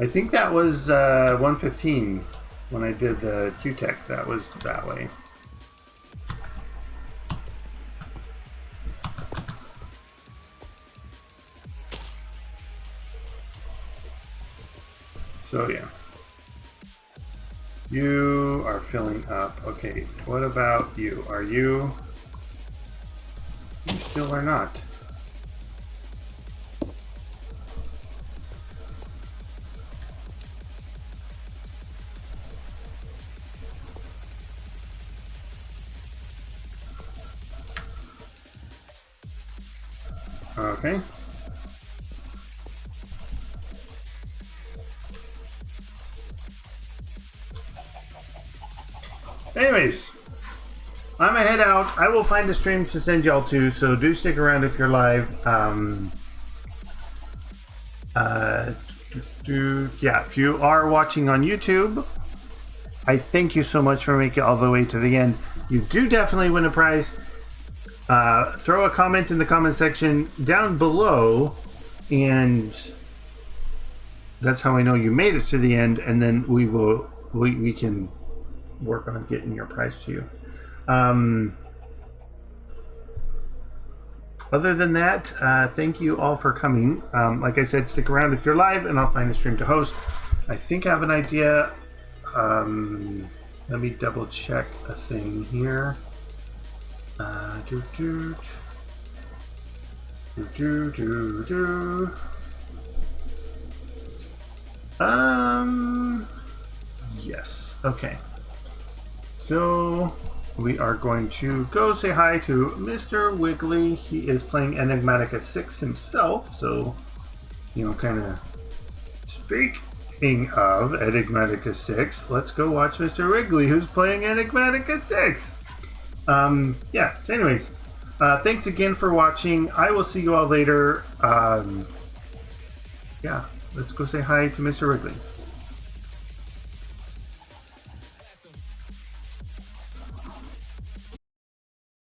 I think that was 115 when I did the Q-Tech. That was that way. So yeah, you are filling up. Okay, what about you? Are you? You still are not. Okay. Anyways, I'm gonna head out. I will find a stream to send y'all to, so do stick around if you're live. Yeah, if you are watching on YouTube, I thank you so much for making it all the way to the end. You do definitely win a prize. Throw a comment in the comment section down below, and that's how I know you made it to the end, and then we can work on getting your prize to you. Other than that, thank you all for coming. Like I said, stick around if you're live, and I'll find a stream to host. I think I have an idea. Let me double check a thing here. Yes. Okay. So we are going to go say hi to Mr. Wiggly. He is playing Enigmatica 6 himself, so, kind of speaking of Enigmatica 6, let's go watch Mr. Wiggly, who's playing Enigmatica 6. Yeah, so anyways, thanks again for watching. I will see you all later. Yeah, let's go say hi to Mr. Wiggly.